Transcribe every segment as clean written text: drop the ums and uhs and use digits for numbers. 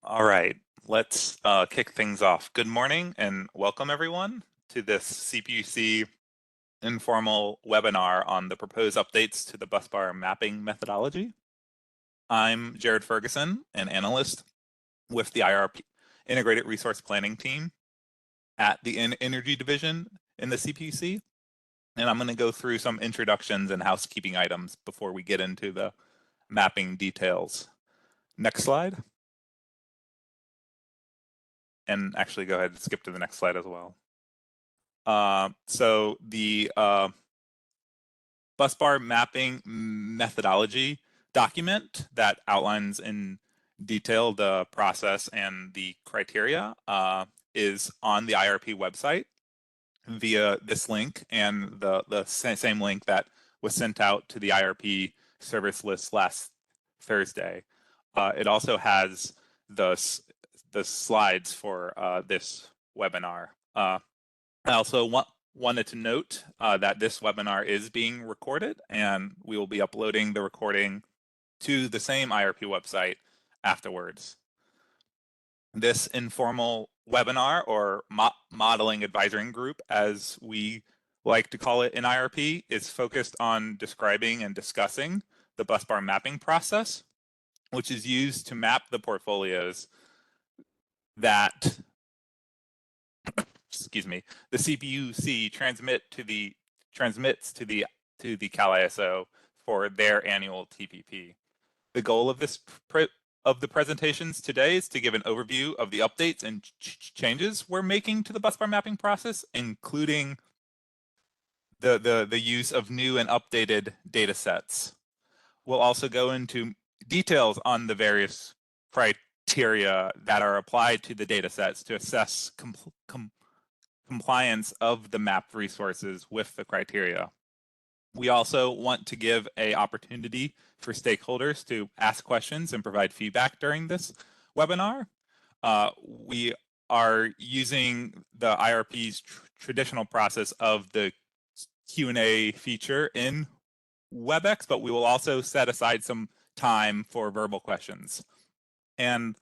All right, let's kick things off. Good morning and welcome everyone to this CPUC informal webinar on the proposed updates to the Busbar mapping methodology. I'm Jared Ferguson, an analyst with the IRP Integrated Resource Planning team at the Energy Division in the CPUC. And I'm going to go through some introductions and housekeeping items before we get into the mapping details. Next slide. And actually go ahead and skip to the next slide as well. So the Busbar mapping methodology document that outlines in detail the process and the criteria is on the IRP website via this link and the same link that was sent out to the IRP service list last Thursday. It also has the slides for this webinar. I also wanted to note that this webinar is being recorded, and we will be uploading the recording to the same IRP website afterwards. This informal webinar, or modeling advisory group, as we like to call it in IRP, is focused on describing and discussing the Busbar mapping process, which is used to map the portfolios that the CPUC transmits to the Cal ISO for their annual TPP. The goal of the presentations today is to give an overview of the updates and changes we're making to the Busbar mapping process, including the use of new and updated data sets. We'll also go into details on the various criteria that are applied to the data sets to assess compliance of the mapped resources with the criteria. We also want to give an opportunity for stakeholders to ask questions and provide feedback during this webinar. We are using the IRP's traditional process of the Q&A feature in WebEx, but we will also set aside some time for verbal questions. And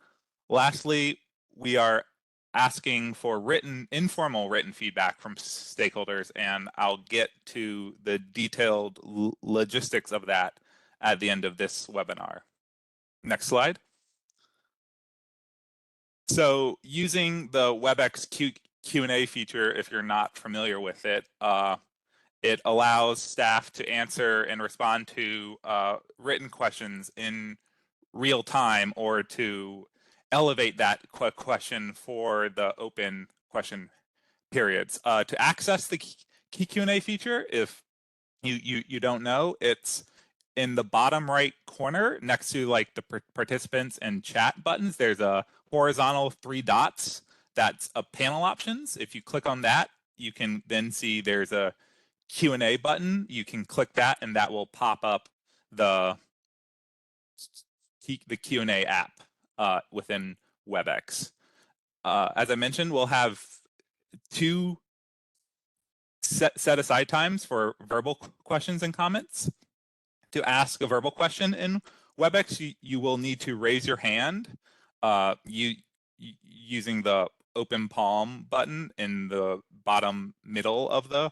lastly, we are asking for informal written feedback from stakeholders, and I'll get to the detailed logistics of that at the end of this webinar. Next slide. So using the WebEx Q&A feature, if you're not familiar with it, it allows staff to answer and respond to written questions in real time, or to elevate that question for the open question periods. To access the Q&A feature, if you don't know, it's in the bottom right corner next to like the participants and chat buttons. There's a horizontal 3 dots that's a panel options. If you click on that, you can then see there's a Q&A button. You can click that and that will pop up the Q&A app within WebEx. As I mentioned, we'll have 2 set aside times for verbal questions and comments. To ask a verbal question in WebEx, you will need to raise your hand using the open palm button in the bottom middle of the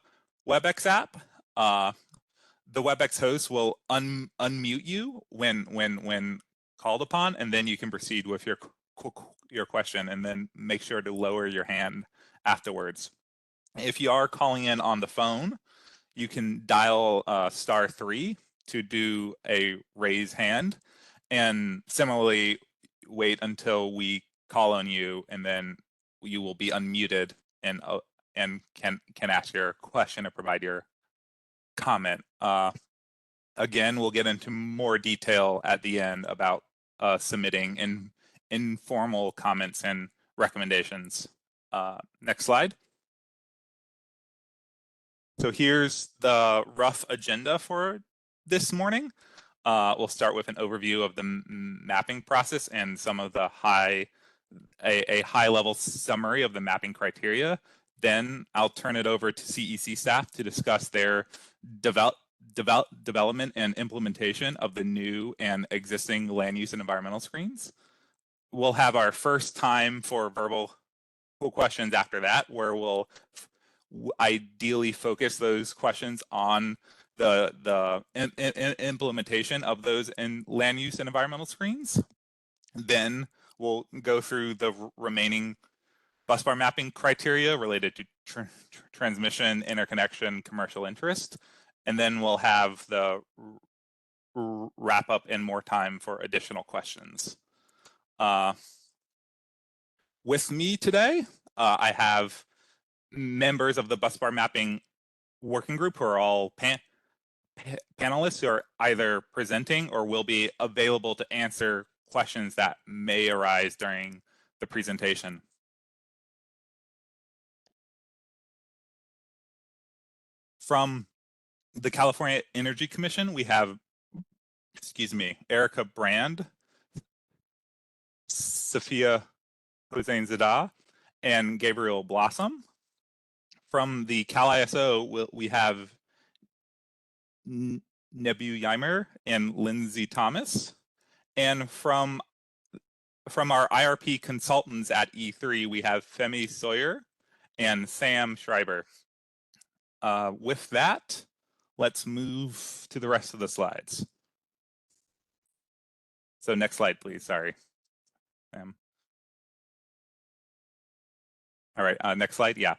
WebEx app. The WebEx host will unmute you when called upon, and then you can proceed with your question, and then make sure to lower your hand afterwards. If you are calling in on the phone, you can dial *3 to do a raise hand, and similarly wait until we call on you, and then you will be unmuted and can ask your question or provide your comment. Again, we'll get into more detail at the end about submitting informal comments and recommendations. Next slide. So here's the rough agenda for this morning. We'll start with an overview of the mapping process and some of the a high-level summary of the mapping criteria. Then I'll turn it over to CEC staff to discuss their development and implementation of the new and existing land use and environmental screens. we'll have our first time for verbal questions after that, where we'll ideally focus those questions on the implementation of those in land use and environmental screens. Then we'll go through the remaining busbar mapping criteria related to transmission, interconnection, commercial interest, and then we'll have the wrap up and more time for additional questions. With me today, I have members of the busbar mapping working group who are all panelists who are either presenting or will be available to answer questions that may arise during the presentation. From the California Energy Commission, we have, Erica Brand, Sophia Hossein-Zada, and Gabriel Blossom. From the Cal ISO, we have Nebu Yimer and Lindsay Thomas. And from our IRP consultants at E3, we have Femi Sawyer and Sam Schreiber. With that, let's move to the rest of the slides. So next slide, please. Sorry. Sam. All right, next slide. Yeah,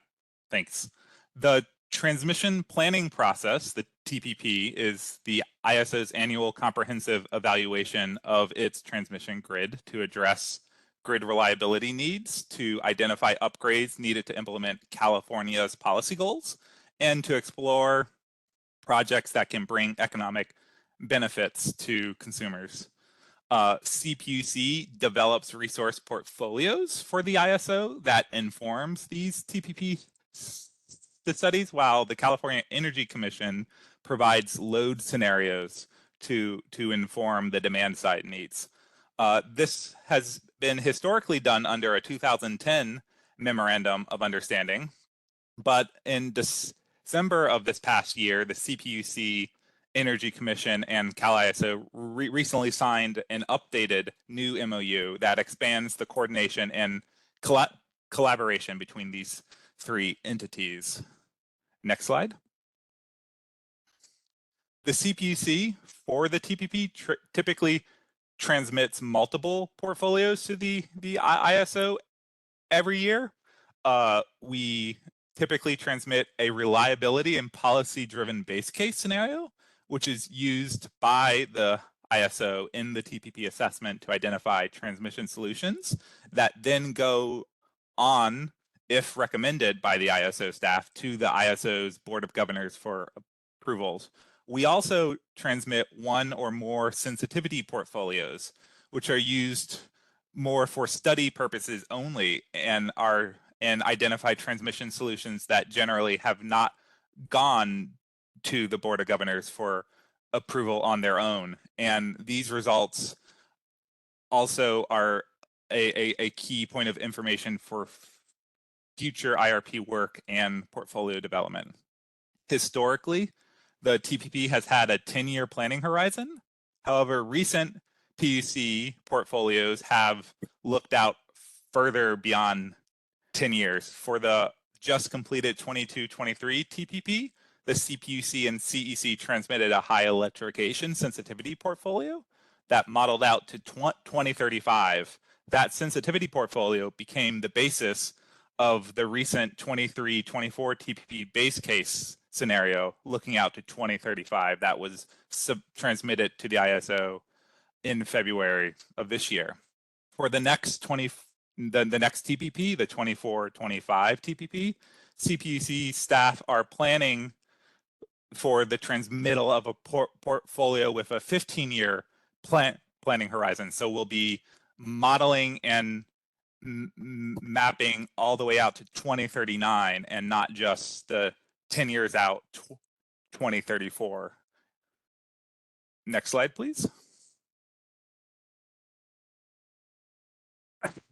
thanks. The transmission planning process, the TPP, is the ISO's annual comprehensive evaluation of its transmission grid to address grid reliability needs, to identify upgrades needed to implement California's policy goals, and to explore projects that can bring economic benefits to consumers. CPUC develops resource portfolios for the ISO that informs these TPP studies, while the California Energy Commission provides load scenarios to inform the demand side needs. This has been historically done under a 2010 Memorandum of Understanding, but in December of this past year, the CPUC, Energy Commission, and Cal ISO recently signed an updated new MOU that expands the coordination and collaboration between these three entities. Next slide. The CPUC for the TPP typically transmits multiple portfolios to the ISO every year. We typically transmit a reliability and policy-driven base case scenario, which is used by the ISO in the TPP assessment to identify transmission solutions that then go on, if recommended by the ISO staff, to the ISO's Board of Governors for approvals. We also transmit one or more sensitivity portfolios, which are used more for study purposes only and identify transmission solutions that generally have not gone to the Board of Governors for approval on their own. And these results also are a key point of information for future IRP work and portfolio development. Historically, the TPP has had a 10-year planning horizon. However, recent PUC portfolios have looked out further beyond 10 years. For the just completed 22-23 TPP, the CPUC and CEC transmitted a high electrification sensitivity portfolio that modeled out to 2035. That sensitivity portfolio became the basis of the recent 23-24 TPP base case scenario looking out to 2035 that was transmitted to the ISO in February of this year. For the next next TPP, the 24-25 TPP, CPUC staff are planning for the transmittal of a portfolio with a 15-year planning horizon. So we'll be modeling and mapping all the way out to 2039 and not just the 10 years out, 2034. Next slide, please.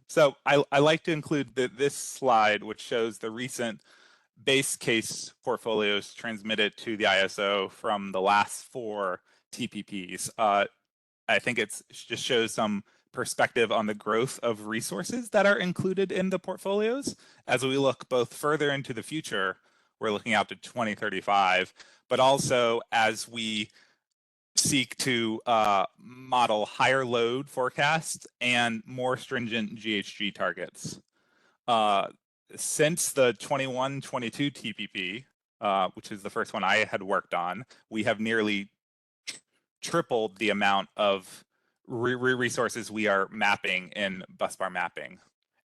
So I like to include this slide, which shows the recent base case portfolios transmitted to the ISO from the last 4 TPPs. I think it just shows some perspective on the growth of resources that are included in the portfolios. As we look both further into the future, we're looking out to 2035, but also as we seek to model higher load forecasts and more stringent GHG targets. Since the 21-22 TPP, which is the first one I had worked on, we have nearly tripled the amount of resources we are mapping in Busbar mapping.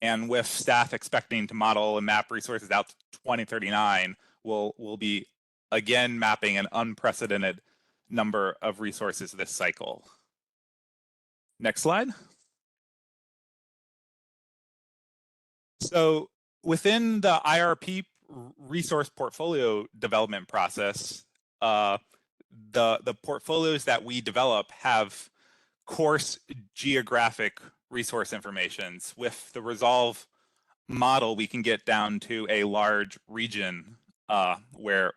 And with staff expecting to model and map resources out to 2039, we'll be again mapping an unprecedented number of resources this cycle. Next slide. So within the IRP resource portfolio development process, the portfolios that we develop have coarse geographic resource informations. With the Resolve model, we can get down to a large region where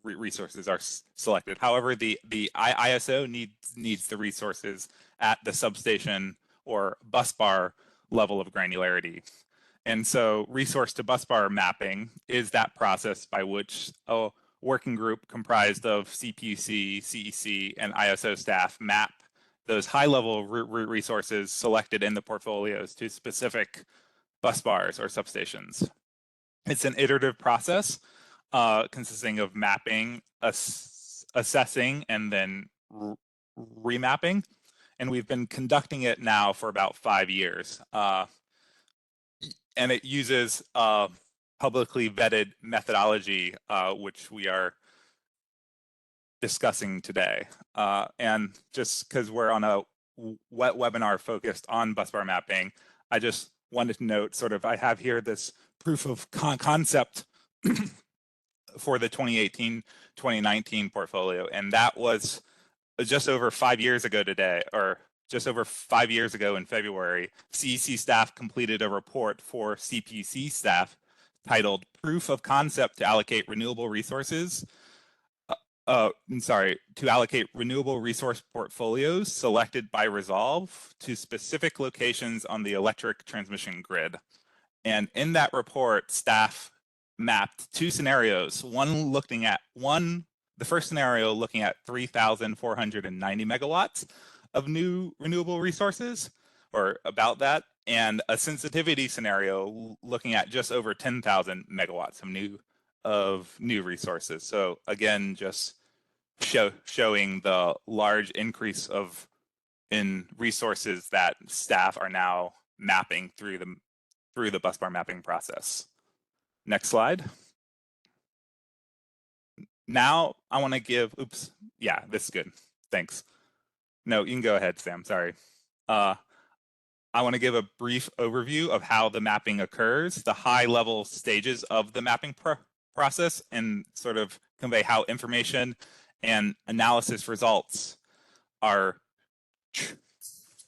resources are selected. However, the ISO needs the resources at the substation or busbar level of granularity. And so resource to busbar mapping is that process by which a working group comprised of CPUC, CEC, and ISO staff map those high-level resources selected in the portfolios to specific busbars or substations. It's an iterative process consisting of mapping, assessing, and then remapping. And we've been conducting it now for about 5 years. And it uses publicly vetted methodology, which we are discussing today. And just because we're on a webinar focused on busbar mapping, I just wanted to note sort of, I have here this proof of concept for the 2018-2019 portfolio. And that was just over 5 years ago today, or just over 5 years ago in February. CEC staff completed a report for CPUC staff titled Proof of Concept to Allocate Renewable Resources. To allocate renewable resource portfolios selected by Resolve to specific locations on the electric transmission grid. And in that report, staff mapped 2 scenarios. The first scenario looking at 3,490 megawatts of new renewable resources, or about that, and a sensitivity scenario looking at just over 10,000 megawatts of new resources. So again, just showing the large increase in resources that staff are now mapping through the busbar mapping process. Next slide. Now I want to give, this is good. Thanks. No, you can go ahead, Sam, sorry. I want to give a brief overview of how the mapping occurs, the high level stages of the mapping process, and sort of convey how information and analysis results are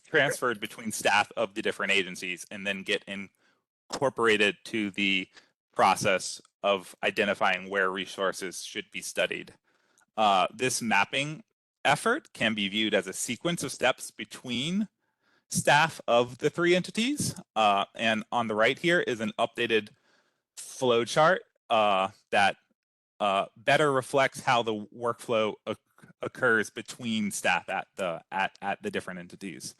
transferred between staff of the different agencies and then get incorporated to the process of identifying where resources should be studied. This mapping effort can be viewed as a sequence of steps between staff of the 3 entities. And on the right here is an updated flowchart that better reflects how the workflow occurs between staff at the different entities.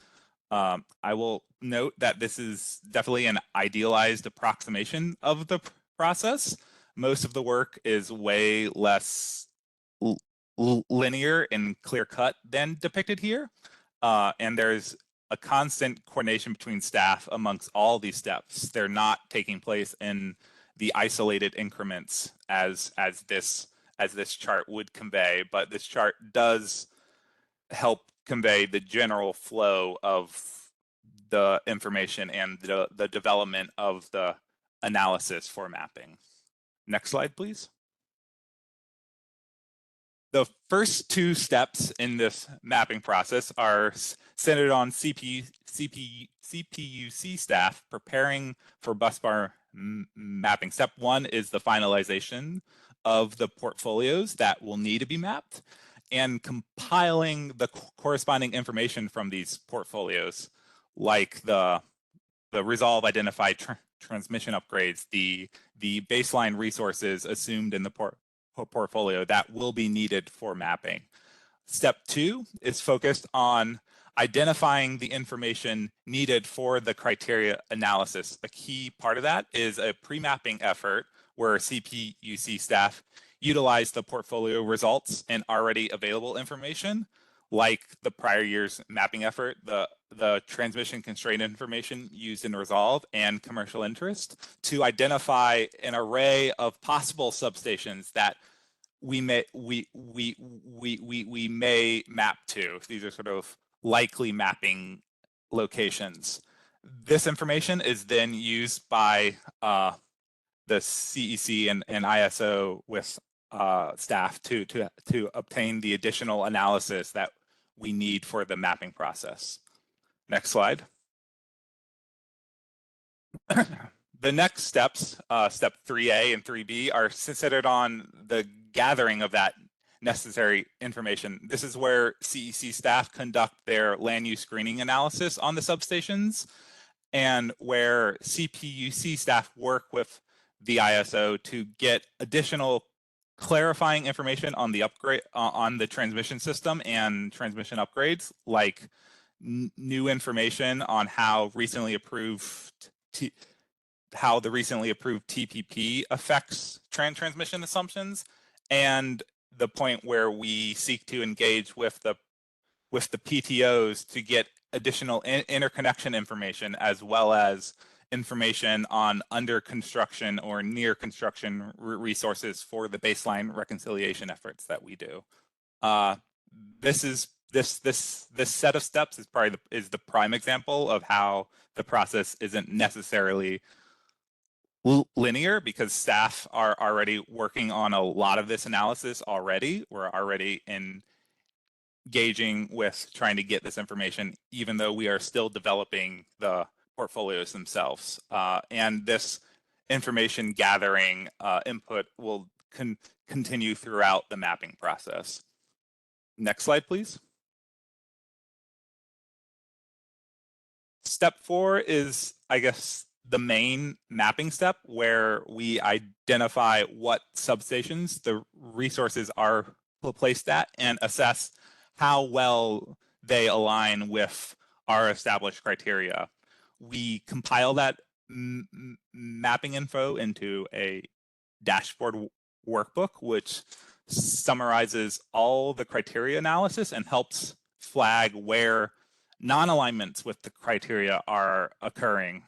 I will note that this is definitely an idealized approximation of the process. Most of the work is way less linear and clear-cut than depicted here. And there's a constant coordination between staff amongst all these steps. They're not taking place in the isolated increments as this chart would convey, but this chart does help convey the general flow of the information and the development of the analysis for mapping. Next slide, please. The first 2 steps in this mapping process are centered on CPUC staff preparing for busbar mapping. Step 1 is the finalization of the portfolios that will need to be mapped. and compiling the corresponding information from these portfolios, like the resolve identified transmission upgrades, the baseline resources assumed in the portfolio that will be needed for mapping. Step 2 is focused on identifying the information needed for the criteria analysis. A key part of that is a pre-mapping effort where CPUC staff utilize the portfolio results and already available information, like the prior year's mapping effort, the transmission constraint information used in Resolve and commercial interest, to identify an array of possible substations that we may map to. These are sort of likely mapping locations. This information is then used by the CEC and ISO with staff to obtain the additional analysis that we need for the mapping process. Next slide. The next steps, step 3A and 3B, are centered on the gathering of that necessary information. This is where CEC staff conduct their land use screening analysis on the substations, and where CPUC staff work with the ISO to get additional clarifying information on the upgrade on the transmission system and transmission upgrades, like new information on how recently approved how the recently approved TPP affects transmission assumptions, and the point where we seek to engage with the PTOs to get additional interconnection information, as well as information on under construction or near construction resources for the baseline reconciliation efforts that we do. This set of steps is probably the prime example of how the process isn't necessarily linear, because staff are already working on a lot of this analysis already. We're already engaging with trying to get this information, even though we are still developing the portfolios themselves. And this information gathering input will continue throughout the mapping process. Next slide, please. Step 4 is, I guess, the main mapping step, where we identify what substations the resources are placed at and assess how well they align with our established criteria. We compile that mapping info into a dashboard workbook, which summarizes all the criteria analysis and helps flag where non-alignments with the criteria are occurring.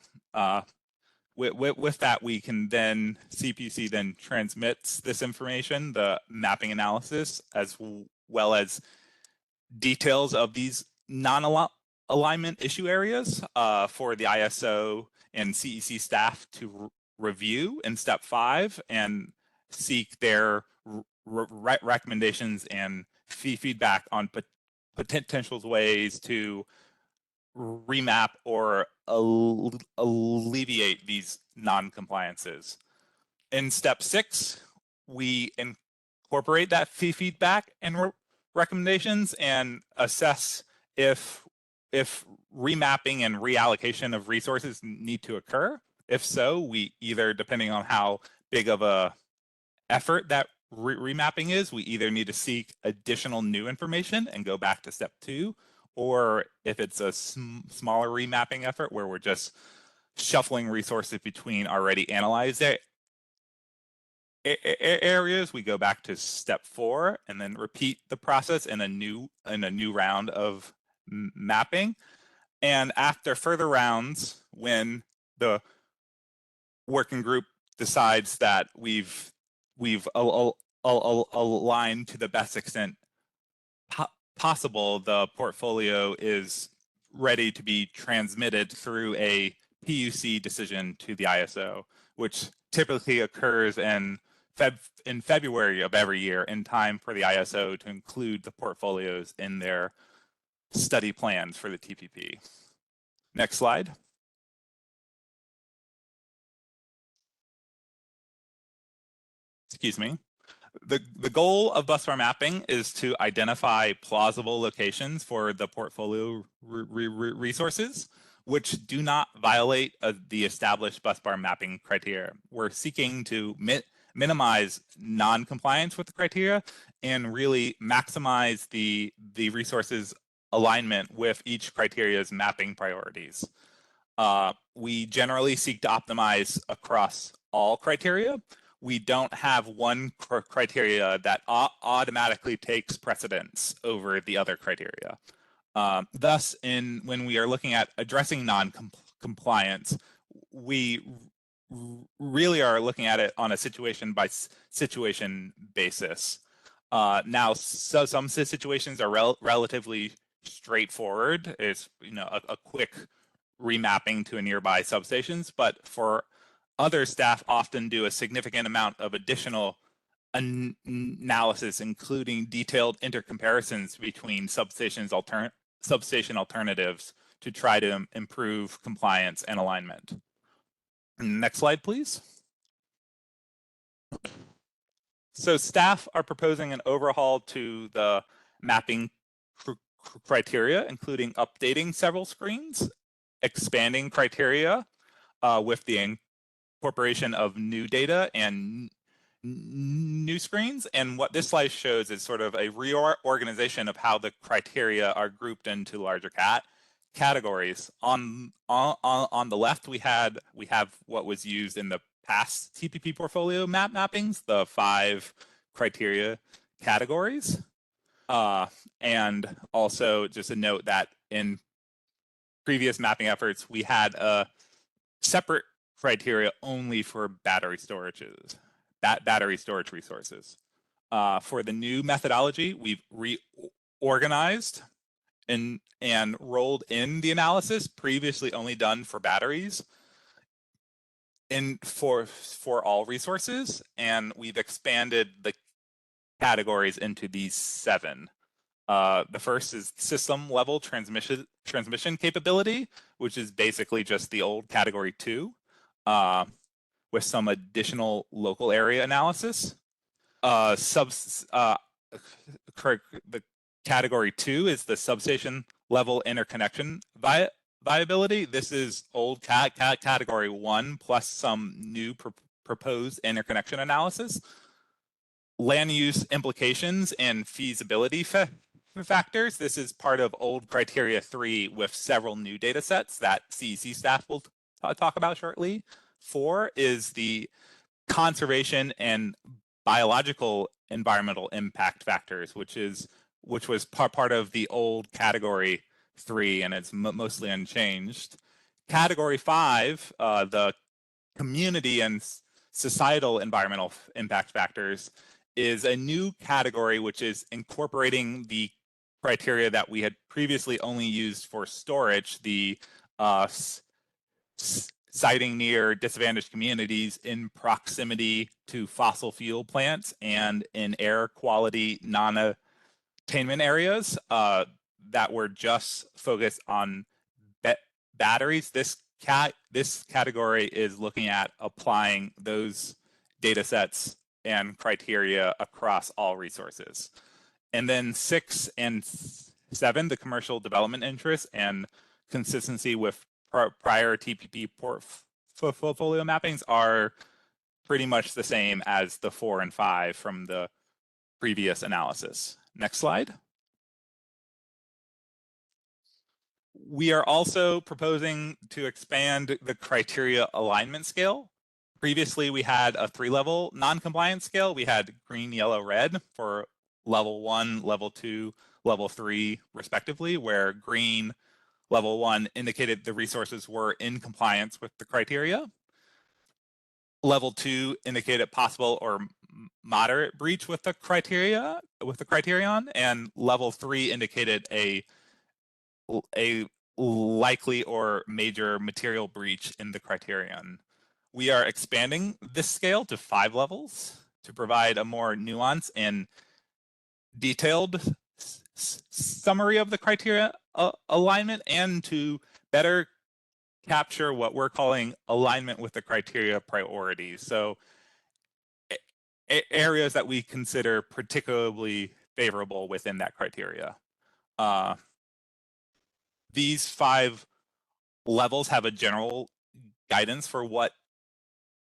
With that, we can then, CPUC then transmits this information, the mapping analysis, as well as details of these non-alignment issue areas for the ISO and CEC staff to review in step 5 and seek their recommendations and feedback on potential ways to remap or alleviate these non-compliances. In step 6, we incorporate that feedback and recommendations and assess if remapping and reallocation of resources need to occur. If so, we either, depending on how big of a effort that remapping is, we either need to seek additional new information and go back to step 2, or if it's a smaller remapping effort where we're just shuffling resources between already analyzed areas, we go back to step 4 and then repeat the process in a new round of mapping. And after further rounds, when the working group decides that we've aligned to the best extent possible, the portfolio is ready to be transmitted through a PUC decision to the ISO, which typically occurs in February of every year, in time for the ISO to include the portfolios in their study plans for the TPP. Next slide. Excuse me. The goal of Busbar mapping is to identify plausible locations for the portfolio resources which do not violate the established Busbar mapping criteria. We're seeking to minimize non-compliance with the criteria and really maximize the resources alignment with each criteria's mapping priorities. We generally seek to optimize across all criteria. We don't have one criteria that automatically takes precedence over the other criteria. Thus, when we are looking at addressing non-compliance, we really are looking at it on a situation by situation basis. Now, so some situations are relatively straightforward. It's a quick remapping to a nearby substations, but for other staff often do a significant amount of additional analysis, including detailed intercomparisons between substation alternatives to try to improve compliance and alignment. Next slide, please. So staff are proposing an overhaul to the mapping criteria, including updating several screens, expanding criteria with the incorporation of new data and new screens. And what this slide shows is sort of a reorganization of how the criteria are grouped into larger categories. On the left, we have what was used in the past TPP portfolio mappings, the 5 criteria categories. And also just a note that in previous mapping efforts, we had a separate criteria only for battery storage resources. For the new methodology, we've reorganized and rolled in the analysis previously only done for batteries for all resources, and we've expanded the categories into these 7. The first is system level transmission capability, which is basically just the old category 2 with some additional local area analysis. The category 2 is the substation level interconnection viability. This is old category 1 plus some new proposed interconnection analysis. Land use implications and feasibility factors. This is part of old criteria 3 with several new data sets that CEC staff will talk about shortly. 4 is the conservation and biological environmental impact factors, which was part of the old category 3, and it's mostly unchanged. Category 5, the community and societal environmental impact factors, is a new category which is incorporating the criteria that we had previously only used for storage, the siting near disadvantaged communities in proximity to fossil fuel plants and in air quality non-attainment areas that were just focused on batteries. This category is looking at applying those data sets and criteria across all resources. And then 6 and 7, the commercial development interest and consistency with prior TPP portfolio mappings, are pretty much the same as the 4 and 5 from the previous analysis. Next slide. We are also proposing to expand the criteria alignment scale. Previously, we had a 3-level non-compliance scale. We had green, yellow, red for level 1, level 2, level 3, respectively, where green, level 1 indicated the resources were in compliance with the criteria. Level 2 indicated possible or moderate breach with the criterion, and level 3 indicated a likely or major material breach in the criterion. We are expanding this scale to 5 levels to provide a more nuanced and detailed summary of the criteria alignment, and to better capture what we're calling alignment with the criteria priorities. So areas that we consider particularly favorable within that criteria. These 5 levels have a general guidance for what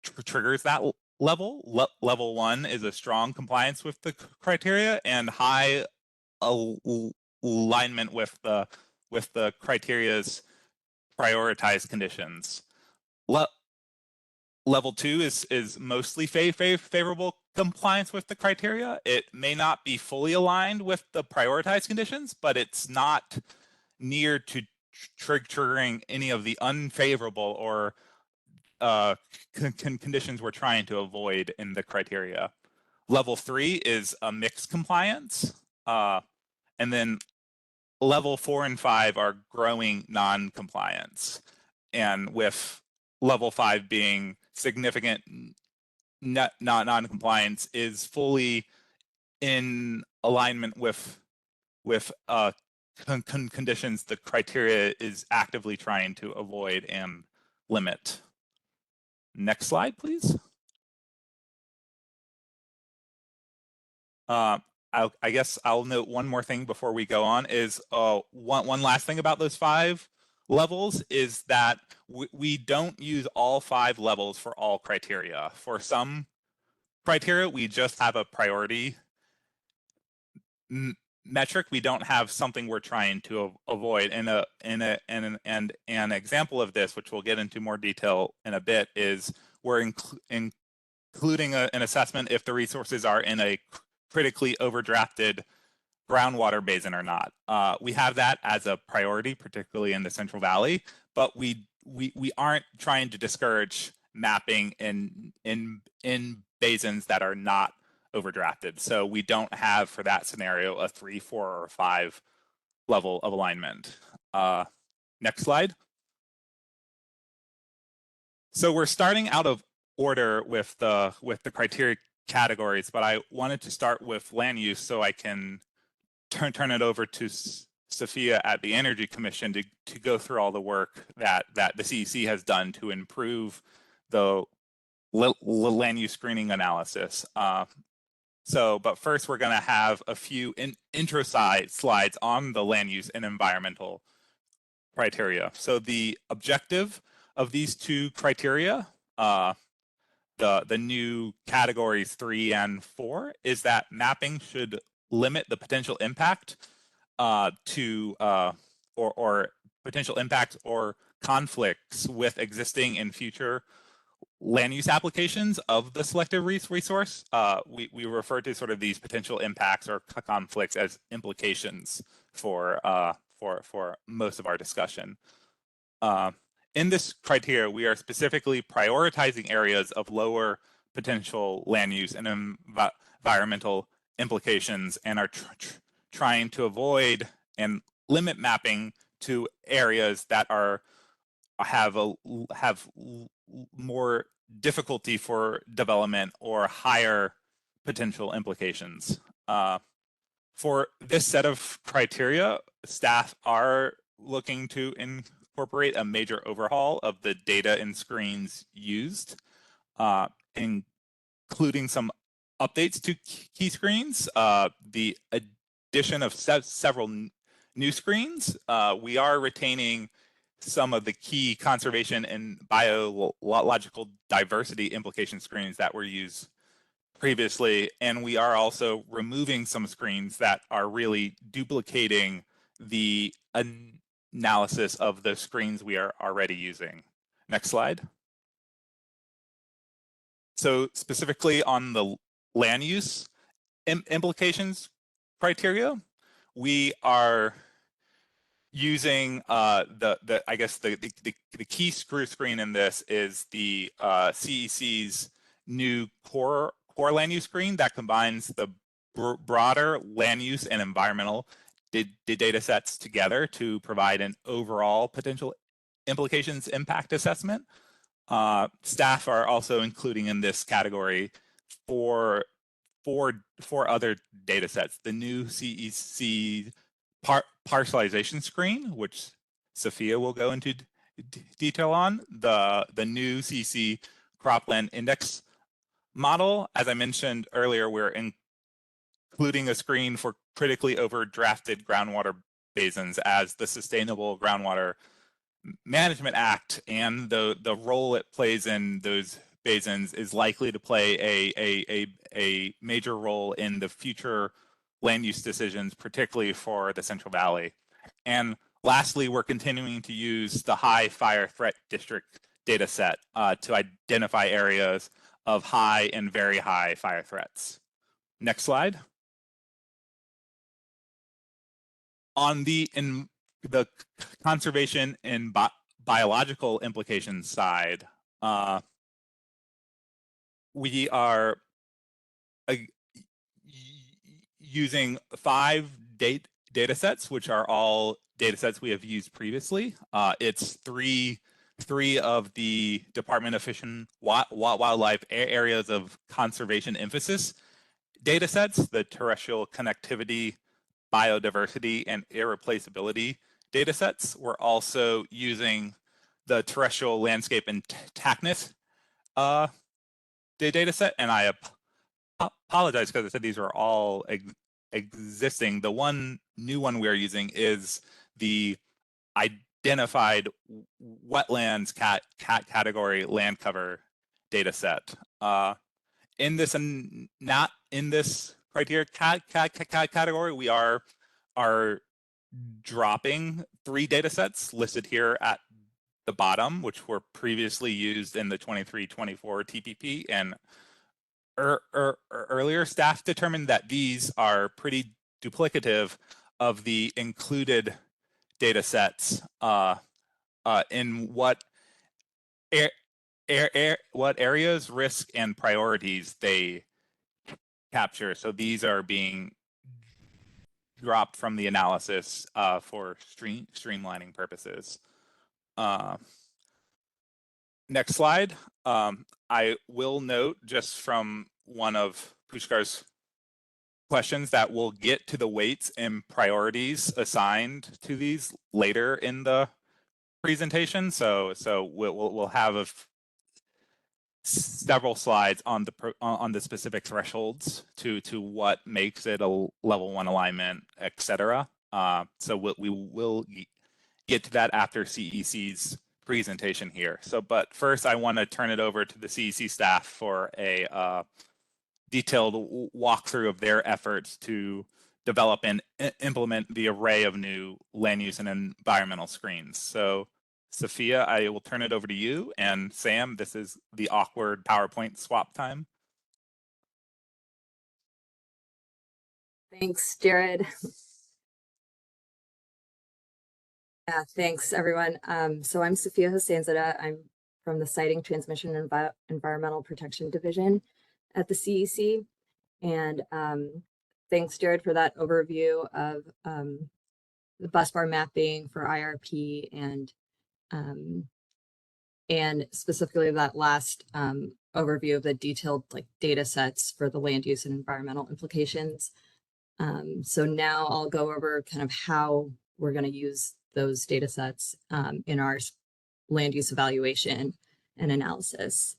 triggers that level. Level 1 is a strong compliance with the criteria and high alignment with the criteria's prioritized conditions. Level 2 is mostly favorable compliance with the criteria. It may not be fully aligned with the prioritized conditions, but it's not near to triggering any of the unfavorable or conditions we're trying to avoid in the criteria. Level 3 is a mixed compliance, and then level 4 and 5 are growing non-compliance, and with level 5 being significant non-compliance is fully in alignment with conditions the criteria is actively trying to avoid and limit. Next slide, please. I guess I'll note one more thing before we go on is one last thing about those 5 levels is that we don't use all 5 levels for all criteria. For some criteria, we just have a priority metric. We don't have something we're trying to avoid. And an example of this, which we'll get into more detail in a bit, is we're including an assessment if the resources are in a critically overdrafted groundwater basin or not. We have that as a priority, particularly in the Central Valley, but we aren't trying to discourage mapping in basins that are not overdrafted. So we don't have for that scenario a 3, 4, or 5 level of alignment. Next slide. So we're starting out of order with the criteria categories, but I wanted to start with land use so I can turn it over to Sophia at the Energy Commission to go through all the work that the CEC has done to improve the land use screening analysis. But first we're going to have a few intro slides on the land use and environmental criteria. So the objective of these 2 criteria, the new categories 3 and 4, is that mapping should limit the potential impact or potential impacts or conflicts with existing and future land use applications of the selective resource. We refer to sort of these potential impacts or conflicts as implications for most of our discussion. In this criteria, we are specifically prioritizing areas of lower potential land use and environmental implications and are trying to avoid and limit mapping to areas that have more difficulty for development or higher potential implications. For this set of criteria, staff are looking to incorporate a major overhaul of the data and screens used, including some updates to key screens, the addition of several new screens. We are retaining some of the key conservation and biological diversity implication screens that were used previously, and we are also removing some screens that are really duplicating the analysis of the screens we are already using. Next slide. So specifically on the land use implications criteria, we are using I guess the key screen in this is the CEC's new core land use screen that combines the broader land use and environmental data sets together to provide an overall potential implications impact assessment. Staff are also including in this category four other data sets: the new CEC parcelization screen, which Sophia will go into detail on, the new CEC cropland index model, as I mentioned earlier, we're including a screen for critically overdrafted groundwater basins as the Sustainable Groundwater Management Act and the role it plays in those basins is likely to play a major role in the future land use decisions, particularly for the Central Valley. And lastly, we're continuing to use the high fire threat district data set to identify areas of high and very high fire threats. Next slide. On the conservation and biological implications side, we are using 5 data sets, which are all data sets we have used previously. It's three of the Department of Fish and Wildlife areas of conservation emphasis data sets, the terrestrial connectivity, biodiversity, and irreplaceability data sets. We're also using the terrestrial landscape and TACNIS data set, and I apologize because I said these are all existing. The one new one we are using is the identified wetlands category land cover data set. In this and not in this criteria category, we are dropping 3 data sets listed here at the bottom, which were previously used in the 23-24 TPP, and earlier staff determined that these are pretty duplicative of the included data sets in what areas, risk, and priorities they capture. So these are being dropped from the analysis for streamlining purposes. Next slide. I will note just from one of Pushkar's questions that we'll get to the weights and priorities assigned to these later in the presentation. So we'll have several slides on the specific thresholds to what makes it a level 1 alignment, etc. So we will get to that after CEC's presentation here. So, but first I want to turn it over to the CEC staff for a detailed walkthrough of their efforts to develop and implement the array of new land use and environmental screens. So Sophia, I will turn it over to you, and Sam, this is the awkward PowerPoint swap time. Thanks, Jared. Yeah, thanks, everyone. So I'm Sophia Hosseinzadeh. I'm from the Siting, Transmission, and Environmental Protection Division at the CEC. And thanks, Jared, for that overview of the Busbar mapping for IRP and specifically that last overview of the detailed data sets for the land use and environmental implications. So now I'll go over kind of how we're going to use those data sets in our land use evaluation and analysis.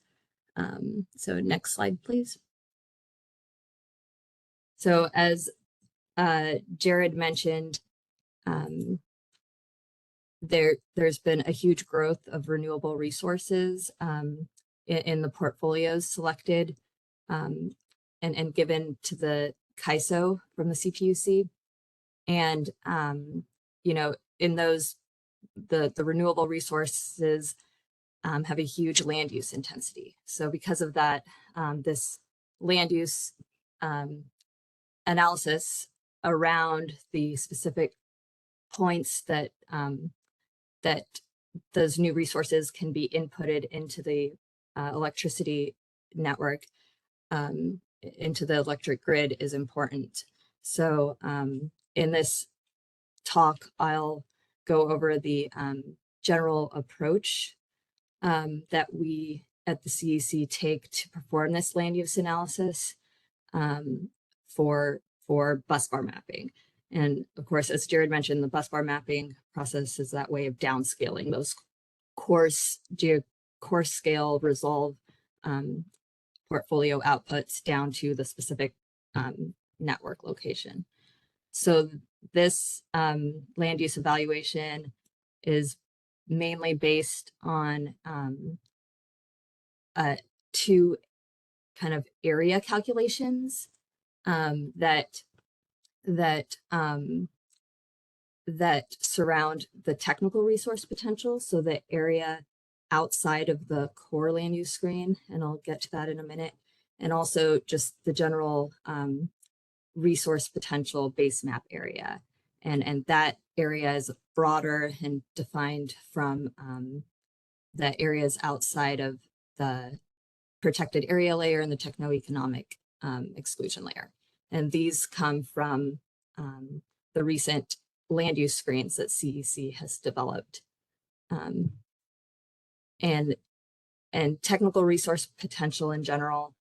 So next slide, please. So as Jared mentioned, there's been a huge growth of renewable resources in the portfolios selected and given to the CAISO from the CPUC. And, you know, in those, the renewable resources have a huge land use intensity. So because of that, this land use analysis around the specific points that that those new resources can be inputted into the electricity network, into the electric grid is important. So in this talk, I'll go over the general approach that we at the CEC take to perform this land use analysis for busbar mapping. And of course, as Jared mentioned, the busbar mapping process is that way of downscaling those coarse scale resolve portfolio outputs down to the specific network location. So this land use evaluation is mainly based on two kind of area calculations that surround the technical resource potential, so the area outside of the core land use screen, and I'll get to that in a minute, and also just the general resource potential base map area. And that area is broader and defined from the areas outside of the protected area layer and the techno-economic exclusion layer. And these come from the recent land use screens that CEC has developed. And technical resource potential in general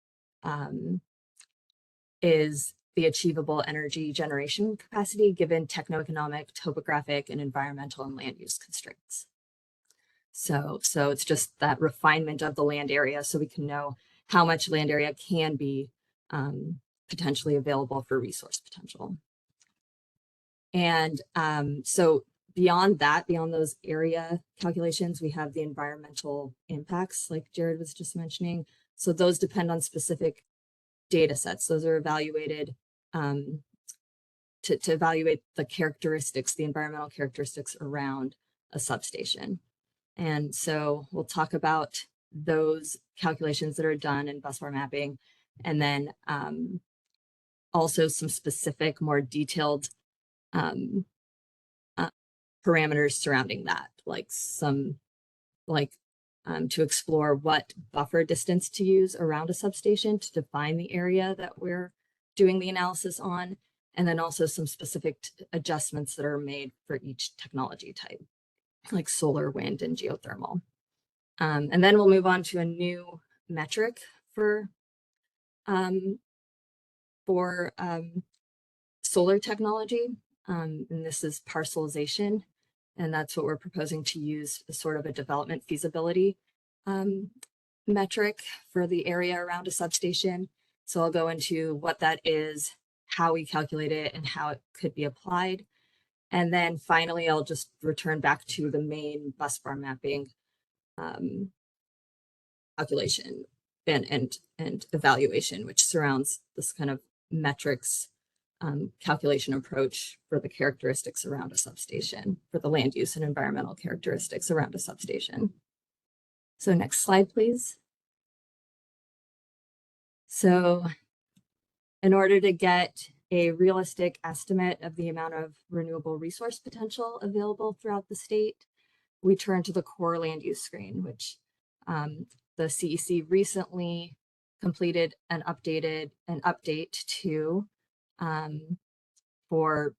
is the achievable energy generation capacity given techno-economic, topographic, and environmental and land use constraints. So it's just that refinement of the land area so we can know how much land area can be potentially available for resource potential. And so beyond that, beyond those area calculations, we have the environmental impacts like Jared was just mentioning. So those depend on specific data sets. Those are evaluated to evaluate the characteristics, the environmental characteristics around a substation. And so we'll talk about those calculations that are done in busbar mapping, and then also some specific, more detailed parameters surrounding that, to explore what buffer distance to use around a substation to define the area that we're doing the analysis on, and then also some specific adjustments that are made for each technology type, like solar, wind, and geothermal. And then we'll move on to a new metric for solar technology, and this is parcelization, and that's what we're proposing to use as sort of a development feasibility metric for the area around a substation. So I'll go into what that is, how we calculate it, and how it could be applied. And then finally, I'll just return back to the main busbar mapping calculation and evaluation, which surrounds this kind of metrics calculation approach for the characteristics around a substation, for the land use and environmental characteristics around a substation. So next slide, please. So in order to get a realistic estimate of the amount of renewable resource potential available throughout the state, we turn to the core land use screen, which the CEC recently completed an update to for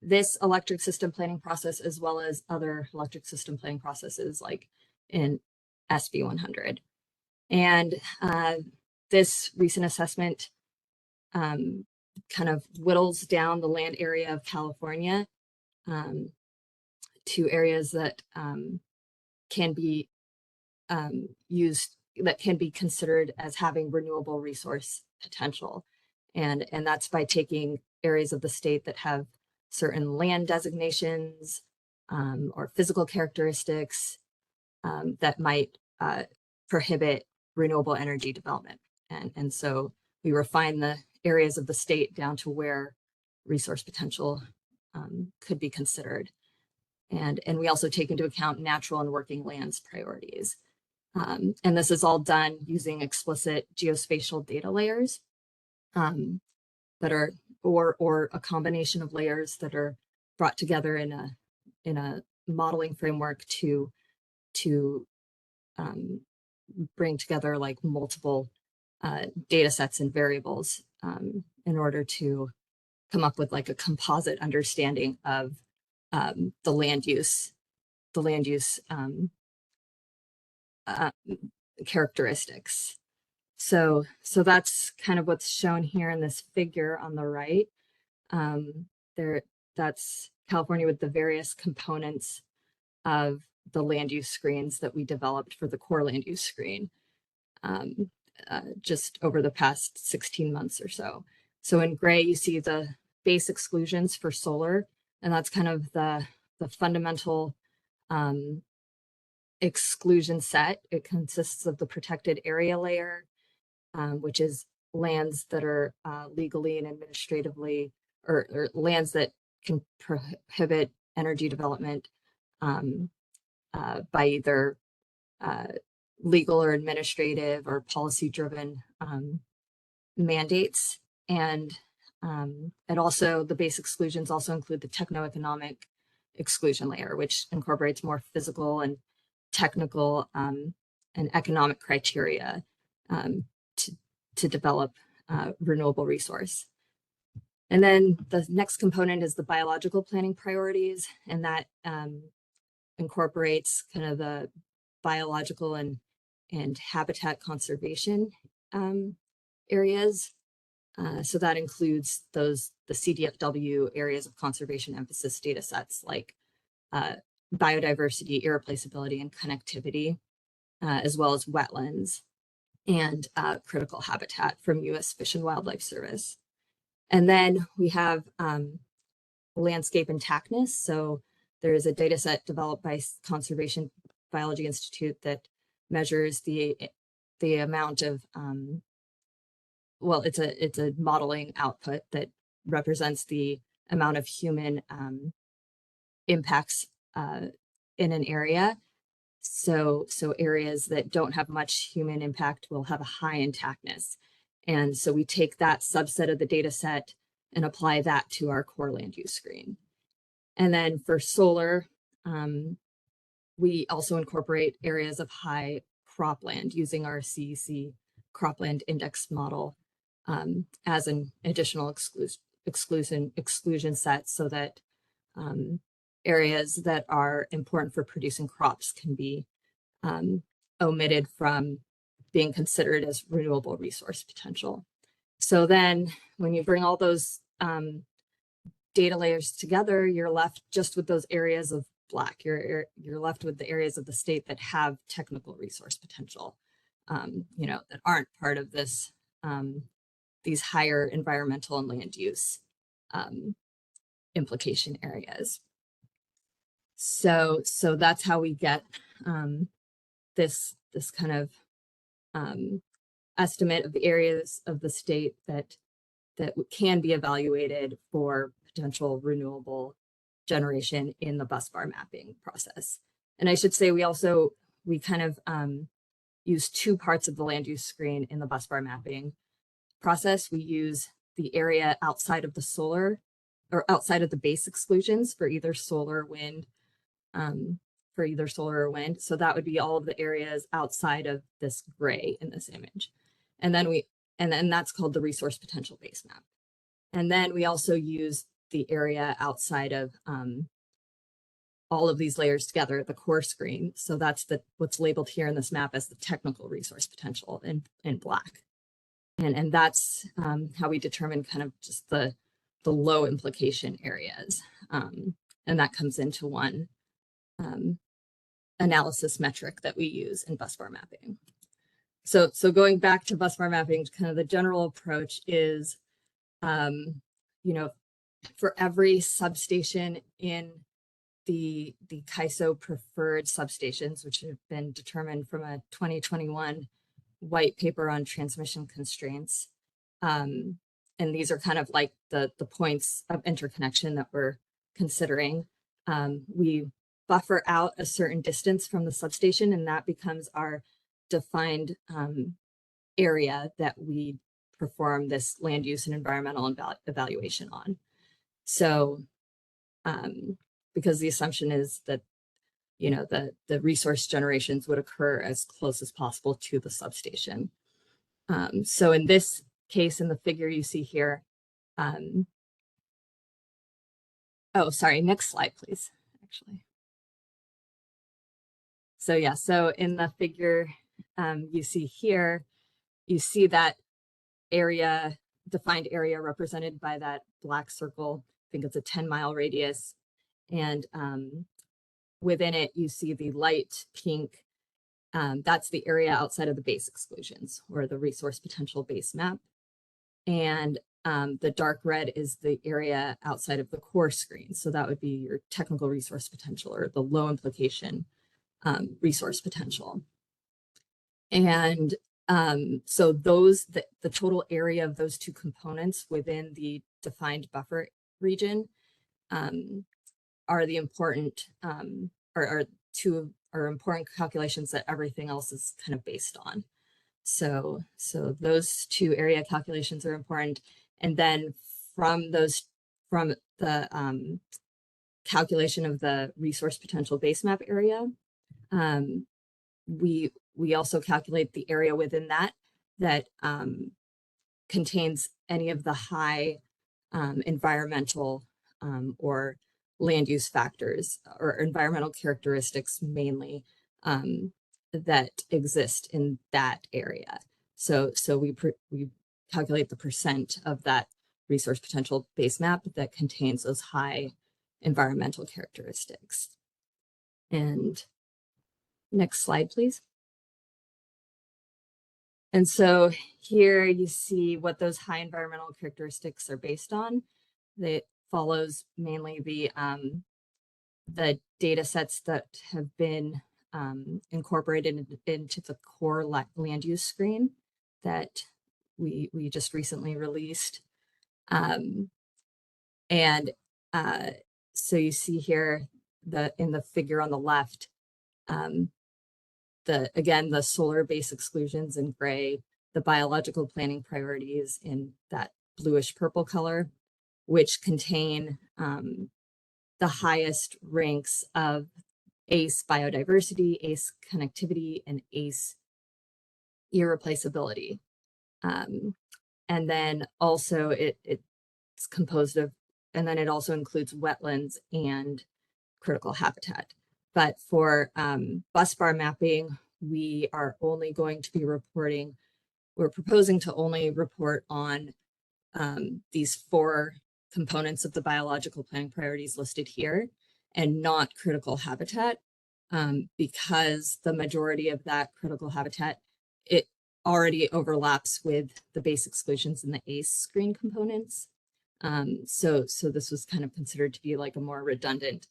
this electric system planning process, as well as other electric system planning processes like in SB 100. And this recent assessment kind of whittles down the land area of California to areas that can be used, that can be considered as having renewable resource potential. And that's by taking areas of the state that have certain land designations or physical characteristics that might prohibit renewable energy development. And so we refine the areas of the state down to where resource potential could be considered. And we also take into account natural and working lands priorities. And this is all done using explicit geospatial data layers that are, or a combination of layers that are brought together in a modeling framework to bring together like multiple data sets and variables in order to come up with like a composite understanding of the land use characteristics. So that's kind of what's shown here in this figure on the right. That's California with the various components of land use screens that we developed for the core land use screen just over the past 16 months or so. So in gray, you see the base exclusions for solar, and that's kind of the fundamental exclusion set. It consists of the protected area layer, which is lands that are legally and administratively, or lands that can prohibit energy development by either legal or administrative or policy-driven mandates. And it also, the base exclusions also include the techno-economic exclusion layer, which incorporates more physical and technical and economic criteria to develop renewable resource. And then the next component is the biological planning priorities, and that incorporates kind of the biological and habitat conservation areas. So that includes the CDFW areas of conservation emphasis data sets like biodiversity, irreplaceability, and connectivity, as well as wetlands and critical habitat from U.S. Fish and Wildlife Service. And then we have landscape intactness. So there is a data set developed by Conservation Biology Institute that measures the amount of well, it's a modeling output that represents the amount of human impacts in an area. So areas that don't have much human impact will have a high intactness. And so we take that subset of the data set and apply that to our core land use screen. And then for solar, we also incorporate areas of high cropland using our CEC cropland index model as an additional exclusion set, so that areas that are important for producing crops can be omitted from being considered as renewable resource potential. So then when you bring all those data layers together, you're left just with those areas of black. You're left with the areas of the state that have technical resource potential, you know, that aren't part of this these higher environmental and land use implication areas. So that's how we get this kind of estimate of the areas of the state that can be evaluated for potential renewable generation in the Busbar mapping process. And I should say we kind of use two parts of the land use screen in the Busbar mapping process. We use the area outside of the solar, or outside of the base exclusions for either solar, wind, So that would be all of the areas outside of this gray in this image. And then that's called the resource potential base map. And then we also use the area outside of all of these layers together, the core screen. So that's what's labeled here in this map as the technical resource potential in black. And that's how we determine kind of just the low implication areas. And that comes into one analysis metric that we use in Busbar mapping. So going back to Busbar mapping, kind of the general approach is, you know, for every substation in the CAISO preferred substations, which have been determined from a 2021 white paper on transmission constraints. And these are kind of like the points of interconnection that we're considering. We buffer out a certain distance from the substation, and that becomes our defined area that we perform this land use and environmental evaluation on. So because the assumption is that, you know, the resource generations would occur as close as possible to the substation. So in this case, in the figure you see here, oh, sorry, next slide, please, actually. So yeah, so in the figure you see here, you see that area, defined area represented by that black circle. I think it's a 10-mile radius. And within it, you see the light pink. That's the area outside of the base exclusions or the resource potential base map. And the dark red is the area outside of the core screen. So that would be your technical resource potential or the low implication resource potential. And so the total area of those two components within the defined buffer region are the important are important calculations that everything else is kind of based on. So those two area calculations are important. And then from the calculation of the resource potential base map area, we also calculate the area within that contains any of the high environmental or land use factors or environmental characteristics mainly that exist in that area. So we calculate the percent of that resource potential base map that contains those high environmental characteristics. And next slide, please. And so here you see what those high environmental characteristics are based on. It follows mainly the data sets that have been incorporated into the core land use screen that we just recently released. So you see here in the figure on the left, again, the solar base exclusions in gray, the biological planning priorities in that bluish purple color, which contain the highest ranks of ACE biodiversity, ACE connectivity, and ACE irreplaceability. And then also it's composed of, and then it also includes wetlands and critical habitat. But for Busbar mapping, we are only going to be reporting, we're proposing to only report on these 4 components of the biological planning priorities listed here and not critical habitat, because the majority of that critical habitat, it already overlaps with the base exclusions in the ACE screen components. So this was kind of considered to be like a more redundant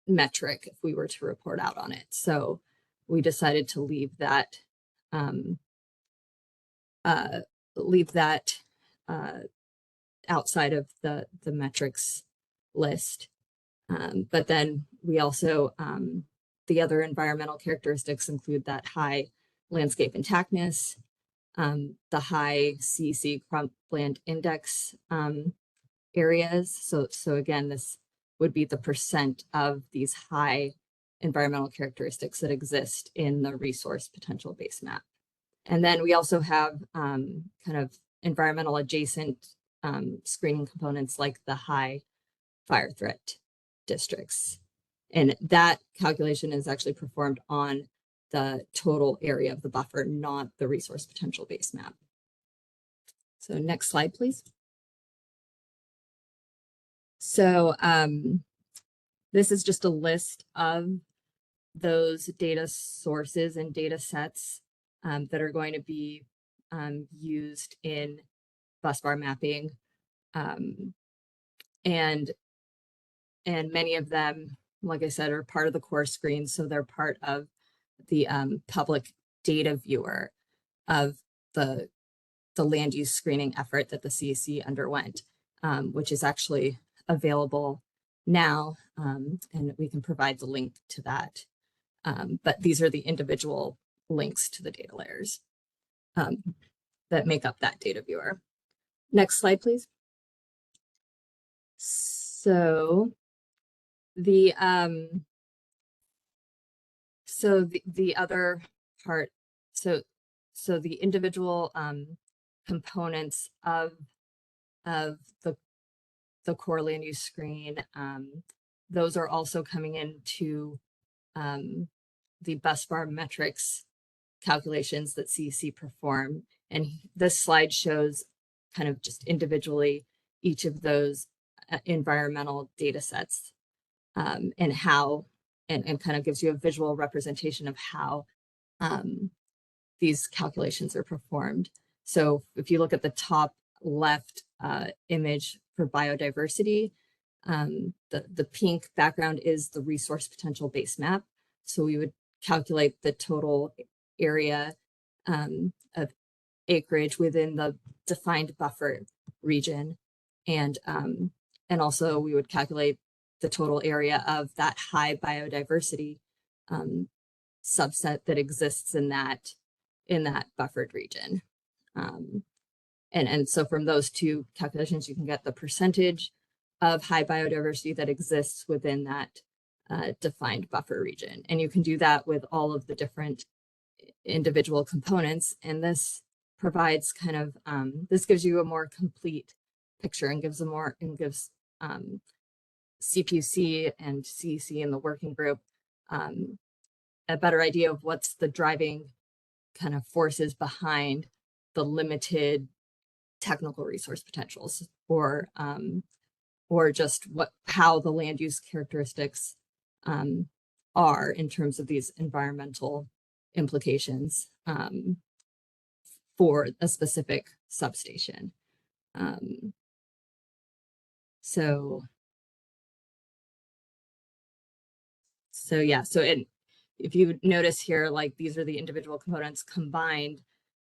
metric if we were to report out on it. So we decided to leave that outside of the metrics list. But then we also, the other environmental characteristics include that high landscape intactness, the high CEC crumpland index areas. So again, this would be the percent of these high environmental characteristics that exist in the resource potential base map. And then we also have kind of environmental adjacent screening components like the high fire threat districts. And that calculation is actually performed on the total area of the buffer, not the resource potential base map. So next slide, please. So this is just a list of those data sources and data sets that are going to be used in Busbar mapping. And many of them, like I said, are part of the core screen. So they're part of the public data viewer of the land use screening effort that the CEC underwent, which is actually available now, and we can provide the link to that. But these are the individual links to the data layers that make up that data viewer. Next slide, please. So the other part, so the individual components of the core land use screen, those are also coming into the Busbar metrics calculations that CEC perform. And this slide shows kind of just individually each of those environmental data sets and how, and kind of gives you a visual representation of how these calculations are performed. So if you look at the top left image for biodiversity, the pink background is the resource potential base map. So we would calculate the total area of acreage within the defined buffer region. And also we would calculate the total area of that high biodiversity subset that exists in that buffered region. And so from those two calculations, you can get the percentage of high biodiversity that exists within that defined buffer region. And you can do that with all of the different individual components. And this provides kind of, this gives you a more complete picture and gives CPUC and CEC and the working group a better idea of what's the driving kind of forces behind the limited technical resource potentials, or just how the land use characteristics are in terms of these environmental implications for a specific substation. So if you notice here, like these are the individual components combined,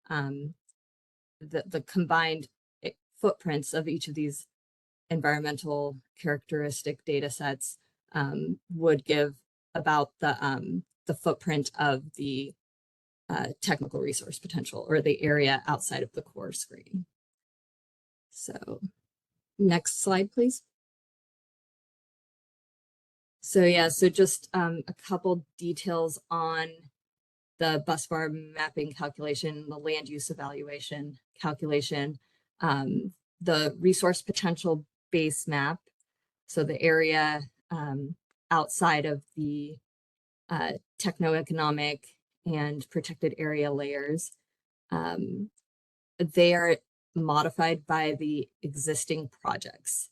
the combined footprints of each of these environmental characteristic data sets would give about the footprint of the technical resource potential, or the area outside of the core screen. So next slide, please. So just a couple details on the Busbar mapping calculation, the land use evaluation calculation, the resource potential base map, so the area outside of the techno-economic and protected area layers, they are modified by the existing projects.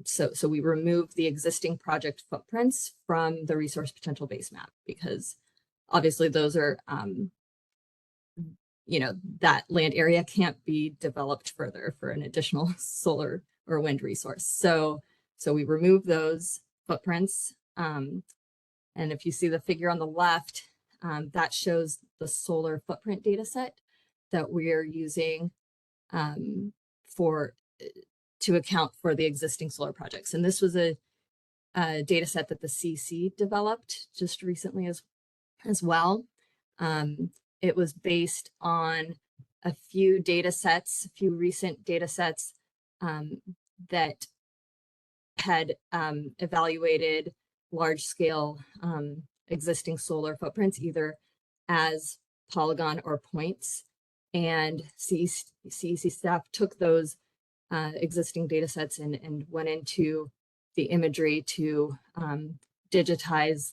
So we remove the existing project footprints from the resource potential base map, because obviously those are, that land area can't be developed further for an additional solar or wind resource. So we remove those footprints. And if you see the figure on the left, that shows the solar footprint data set that we're using to account for the existing solar projects. And this was a data set that the CC developed just recently as well. It was based on a few recent data sets that had evaluated large scale existing solar footprints, either as polygon or points. And CEC staff took those existing data sets and went into the imagery to digitize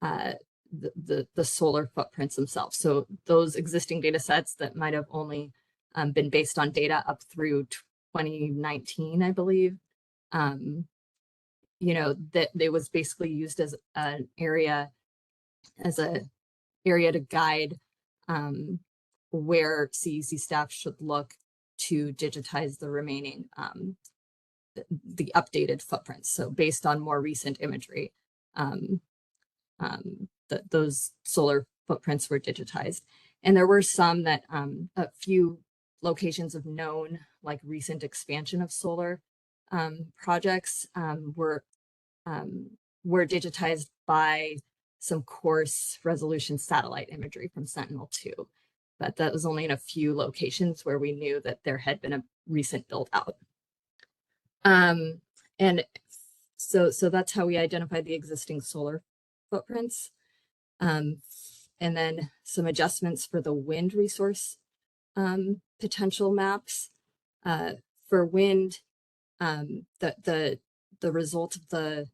the solar footprints themselves. So those existing data sets that might have only been based on data up through 2019, I believe, that it was basically used as an area to guide where CEC staff should look to digitize the remaining, the updated footprints. So based on more recent imagery, those solar footprints were digitized. And there were some that, a few locations of known, like recent expansion of solar projects were digitized by some coarse resolution satellite imagery from Sentinel-2. But that was only in a few locations where we knew that there had been a recent build out. And so that's how we identified the existing solar footprints. And then some adjustments for the wind resource potential maps. For wind, the result of the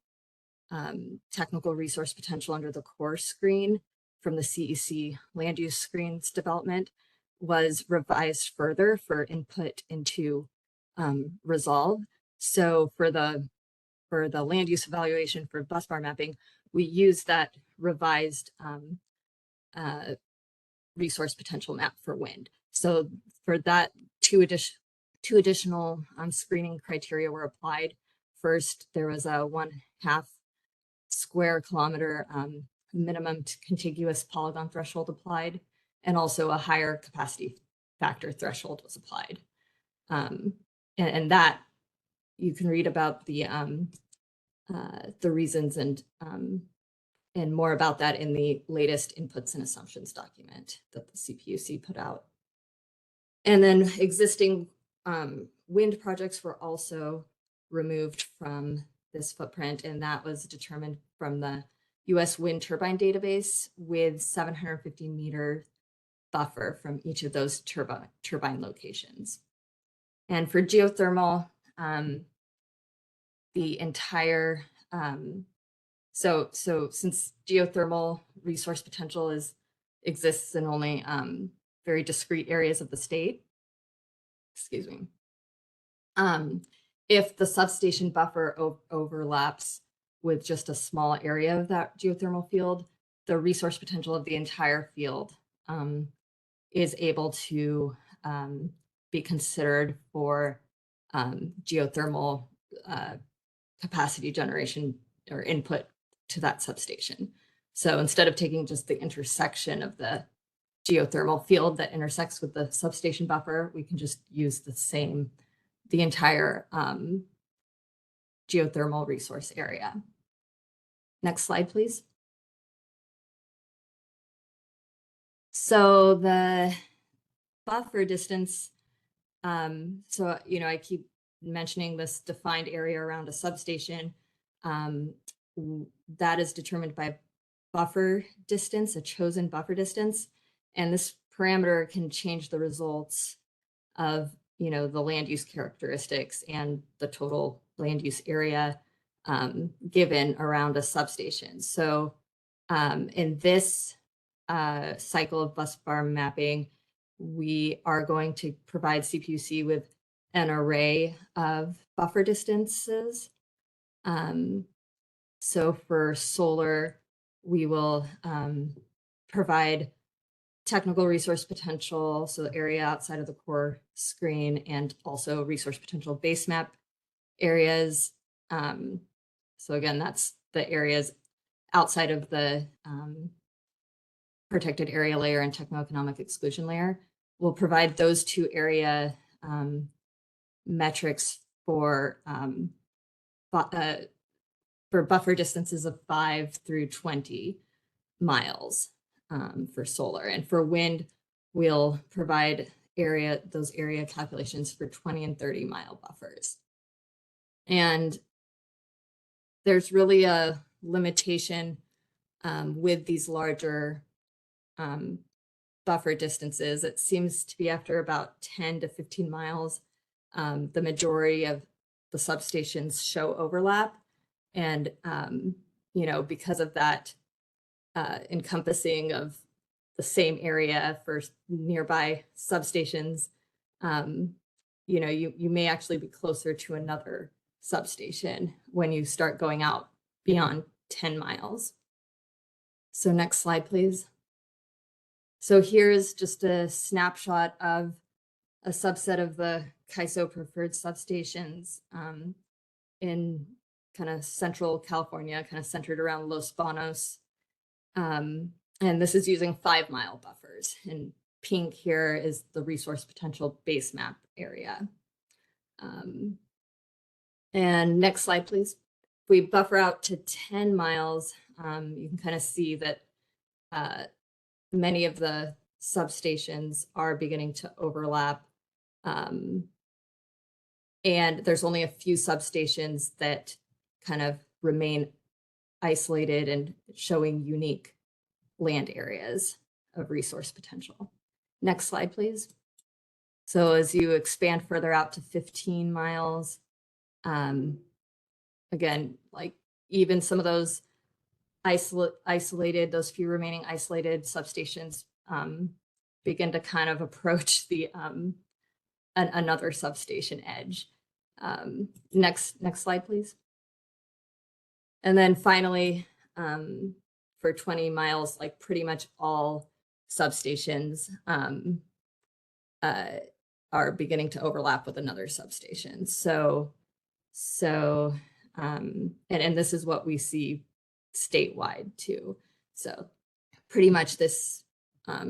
technical resource potential under the core screen from the CEC land use screens development was revised further for input into Resolve. So for the for the land use evaluation for busbar mapping, we use that revised resource potential map for wind. So for that, two additional screening criteria were applied. First, there was a 1/2 square kilometer minimum contiguous polygon threshold applied, and also a higher capacity factor threshold was applied. And that you can read about the reasons and more about that in the latest inputs and assumptions document that the CPUC put out. And then existing wind projects were also removed from this footprint, and that was determined from the US wind turbine database with 750-meter buffer from each of those turbine locations. And for geothermal, the entire, so since geothermal resource potential exists in only very discrete areas of the state, excuse me, if the substation buffer overlaps with just a small area of that geothermal field, the resource potential of the entire field is able to be considered for geothermal capacity generation or input to that substation. So instead of taking just the intersection of the geothermal field that intersects with the substation buffer, we can just use the entire geothermal resource area. Next slide, please. So the buffer distance, so, I keep mentioning this defined area around a substation. That is determined by buffer distance, a chosen buffer distance. And this parameter can change the results of, the land use characteristics and the total land use area given around a substation. So in this cycle of busbar mapping, we are going to provide CPUC with an array of buffer distances. So for solar, we will provide technical resource potential, so the area outside of the core screen, and also resource potential base map areas. So again, that's the areas outside of the protected area layer and techno-economic exclusion layer. We'll provide those two area metrics for buffer distances of 5 through 20 miles for solar. And for wind, we'll provide those area calculations for 20 and 30-mile buffers. And there's really a limitation with these larger buffer distances. It seems to be after about 10 to 15 miles, the majority of the substations show overlap. And, because of that encompassing of the same area for nearby substations, you may actually be closer to another substation when you start going out beyond 10 miles. So next slide, please. So here's just a snapshot of a subset of the CAISO preferred substations in kind of central California, kind of centered around Los Banos. And this is using 5-mile buffers. And pink here is the resource potential base map area. And next slide, please. If we buffer out to 10 miles, you can kind of see that many of the substations are beginning to overlap. And there's only a few substations that kind of remain isolated and showing unique land areas of resource potential. Next slide, please. So as you expand further out to 15 miles, again, like even some of those isolated, those few remaining isolated substations begin to kind of approach the another substation edge. Next slide, please. And then finally, for 20 miles, like pretty much all substations are beginning to overlap with another substation. And this is what we see statewide too. So pretty much this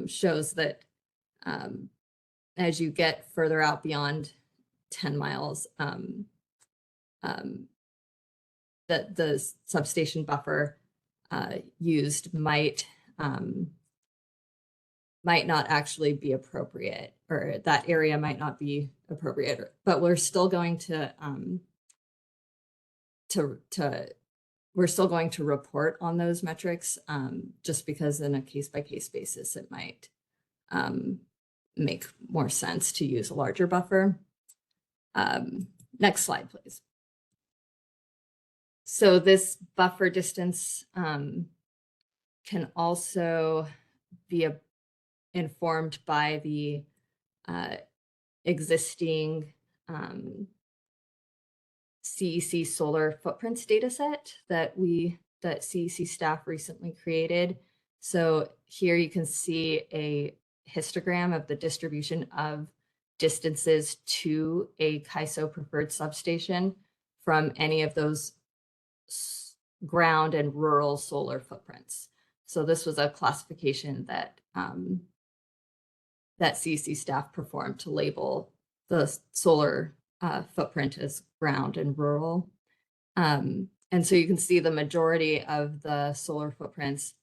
shows that as you get further out beyond 10 miles, that the substation buffer used might not actually be appropriate, or that area might not be appropriate, but we're still going to we're still going to report on those metrics, just because in a case-by-case basis, it might make more sense to use a larger buffer. Next slide, please. So this buffer distance can also be informed by the existing CEC solar footprints data set that CEC staff recently created. So here you can see a histogram of the distribution of distances to a CAISO preferred substation from any of those ground and rural solar footprints. So this was a classification that CEC staff performed to label the solar footprint as ground and rural. And so you can see the majority of the solar footprints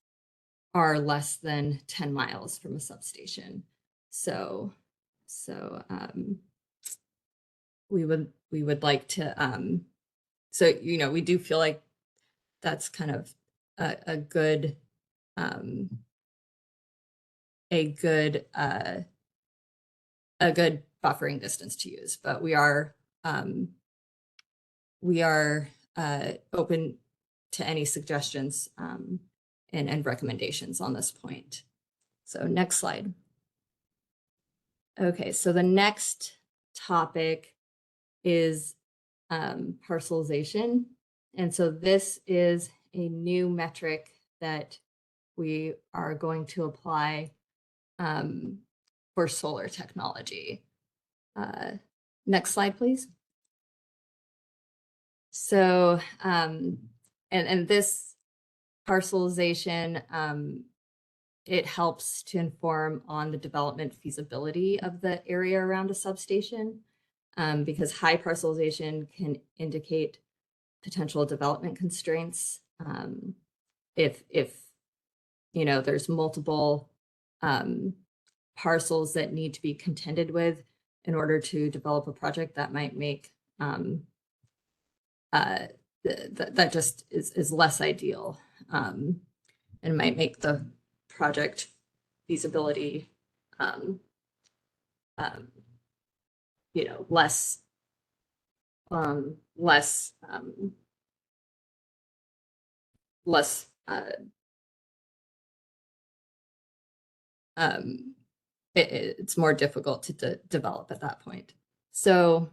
are less than 10 miles from a substation. So we would like to, so, you know, we do feel like that's kind of a good buffering distance to use, but we are open to any suggestions and recommendations on this point. So next slide. Okay, so the next topic is parcelization. And so this is a new metric that we are going to apply for solar technology. Next slide, please. So, and this parcelization, it helps to inform on the development feasibility of the area around a substation, because high parcelization can indicate potential development constraints. If you know, there's multiple parcels that need to be contended with in order to develop a project, that might make that just is less ideal, and might make the project feasibility you know, less it's more difficult to develop at that point. So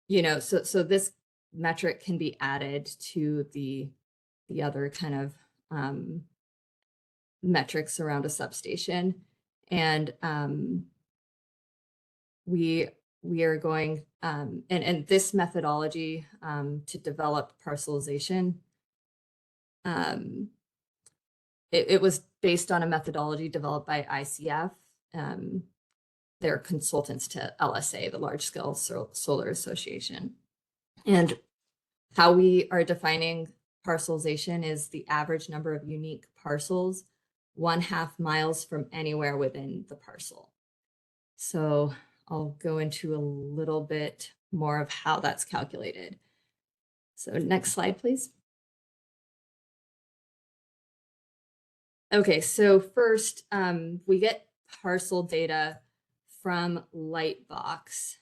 you know, so this metric can be added to the other kind of metrics around a substation, and we are going and this methodology to develop parcelization, it was based on a methodology developed by ICF. They're consultants to LSA, the Large Scale Solar Association. And how we are defining parcelization is the average number of unique parcels 1/2 miles from anywhere within the parcel. So I'll go into a little bit more of how that's calculated. So next slide, please. Okay, so first, we get parcel data from Lightbox,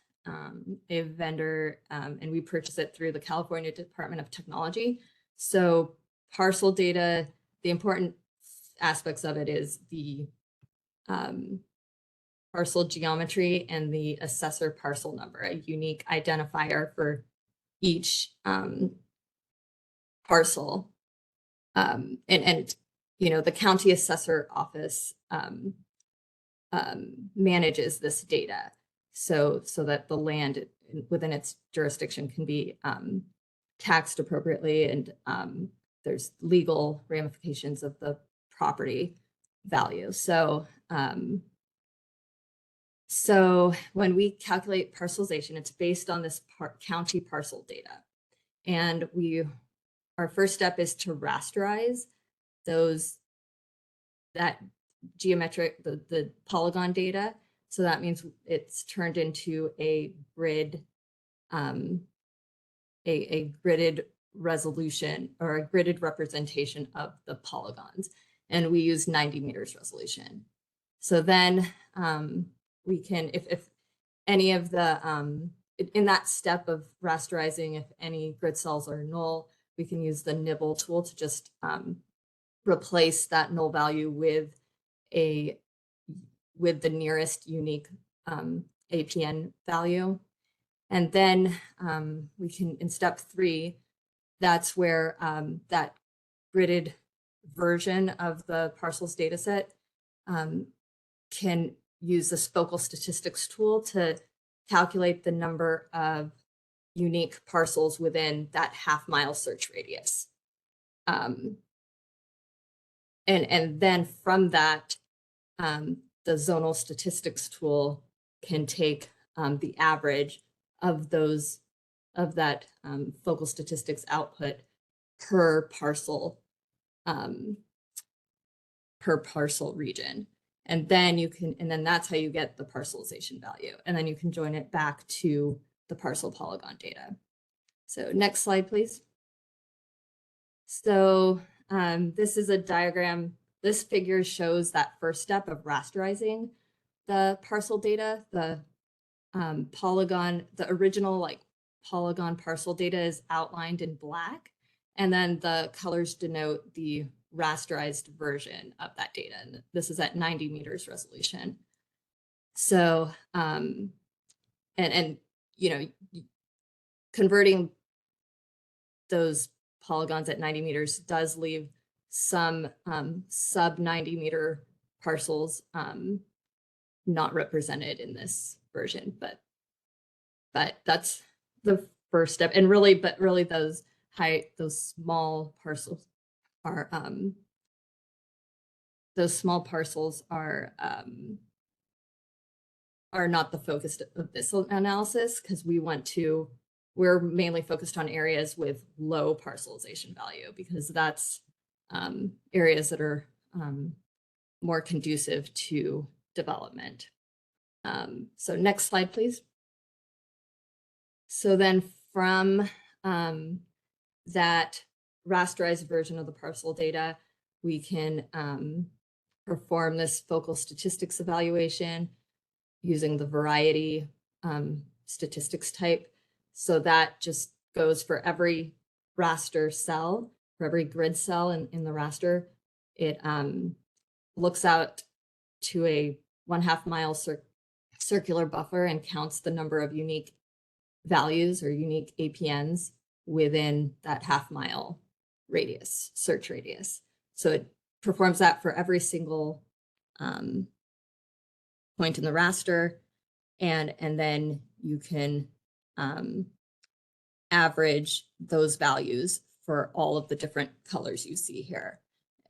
a vendor, and we purchase it through the California Department of Technology. So parcel data, the important aspects of it is the parcel geometry and the assessor parcel number, a unique identifier for each parcel. And you know, the county assessor office manages this data so that the land within its jurisdiction can be taxed appropriately, and there's legal ramifications of the property value. So so when we calculate parcelization, it's based on this county parcel data, and our first step is to rasterize that geometric, the polygon data. So that means it's turned into a grid, a gridded resolution, or a gridded representation of the polygons. And we use 90 meters resolution. So then we can, if any of the, in that step of rasterizing, if any grid cells are null, we can use the nibble tool to just replace that null value with the nearest unique APN value. And then we can, in step 3, that's where that gridded version of the parcels data set can use this focal statistics tool to calculate the number of unique parcels within that half-mile search radius. And then from that, the zonal statistics tool can take the average of that focal statistics output per parcel region. And then that's how you get the parcelization value. And then you can join it back to the parcel polygon data. So next slide, please. So this is a diagram. This figure shows that first step of rasterizing the parcel data. The polygon, the original polygon parcel data is outlined in black, and then the colors denote the rasterized version of that data. And this is at 90 meters resolution. So, and you know, converting those polygons at 90 meters does leave some sub 90 meter parcels not represented in this version, but that's the first step. And really, those small parcels are not the focus of this analysis, because we're mainly focused on areas with low parcelization value, because that's areas that are more conducive to development. So next slide, please. So then from that rasterized version of the parcel data, we can perform this focal statistics evaluation using the variety statistics type. So that just goes for every raster cell, for every grid cell in the raster. It looks out to a 1/2 mile circular buffer and counts the number of unique values or unique APNs within that 1/2 mile radius, search radius. So it performs that for every single point in the raster, and then you can average those values for all of the different colors you see here,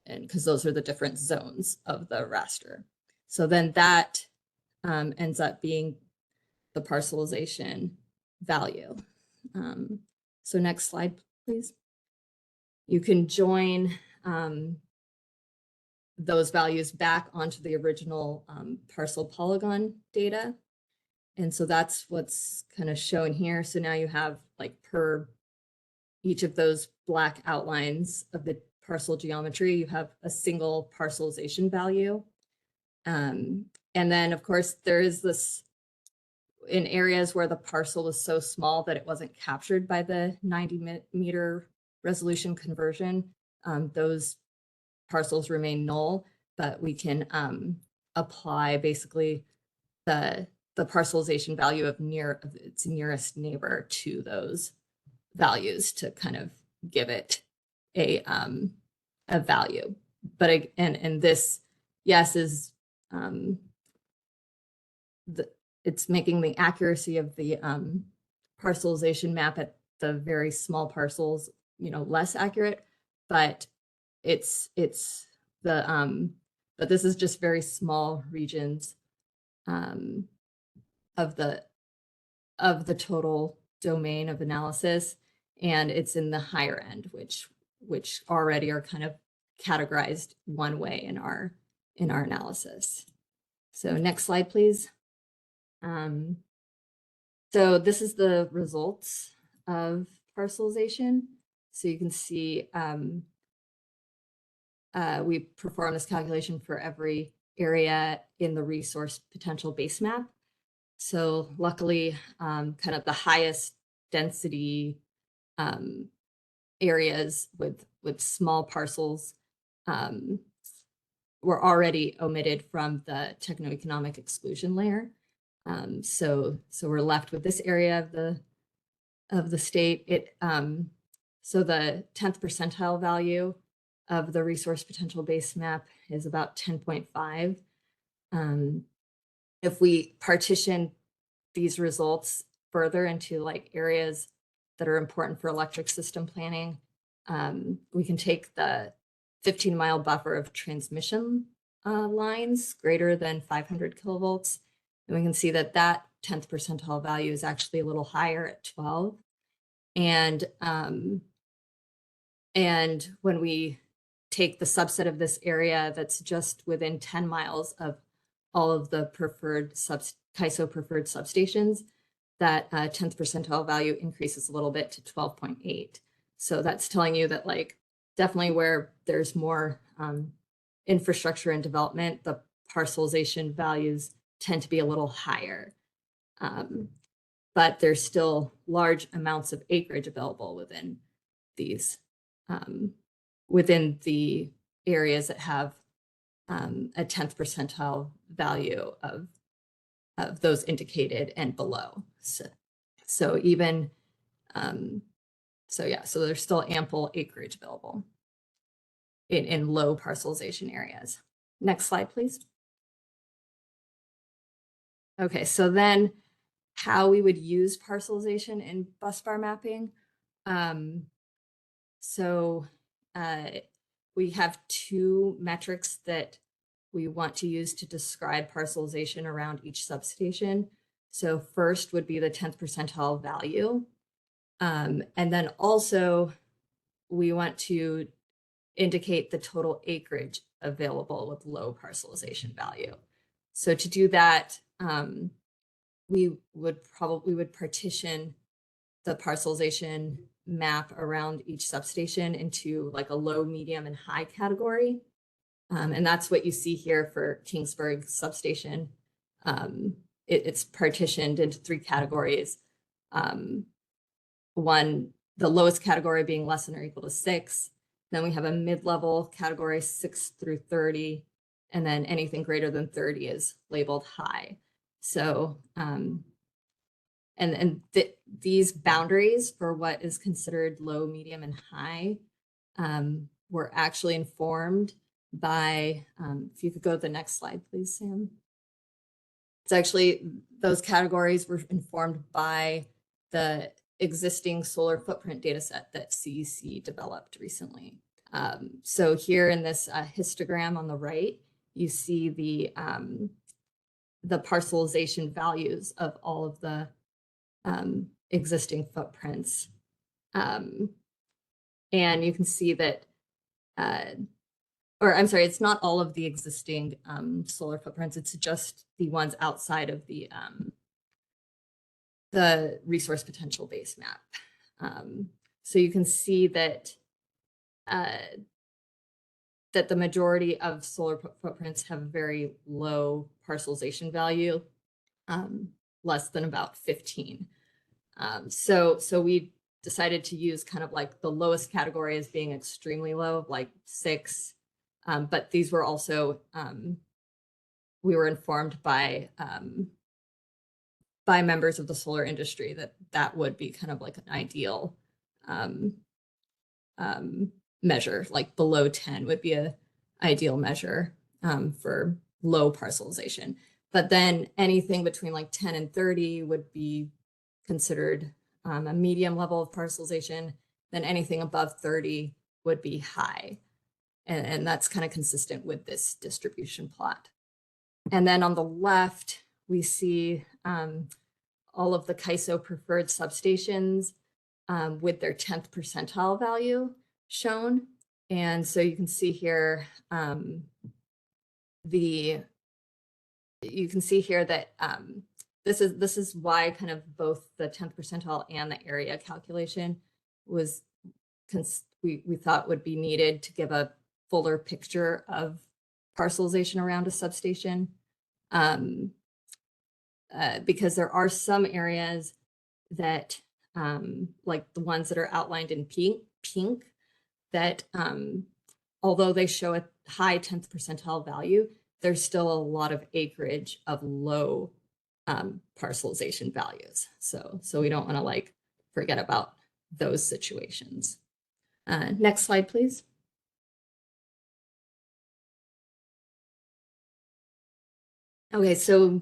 and because those are the different zones of the raster. So then that ends up being the parcelization value. So next slide, please. You can join those values back onto the original parcel polygon data. And so that's what's kind of shown here. So now you have, like, per each of those black outlines of the parcel geometry, you have a single parcelization value. And then, of course, there is this, in areas where the parcel is so small that it wasn't captured by the 90 meter resolution conversion, those parcels remain null, but we can apply basically the parcelization value of its nearest neighbor to those values to kind of give it a value. But and this, yes, is it's making the accuracy of the parcelization map at the very small parcels, less accurate, but it's but this is just very small regions of the total domain of analysis, and it's in the higher end, which already are kind of categorized one way in our analysis. So next slide, please. So this is the results of parcelization. So you can see we perform this calculation for every area in the resource potential base map. So luckily, kind of the highest density areas with small parcels were already omitted from the techno-economic exclusion layer. So we're left with this area of the state. So the 10th percentile value of the resource potential base map is about 10.5. If we partition these results further into like areas that are important for electric system planning, we can take the 15-mile buffer of transmission lines greater than 500 kilovolts, and we can see that 10th percentile value is actually a little higher at 12. And when we take the subset of this area that's just within 10 miles of all of the preferred CAISO preferred substations, that 10th percentile value increases a little bit to 12.8. So that's telling you that like definitely where there's more infrastructure and development, the parcelization values tend to be a little higher. But there's still large amounts of acreage available within these, within the areas that have a 10th percentile value of those indicated and below. So even, so there's still ample acreage available in low parcelization areas. Next slide, please. Okay, so then how we would use parcelization in busbar mapping. We have two metrics that we want to use to describe parcelization around each substation. So first would be the 10th percentile value. And then also we want to indicate the total acreage available with low parcelization value. So to do that, we would partition the parcelization map around each substation into like a low, medium, and high category. And that's what you see here for Kingsburg substation. It's partitioned into 3 categories. One, the lowest category being less than or equal to 6. Then we have a mid-level category 6 through 30. And then anything greater than 30 is labeled high. So, these boundaries for what is considered low, medium, and high were actually informed by, if you could go to the next slide, please, Sam. It's actually, those categories were informed by the existing solar footprint data set that CEC developed recently. So here in this histogram on the right, you see the parcelization values of all of the existing footprints. And you can see that, or I'm sorry, it's not all of the existing solar footprints, it's just the ones outside of the resource potential base map. So you can see that that the majority of solar footprints have a very low parcelization value, less than about 15. So we decided to use kind of like the lowest category as being extremely low, like 6. But these were also, we were informed by members of the solar industry that would be kind of like an ideal measure, like below 10 would be a ideal measure for low parcelization. But then anything between like 10 and 30 would be considered a medium level of parcelization. Then anything above 30 would be high. And that's kind of consistent with this distribution plot. And then on the left, we see all of the CAISO preferred substations with their 10th percentile value shown. And so you can see here, that this is why kind of both the 10th percentile and the area calculation was we thought would be needed to give a fuller picture of parcelization around a substation. Because there are some areas that, like the ones that are outlined in pink, that although they show a high 10th percentile value, there's still a lot of acreage of low parcelization values. So we don't want to like forget about those situations. Next slide, please. Okay, so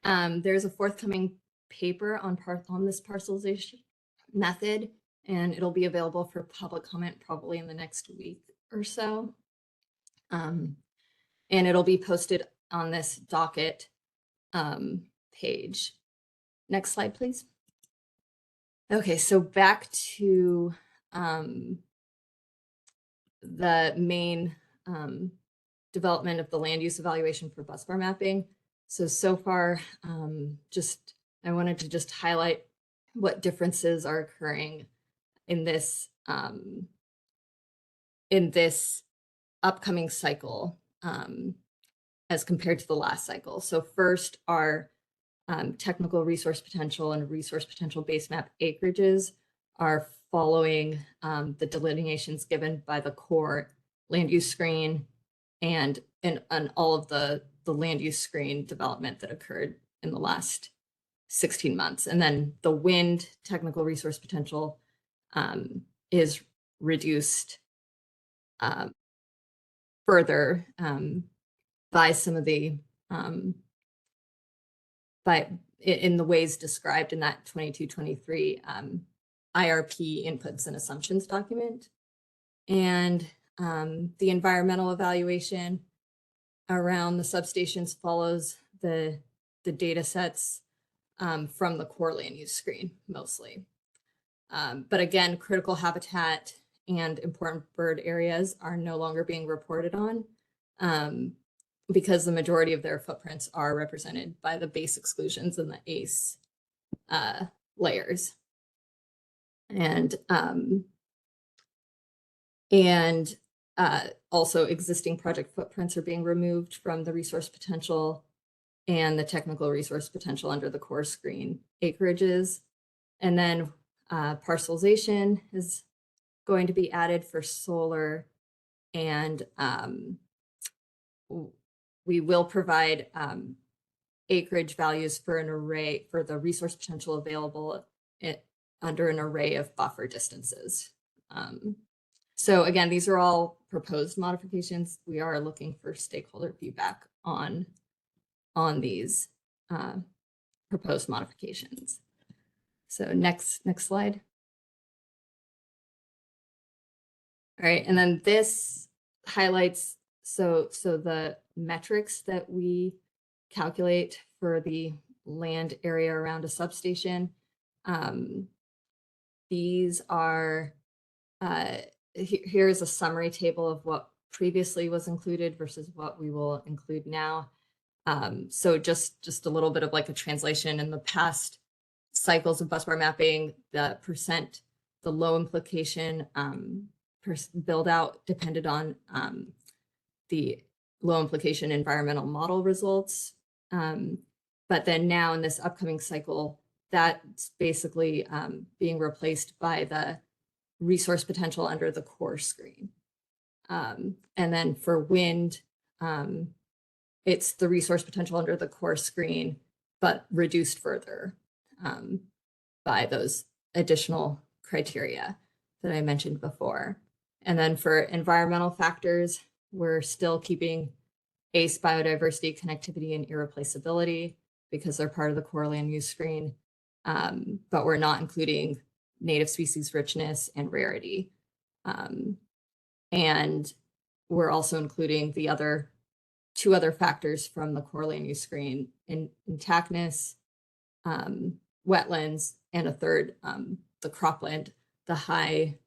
there's a forthcoming paper on this parcelization method, and it'll be available for public comment probably in the next week or so. And it'll be posted on this docket page. Next slide, please. Okay, so back to the main development of the land use evaluation for busbar mapping. So far, I wanted to just highlight what differences are occurring in this upcoming cycle as compared to the last cycle. So first, our technical resource potential and resource potential base map acreages are following the delineations given by the core land use screen and all of the land use screen development that occurred in the last 16 months. And then the wind technical resource potential is reduced further by some of the in the ways described in that 22-23 IRP inputs and assumptions document. And the environmental evaluation around the substations follows the data sets from the core land use screen mostly. But again, critical habitat and important bird areas are no longer being reported on because the majority of their footprints are represented by the base exclusions and the ACE layers. And also existing project footprints are being removed from the resource potential and the technical resource potential under the core screen acreages. And then parcelization is going to be added for solar, and we will provide acreage values for an array for the resource potential available under an array of buffer distances. So again, these are all proposed modifications. We are looking for stakeholder feedback on these proposed modifications. So next slide. All right, and then this highlights so the metrics that we calculate for the land area around a substation. These are here's a summary table of what previously was included versus what we will include now. So just a little bit of like a translation. In the past cycles of busbar mapping, the low implication build out depended on the low implication environmental model results. But then now in this upcoming cycle, that's basically being replaced by the resource potential under the core screen. And then for wind, it's the resource potential under the core screen, but reduced further by those additional criteria that I mentioned before. And then for environmental factors, we're still keeping ACE, biodiversity, connectivity, and irreplaceability because they're part of the core land use screen. But we're not including native species richness and rarity. And we're also including the two other factors from the core land use screen in intactness, wetlands, and a third, the cropland, the high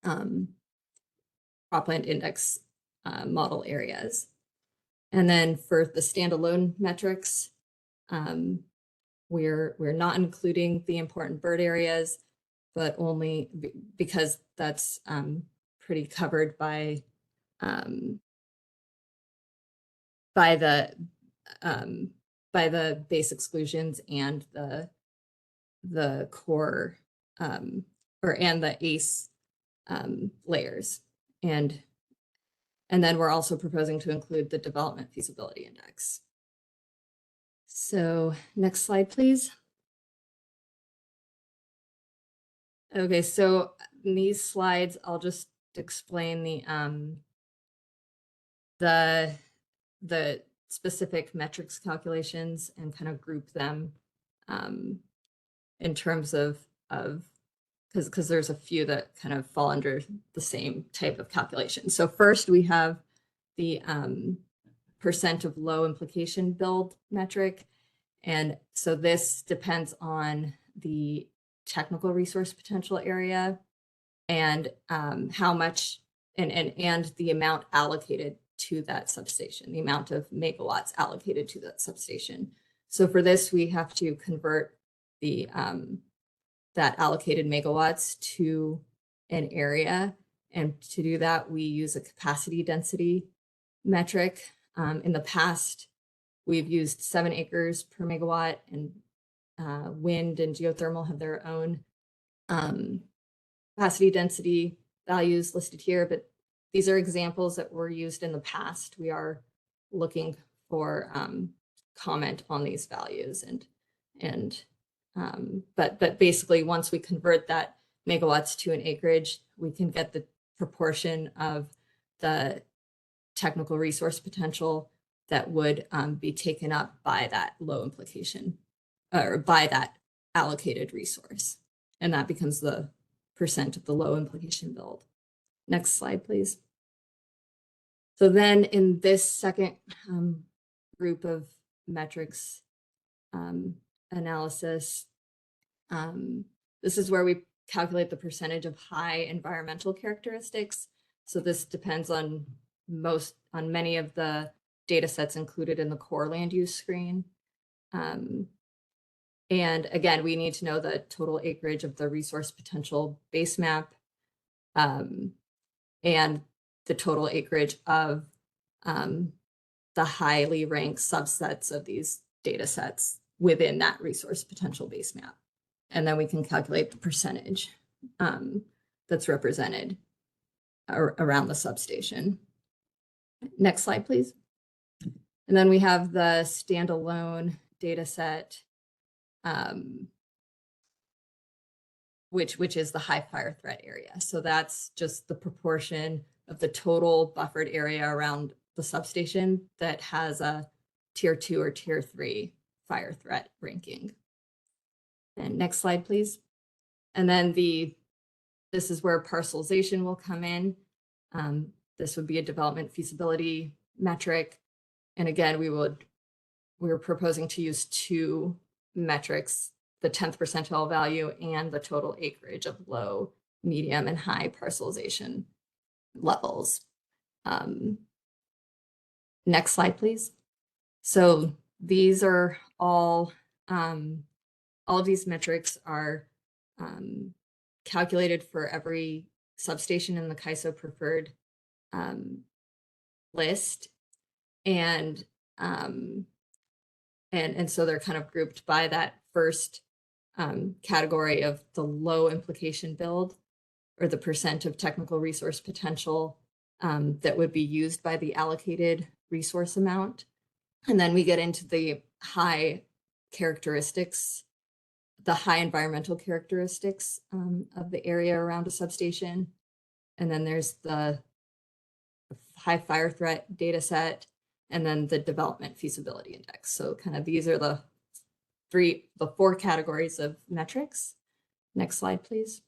cropland index model areas. And then for the standalone metrics, we're not including the important bird areas, but only because that's pretty covered by the base exclusions and the core and the ACE layers. And then we're also proposing to include the development feasibility index. So next slide, please. Okay, so in these slides, I'll just explain the specific metrics calculations and kind of group them in terms of because there's a few that kind of fall under the same type of calculation. So first we have the percent of low implication build metric. And so this depends on the technical resource potential area and how much and the amount allocated to that substation, the amount of megawatts allocated to that substation. So for this, we have to convert the that allocated megawatts to an area. And to do that, we use a capacity density metric. In the past, we've used 7 acres per megawatt, and wind and geothermal have their own capacity density values listed here, but these are examples that were used in the past. We are looking for comment on these values but basically once we convert that megawatts to an acreage, we can get the proportion of the technical resource potential that would be taken up by that low implication or by that allocated resource. And that becomes the percent of the low implication build. Next slide, please. So then in this second group of metrics analysis, this is where we calculate the percentage of high environmental characteristics. So this depends on many of the data sets included in the core land use screen. And again, we need to know the total acreage of the resource potential base map and the total acreage of the highly ranked subsets of these data sets within that resource potential base map. And then we can calculate the percentage that's represented around the substation. Next slide, please. And then we have the standalone data set, which is the high fire threat area. So that's just the proportion of the total buffered area around the substation that has a tier 2 or tier 3 fire threat ranking. And next slide, please. And then this is where parcelization will come in. This would be a development feasibility metric. And again, we're proposing to use 2 metrics, the 10th percentile value and the total acreage of low, medium, and high parcelization levels. Next slide, please. So these are all of these metrics are calculated for every substation in the CAISO preferred list. And so they're kind of grouped by that first category of the low implication build, or the percent of technical resource potential that would be used by the allocated resource amount. And then we get into the high characteristics, the high environmental characteristics of the area around a substation. And then there's the high fire threat data set, and then the development feasibility index. So kind of these are the four categories of metrics. Next slide, please.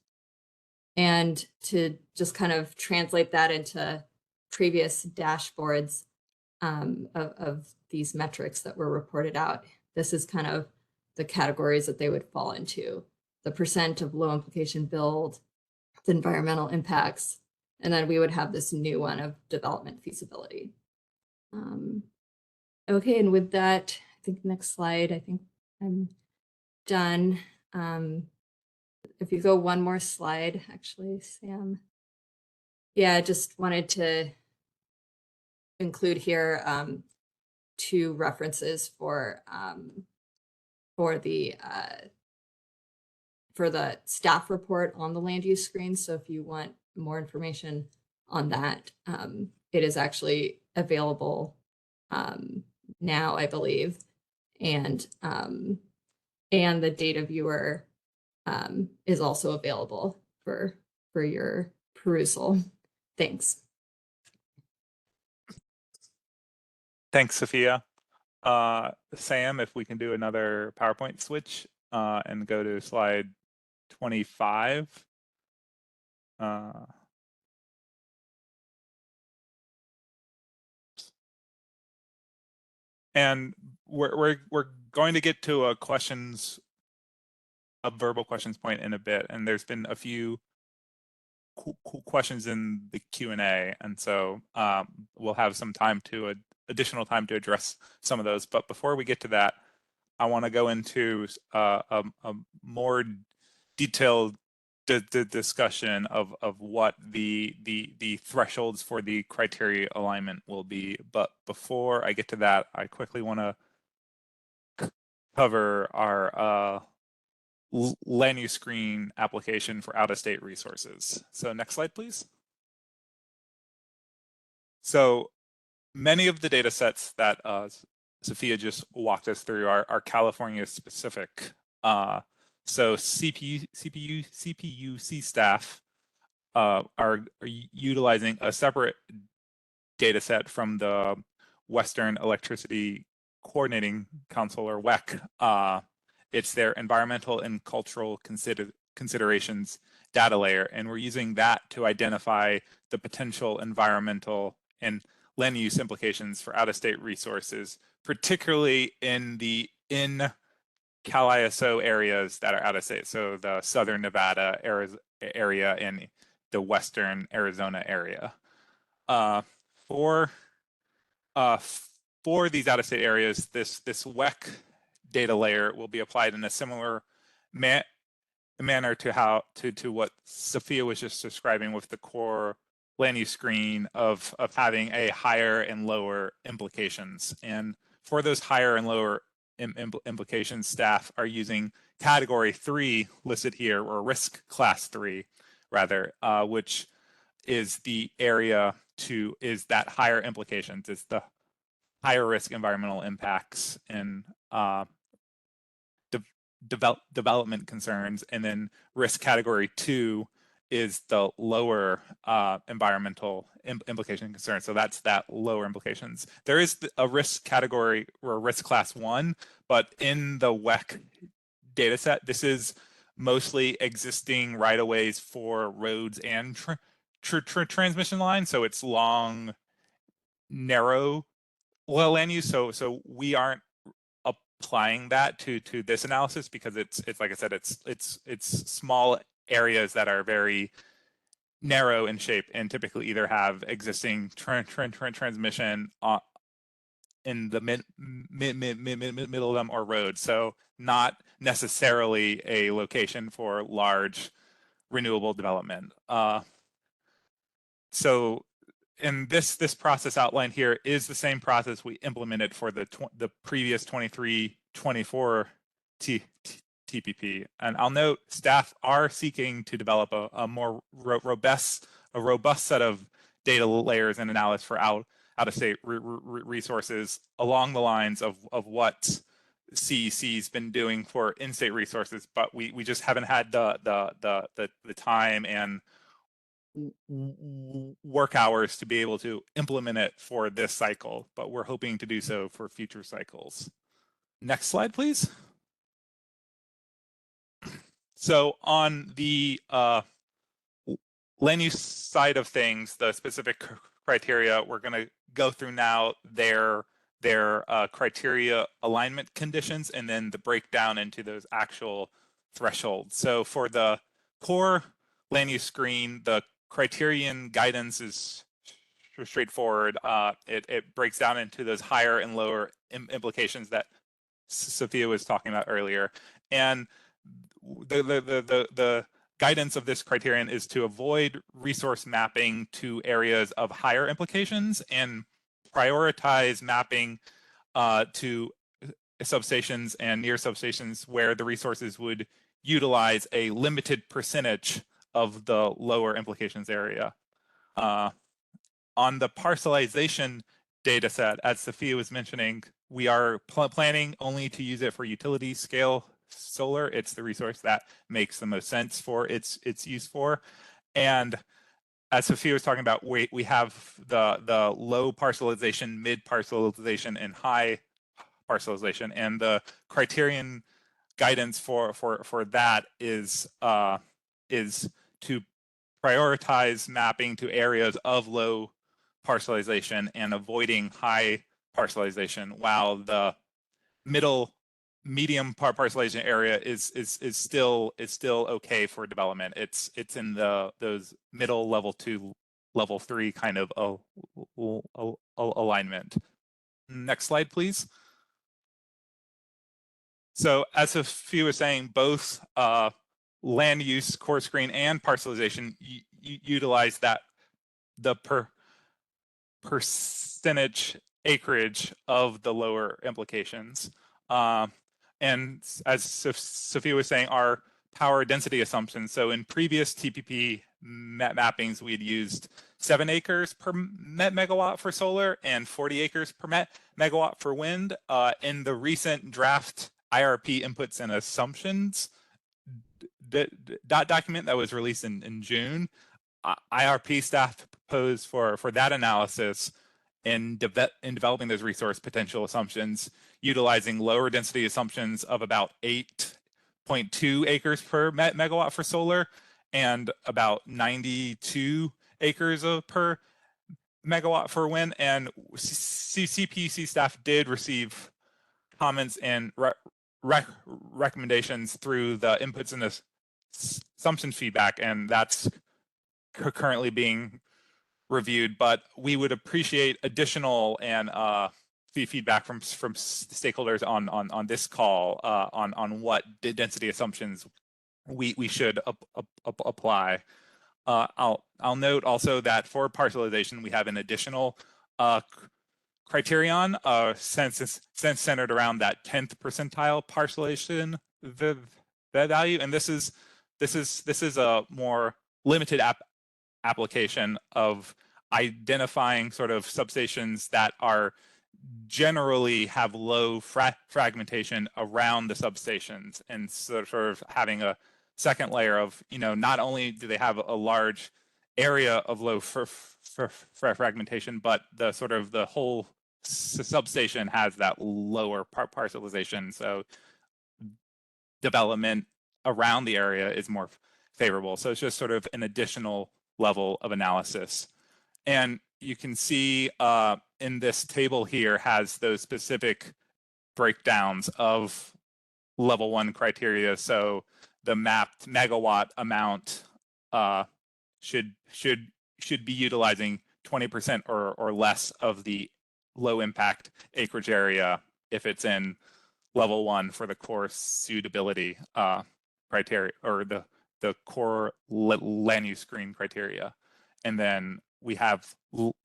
And to just kind of translate that into previous dashboards of these metrics that were reported out, this is kind of the categories that they would fall into: the percent of low implication build, the environmental impacts, and then we would have this new one of development feasibility. Okay, and with that, I think next slide, I think I'm done. If you go one more slide, actually, Sam. Yeah, I just wanted to include here two references for the staff report on the land use screen. So if you want more information on that, it is actually available now, I believe, and the data viewer is also available for your perusal. Thanks. Thanks, Sophia. Sam, if we can do another PowerPoint switch and go to slide 25. And we're going to get to a verbal questions point in a bit, and there's been a few questions in the Q&A, and so we'll have some time additional time to address some of those. But before we get to that, I want to go into a more detailed discussion of what the thresholds for the criteria alignment will be. But before I get to that, I quickly want to cover our land use screen application for out-of-state resources. So next slide, please. So many of the data sets that Sophia just walked us through are California specific. So CPUC staff are utilizing a separate data set from the Western Electricity Coordinating Council, or WEC. It's their environmental and cultural considerations data layer, and we're using that to identify the potential environmental and land use implications for out-of-state resources, particularly in the Cal-ISO areas that are out of state. So the Southern Nevada area and the Western Arizona area. For these out-of-state areas, this WEC data layer will be applied in a similar manner to what Sophia was just describing with the core land use screen of having a higher and lower implications. And for those higher and lower implications, staff are using category 3 listed here, or risk class 3 rather, which is the area is that higher implications. It's the higher risk environmental impacts and development concerns, and then risk category 2 is the lower environmental implication concern. So that's that lower implications. There is a risk category or risk class 1, but in the WEC data set, this is mostly existing right-of-ways for roads and transmission lines. So it's long, narrow land use. So we aren't applying that to this analysis because it's like I said, it's small areas that are very narrow in shape and typically either have existing transmission in the middle of them or roads. So not necessarily a location for large renewable development. So and this process outlined here is the same process we implemented for the previous 23-24 TPP. And I'll note staff are seeking to develop a more robust set of data layers and analysis for out-of-state resources along the lines of what CEC's been doing for in-state resources, but we just haven't had the time and work hours to be able to implement it for this cycle, but we're hoping to do so for future cycles. Next slide, please. So on the land use side of things, the specific criteria, we're going to go through now their criteria alignment conditions and then the breakdown into those actual thresholds. So for the core land use screen, the criterion guidance is straightforward. It breaks down into those higher and lower implications that Sophia was talking about earlier. And the guidance of this criterion is to avoid resource mapping to areas of higher implications and prioritize mapping to substations and near substations where the resources would utilize a limited percentage of the lower implications area. On the parcelization data set, as Sophia was mentioning, we are planning only to use it for utility scale solar. It's the resource that makes the most sense for its use for. And as Sophia was talking about, we have the low parcelization, mid parcelization, and high parcelization. And the criterion guidance for that is to prioritize mapping to areas of low parcelization and avoiding high parcelization, while the medium parcelization area is still okay for development. It's in those middle level 2, level 3 kind of alignment. Next slide, please. So as Sophia was saying, both land use, core screen, and parcelization utilize the percentage acreage of the lower implications. And as Sophia was saying, our power density assumptions. So in previous TPP mappings, we had used 7 acres per megawatt for solar and 40 acres per megawatt for wind. In the recent draft IRP inputs and assumptions document that was released in June, IRP staff proposed for that analysis in developing those resource potential assumptions, utilizing lower density assumptions of about 8.2 acres per megawatt for solar and about 92 acres per megawatt for wind. And CPUC staff did receive comments and recommendations through the inputs and the assumption feedback, and that's currently being reviewed, but we would appreciate additional and feedback from stakeholders on this call on what density assumptions we should apply. I'll note also that for parcelization, we have an additional criterion since centered around that 10th percentile parcelization value, and this is a more limited application of identifying sort of substations that are generally have low fragmentation around the substations, and sort of having a second layer of, not only do they have a large area of low fragmentation, but the sort of the whole substation has that lower parcelization. So development around the area is more favorable. So it's just sort of an additional level of analysis. And you can see in this table here has those specific breakdowns of level 1 criteria. So the mapped megawatt amount should be utilizing 20% or less of the low impact acreage area if it's in level 1 for the core suitability criteria, or the core land use screen criteria. And then we have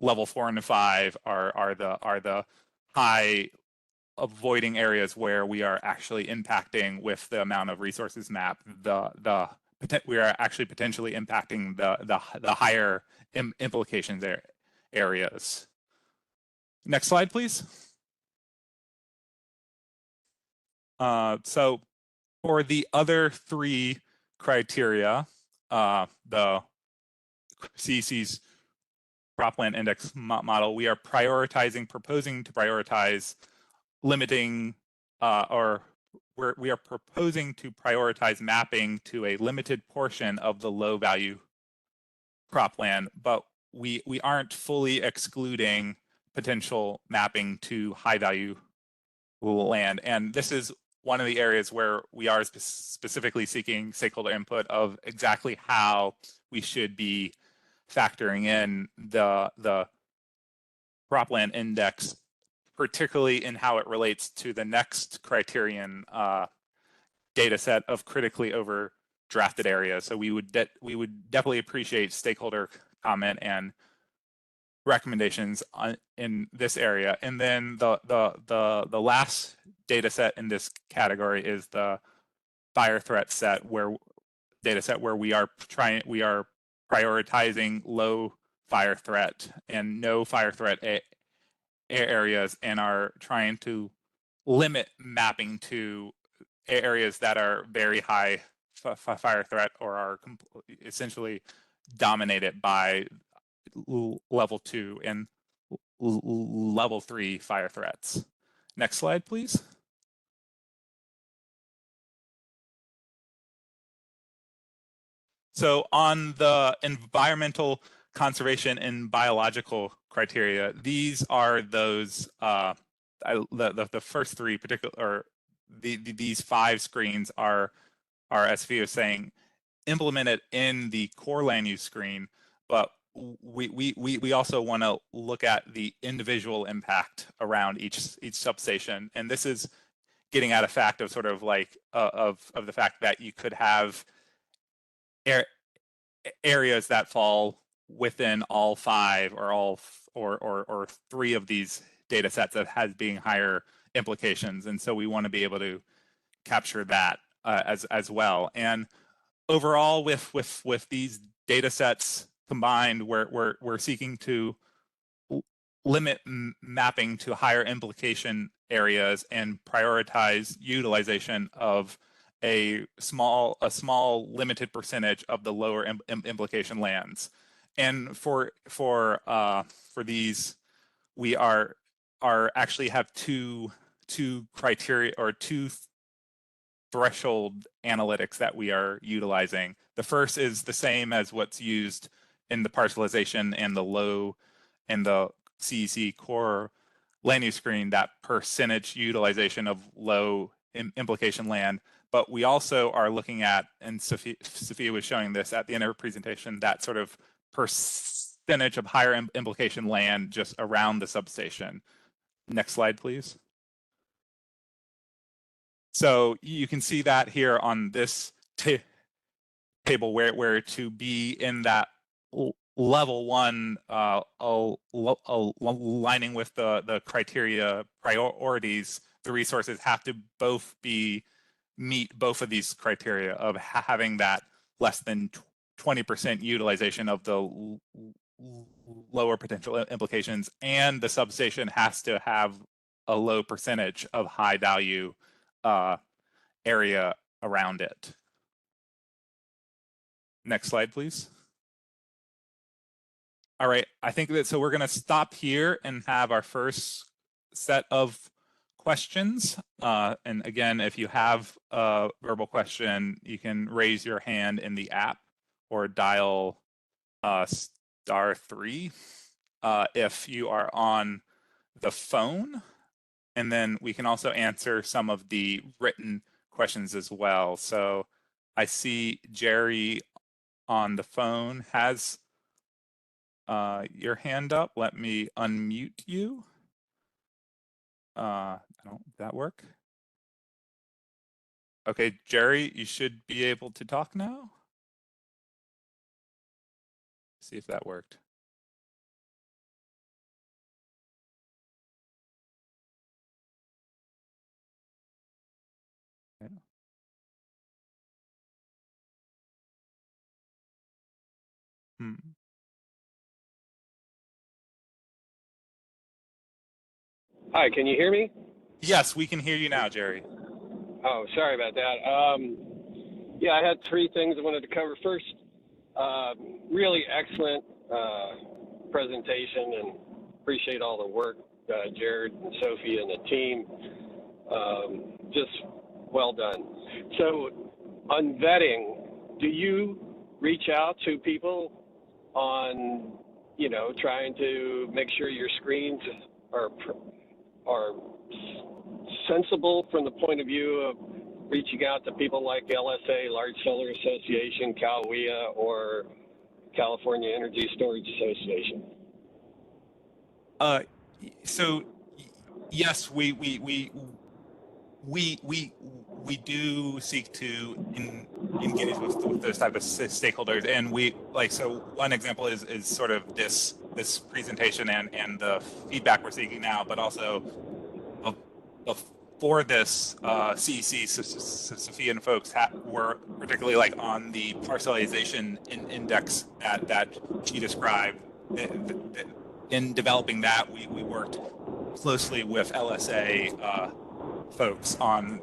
level 4 and 5 are the high avoiding areas where we are actually impacting with the amount of resources mapped. We are actually potentially impacting the higher implications areas. Next slide, please. So for the other three criteria, the CEC's cropland index model, we are proposing to prioritize limiting, or we are proposing to prioritize mapping to a limited portion of the low value cropland, but we aren't fully excluding potential mapping to high value land. And this is one of the areas where we are specifically seeking stakeholder input of exactly how we should be factoring in the cropland index, particularly in how it relates to the next criterion data set of critically overdrafted areas. So we would definitely appreciate stakeholder comment and recommendations in this area. And then the last data set in this category is the fire threat set, where we are prioritizing low fire threat and no fire threat areas, and are trying to limit mapping to areas that are very high fire threat or are essentially dominated by level 2 and level 3 fire threats. Next slide, please. So on the environmental, conservation, and biological criteria, these are those the first three particular, or these 5 screens are as Fia was saying, implemented in the core land use screen, but we also want to look at the individual impact around each substation, and this is getting at a fact of sort of like of the fact that you could have areas that fall within all 5 or all or 3 of these data sets that has being higher implications, and so we want to be able to capture that as well. And overall, with these data sets combined, we're seeking to limit mapping to higher implication areas and prioritize utilization of a small limited percentage of the lower implication lands. And for these, we are actually have two criteria, or two threshold analytics that we are utilizing. The first is the same as what's used in the parcelization and the CEC core land use screen, that percentage utilization of low implication land. But we also are looking at, and Sophia was showing this at the end of her presentation, that sort of percentage of higher implication land just around the substation. Next slide, please. So you can see that here on this table, where to be in that level 1, aligning with the criteria priorities, the resources have to meet both of these criteria of having that less than 20% utilization of the lower potential implications, and the substation has to have a low percentage of high value area around it. Next slide, please. All right, I think that, so we're going to stop here and have our first set of questions. And again, if you have a verbal question, you can raise your hand in the app or dial *3 if you are on the phone. And then we can also answer some of the written questions as well. So I see Jerry on the phone has your hand up. Let me unmute you. Did that work? Okay, Jerry, you should be able to talk now. See if that worked. Yeah. Hi, can you hear me? Yes, we can hear you now, Jerry. Oh, sorry about that. Yeah, I had three things I wanted to cover. First, really excellent presentation, and appreciate all the work, Jared and Sophie and the team. Just well done. So on vetting, do you reach out to people on, trying to make sure your screens are sensible from the point of view of reaching out to people like LSA, Large Solar Association, CalWIA, or California Energy Storage Association? So yes, we do seek to engage with those type of stakeholders, and so one example is sort of this presentation and the feedback we're seeking now, but also before this, CEC, Sophia and folks were particularly like on the parcelization index that she described. In developing that, we worked closely with LSA folks on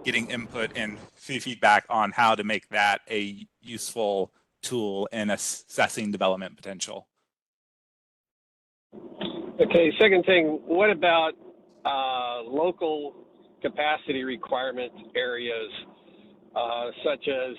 getting input and feedback on how to make that a useful tool in assessing development potential. Okay, second thing, what about local capacity requirement areas, such as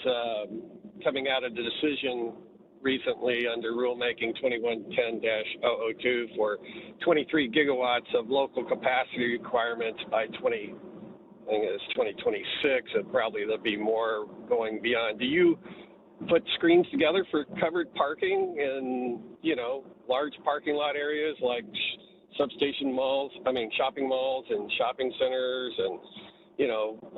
coming out of the decision recently under rulemaking 2110-002 for 23 gigawatts of local capacity requirements by 2026, and probably there'll be more going beyond. Do you put screens together for covered parking in, large parking lot areas like shopping malls and shopping centers, and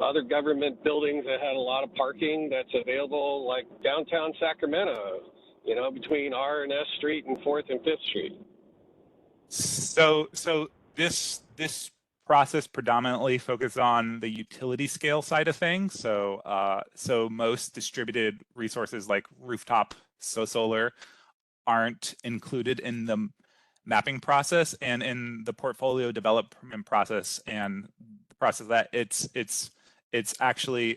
other government buildings that had a lot of parking that's available, like downtown Sacramento, between R and S Street and 4th and 5th Street? So this process predominantly focuses on the utility scale side of things. So most distributed resources like rooftop solar aren't included in the mapping process, and in the portfolio development process, and the process that it's actually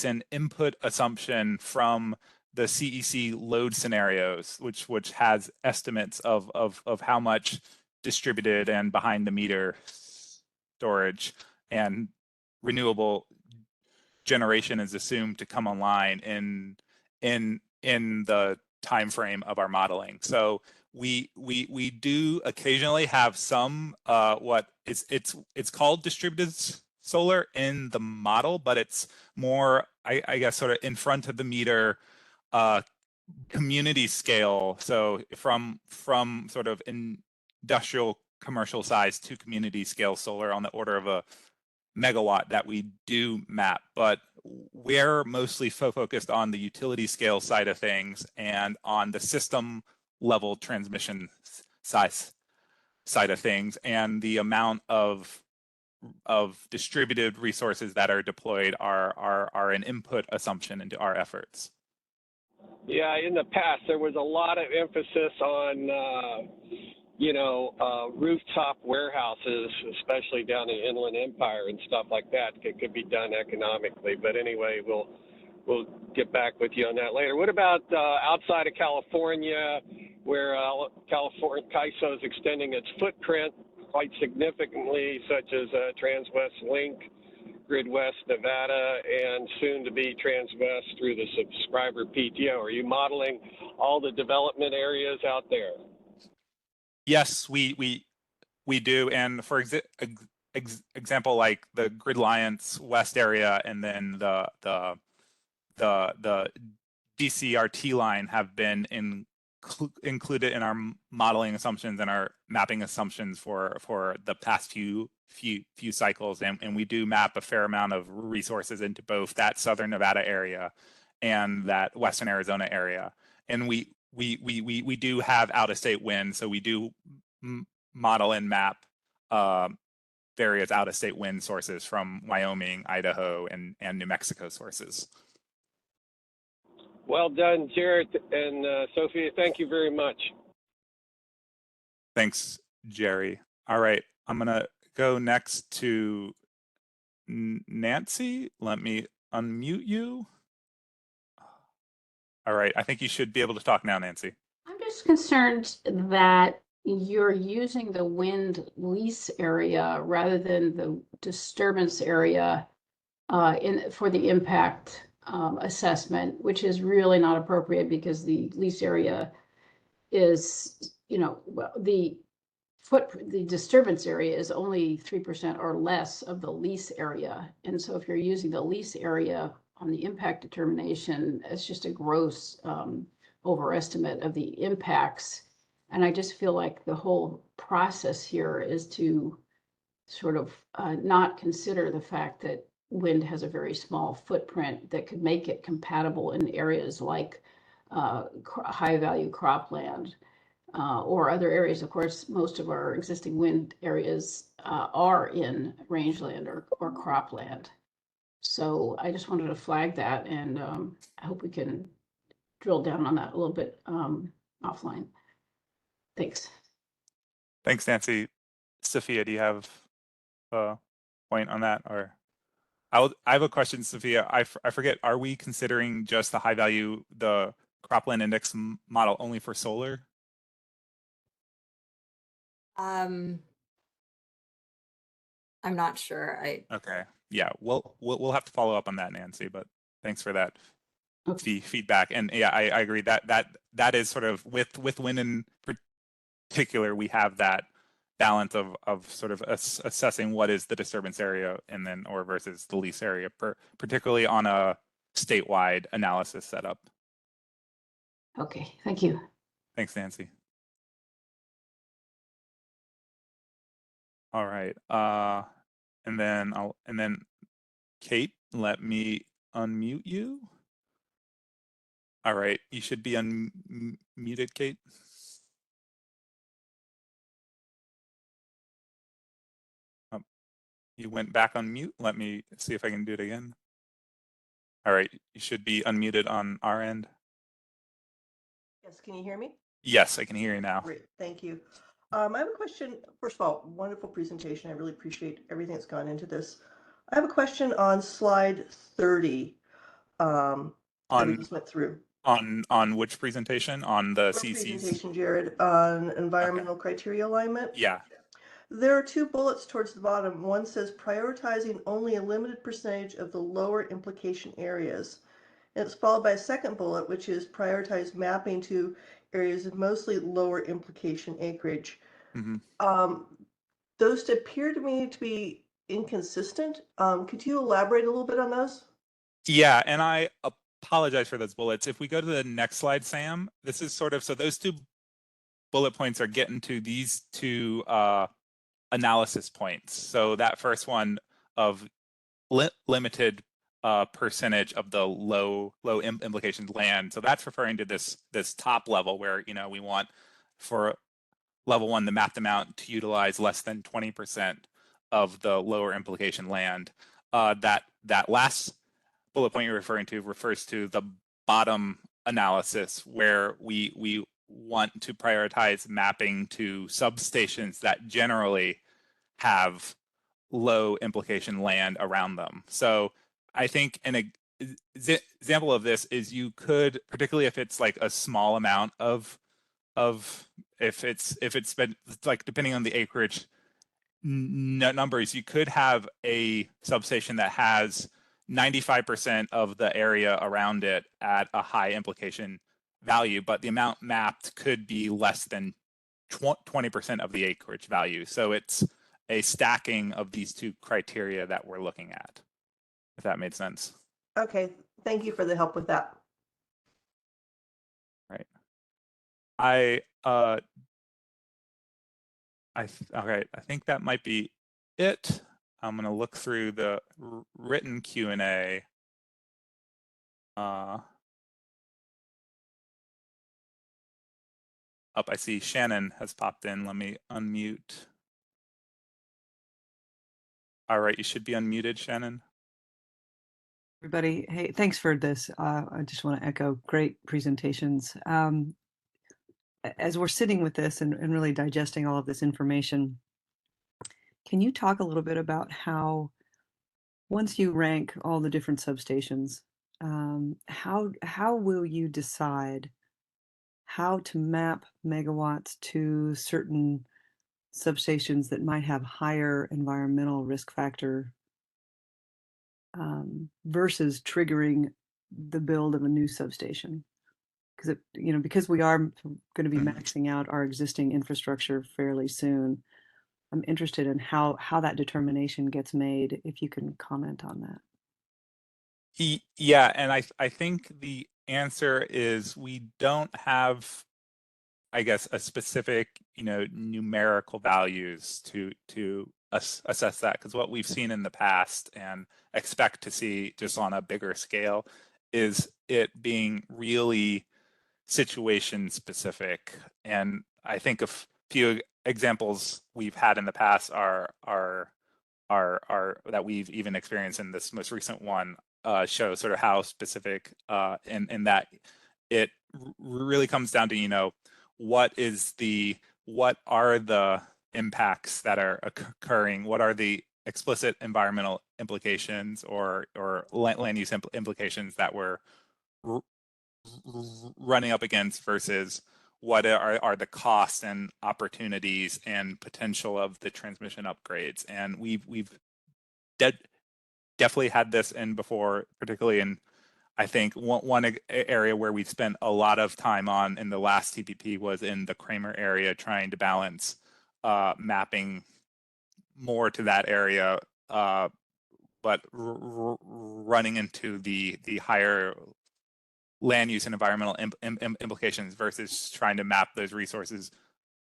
an input assumption from the CEC load scenarios, which has estimates of how much distributed and behind the meter storage and renewable generation is assumed to come online in the time frame of our modeling. So we do occasionally have some it's called distributed solar in the model, but it's more I guess sort of in front of the meter community scale. So from sort of industrial commercial size to community scale solar on the order of a megawatt that we do map, but we're mostly focused on the utility scale side of things and on the system level transmission side of things, and the amount of distributed resources that are deployed are an input assumption into our efforts. Yeah, in the past there was a lot of emphasis on rooftop warehouses, especially down in Inland Empire and stuff like that. It could be done economically, but anyway, we'll get back with you on that later. What about outside of California, where CAISO is extending its footprint quite significantly, such as Transwest Link, Grid West Nevada, and soon to be Transwest through the subscriber PTO? Are you modeling all the development areas out there? Yes, we do, and for example, like the Grid Alliance West area, and then the DCRT line have been included in our modeling assumptions and our mapping assumptions for the past few cycles, and we do map a fair amount of resources into both that Southern Nevada area and that Western Arizona area, and we do have out-of-state wind, so we do model and map various out-of-state wind sources from Wyoming, Idaho, and New Mexico sources. Well done, Jared and Sophia. Thank you very much. Thanks, Jerry. All right, I'm gonna go next to Nancy, let me unmute you. All right, I think you should be able to talk now, Nancy. I'm just concerned that you're using the wind lease area rather than the disturbance area for the impact assessment, which is really not appropriate because the lease area is, well, the disturbance area is only 3% or less of the lease area. And so if you're using the lease area on the impact determination, it's just a gross overestimate of the impacts. And I just feel like the whole process here is to sort of not consider the fact that wind has a very small footprint that could make it compatible in areas like high value cropland or other areas. Of course, most of our existing wind areas are in rangeland or cropland. So I just wanted to flag that, and I hope we can drill down on that a little bit offline. Thanks. Thanks, Nancy. Sophia, do you have a point on that? Or I have a question, Sophia. I forget, are we considering just the high value, the cropland index model only for solar? I'm not sure. Okay. Yeah, we'll have to follow up on that, Nancy, but thanks for that feedback. And yeah, I agree that is sort of with wind in particular, we have that balance of sort of assessing what is the disturbance area and then or versus the lease area, particularly on a statewide analysis setup. Okay, thank you. Thanks, Nancy. All right. And then Kate, let me unmute you. All right, you should be unmuted, Kate. You went back on mute. Let me see if I can do it again. All right, you should be unmuted on our end. Yes, can you hear me? Yes, I can hear you now. Great, thank you. I have a question. First of all, wonderful presentation. I really appreciate everything that's gone into this. I have a question on slide 30 that we just went through. On which presentation? On the CC's? Presentation, Jared, on environmental criteria alignment. Yeah. There are two bullets towards the bottom. One says prioritizing only a limited percentage of the lower implication areas. And it's followed by a second bullet, which is prioritize mapping to areas of mostly lower implication acreage. Mm-hmm. Those appear to me to be inconsistent. Could you elaborate a little bit on those? Yeah, and I apologize for those bullets. If we go to the next slide, Sam, this is sort of, so those two bullet points are getting to these two analysis points. So that first one of limited percentage of the low implications land. So that's referring to this top level where, you know, we want for level one, the mapped amount to utilize less than 20% of the lower implication land. That last bullet point you're referring to refers to the bottom analysis where we want to prioritize mapping to substations that generally have low implication land around them. So I think an example of this is you could, particularly if it's like a small amount of if it's been like depending on the acreage numbers, you could have a substation that has 95% of the area around it at a high implication value, but the amount mapped could be less than 20% of the acreage value. So it's a stacking of these two criteria that we're looking at, if that made sense. Okay, thank you for the help with that. Right. I think that might be it. I'm going to look through the written Q&A. Up, I see Shannon has popped in. Let me unmute. All right, you should be unmuted, Shannon. Everybody, hey, thanks for this. I just want to echo great presentations. As we're sitting with this and really digesting all of this information, can you talk a little bit about how once you rank all the different substations, how will you decide how to map megawatts to certain substations that might have higher environmental risk factor versus triggering the build of a new substation? Because because we are going to be Mhm. maxing out our existing infrastructure fairly soon, I'm interested in how that determination gets made, if you can comment on that. Yeah, and I think the answer is we don't have, I guess, a specific, numerical values to assess that, because what we've seen in the past and expect to see just on a bigger scale is it being really situation specific. And I think a few examples we've had in the past are that we've even experienced in this most recent one, show sort of how specific, in that it really comes down to, what are the impacts that are occurring, what are the explicit environmental implications or land use implications that we're running up against versus what are the costs and opportunities and potential of the transmission upgrades. And we've de definitely had this in before, particularly in, I think one area where we spent a lot of time on in the last TPP was in the Kramer area, trying to balance mapping more to that area, but running into the higher land use and environmental implications versus trying to map those resources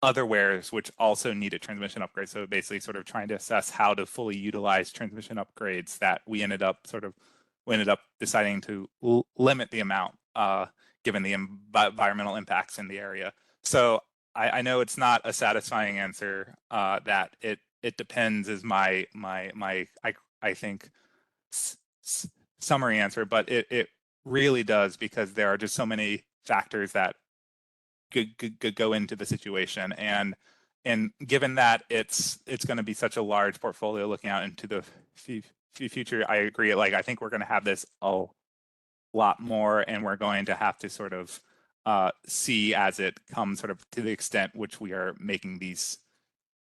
otherwheres, which also need a transmission upgrade. So basically sort of trying to assess how to fully utilize transmission upgrades that we ended up deciding to limit the amount, given the environmental impacts in the area. So I know it's not a satisfying answer, that it depends is I think summary answer, but it really does, because there are just so many factors that could go into the situation. And given that it's going to be such a large portfolio looking out into the future, I agree. Like, I think we're going to have this a lot more, and we're going to have to sort of see as it comes, sort of to the extent which we are making these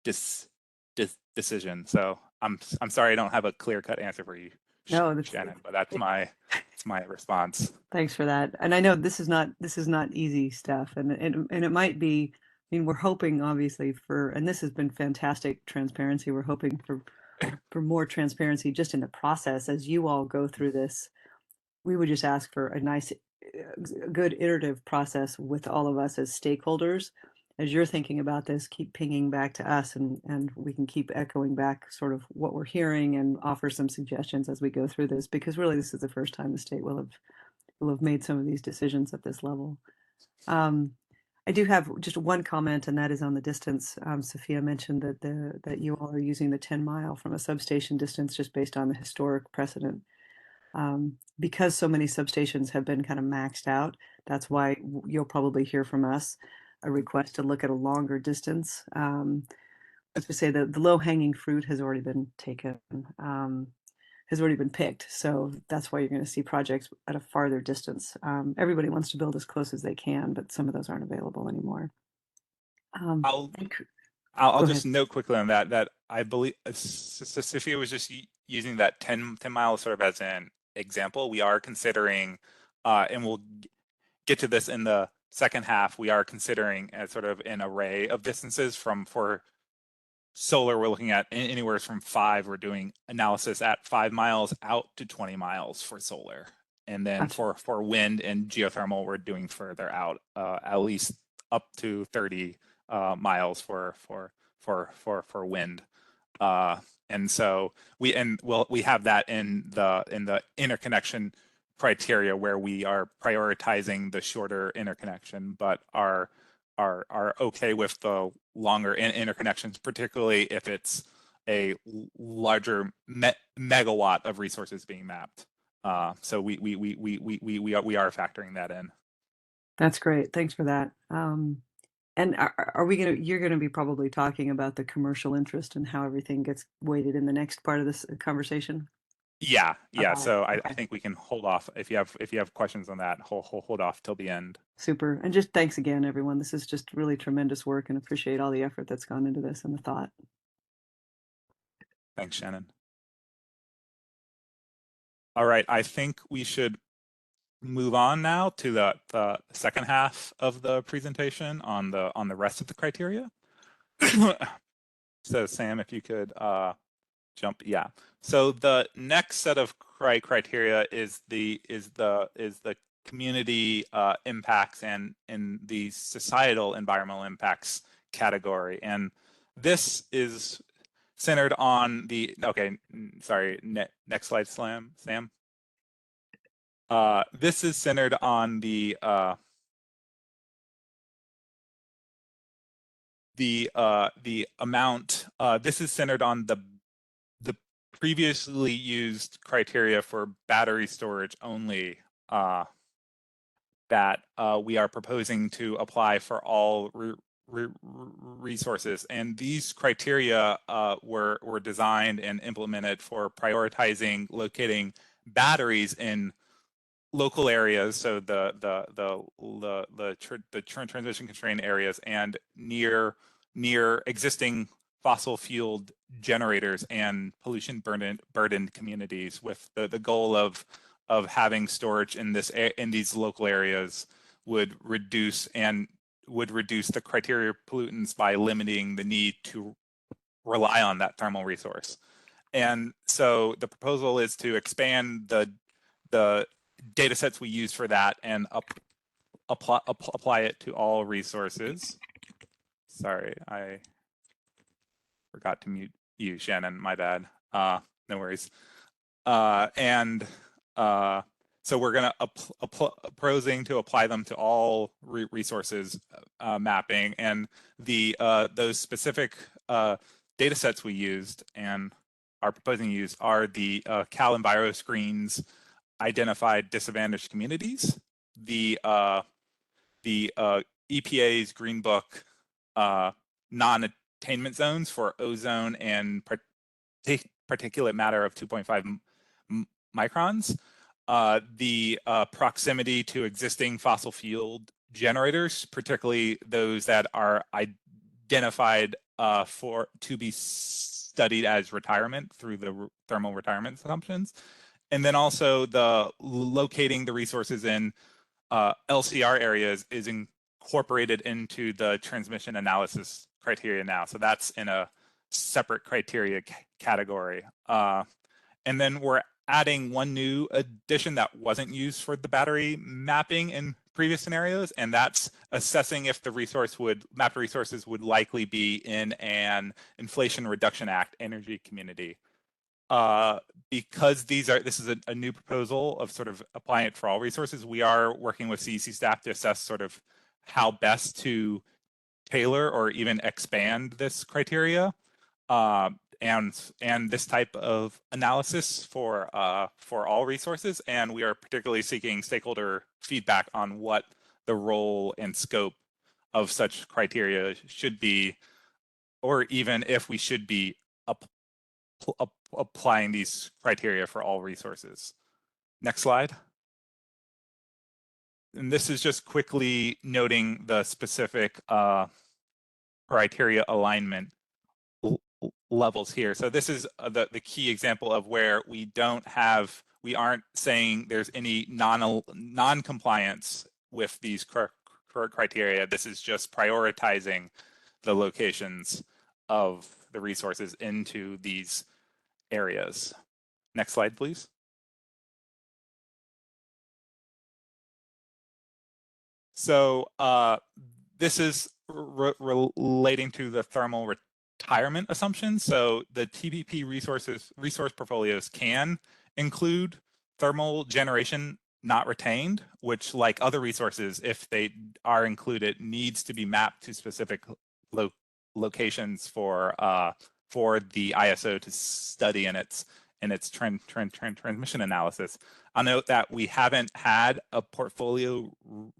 decisions. So I'm sorry I don't have a clear cut answer for you, No, that's Shannon, but that's my response. thanks for that. And I know this is not easy stuff, and it might be. I mean, we're hoping obviously for, and this has been fantastic transparency. We're hoping for more transparency just in the process as you all go through this. We would just ask for a nice, good iterative process with all of us as stakeholders. As you're thinking about this, keep pinging back to us, and we can keep echoing back sort of what we're hearing and offer some suggestions as we go through this, because really this is the first time the state will have made some of these decisions at this level. I do have just one comment, and that is on the distance. Sophia mentioned that you all are using the 10-mile from a substation distance just based on the historic precedent. Because so many substations have been kind of maxed out, that's why you'll probably hear from us a request to look at a longer distance. As we say, the low-hanging fruit has already been taken, has already been picked. So that's why you're going to see projects at a farther distance. Everybody wants to build as close as they can, but some of those aren't available anymore. I'll Go just ahead. note quickly on that I believe Sophia was just using that 10 miles sort of as an example. We are considering, and we'll get to this in the second half, we are considering as sort of an array of distances for solar. We're looking at anywhere from 5. We're doing analysis at 5 miles out to 20 miles for solar. And then Gotcha. for wind and geothermal, we're doing further out, at least up to 30 miles for wind. And so we have that in the interconnection criteria, where we are prioritizing the shorter interconnection, but are okay with the longer interconnections, particularly if it's a larger megawatt of resources being mapped. So we are factoring that in. That's great. Thanks for that. And are we you're gonna be probably talking about the commercial interest and how everything gets weighted in the next part of this conversation? Yeah. Okay. So I Okay. think we can hold off if you have questions on that. Hold off till the end. Super. And just thanks again, everyone. This is just really tremendous work, and appreciate all the effort that's gone into this and the thought. Thanks, Shannon. All right, I think we should move on now to the second half of the presentation on the rest of the criteria. So Sam, if you could jump, yeah. So the next set of criteria is the community impacts and in the societal environmental impacts category, and this is centered on the sorry, next slide, Sam. This is centered on the amount. This is centered on the previously used criteria for battery storage only that we are proposing to apply for all resources. And these criteria were designed and implemented for prioritizing locating batteries in local areas, so the transmission constrained areas, and near existing fossil fueled generators and pollution burdened communities, with the goal of having storage in these local areas would reduce the criteria pollutants by limiting the need to rely on that thermal resource. And so the proposal is to expand the data sets we use for that and apply it to all resources. Sorry, I forgot to mute you, Shannon, my bad. No worries. So we're gonna proposing to apply them to all resources mapping, and those specific data sets we used and are proposing to use are the Cal Enviro screens identified disadvantaged communities, the EPA's Green Book non-attainment zones for ozone and particulate matter of 2.5 microns, the proximity to existing fossil fuel generators, particularly those that are identified to be studied as retirement through the thermal retirement assumptions. And then also the locating the resources in LCR areas is incorporated into the transmission analysis criteria now. So that's in a separate criteria category. And then we're adding one new addition that wasn't used for the battery mapping in previous scenarios, and that's assessing if the mapped resources would likely be in an Inflation Reduction Act energy community. Because this is a new proposal of sort of applying it for all resources, we are working with CEC staff to assess sort of how best to tailor or even expand this criteria and this type of analysis for all resources. And we are particularly seeking stakeholder feedback on what the role and scope of such criteria should be, or even if we should be applying these criteria for all resources. Next slide. And this is just quickly noting the specific criteria alignment levels here. So this is the key example of where we aren't saying there's any non-compliance with these criteria. This is just prioritizing the locations of the resources into these areas. Next slide, please. So this is relating to the thermal retirement assumptions. So the TPP resource portfolios can include thermal generation not retained, which, like other resources, if they are included, needs to be mapped to specific locations for the ISO to study in its transmission analysis. I'll note that we haven't had a portfolio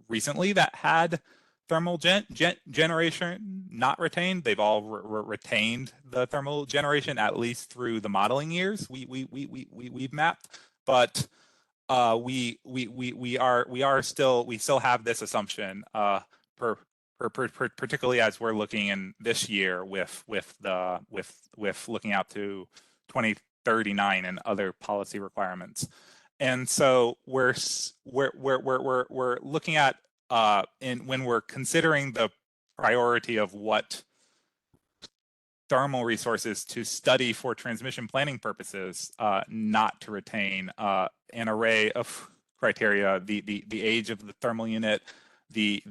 recently that had thermal generation not retained. They've all retained the thermal generation, at least through the modeling years we've mapped. But we still have this assumption, particularly as we're looking in this year with looking out to 2039 and other policy requirements. And so we're looking at when we're considering the priority of what thermal resources to study for transmission planning purposes, not to retain an array of criteria: the age of the thermal unit, the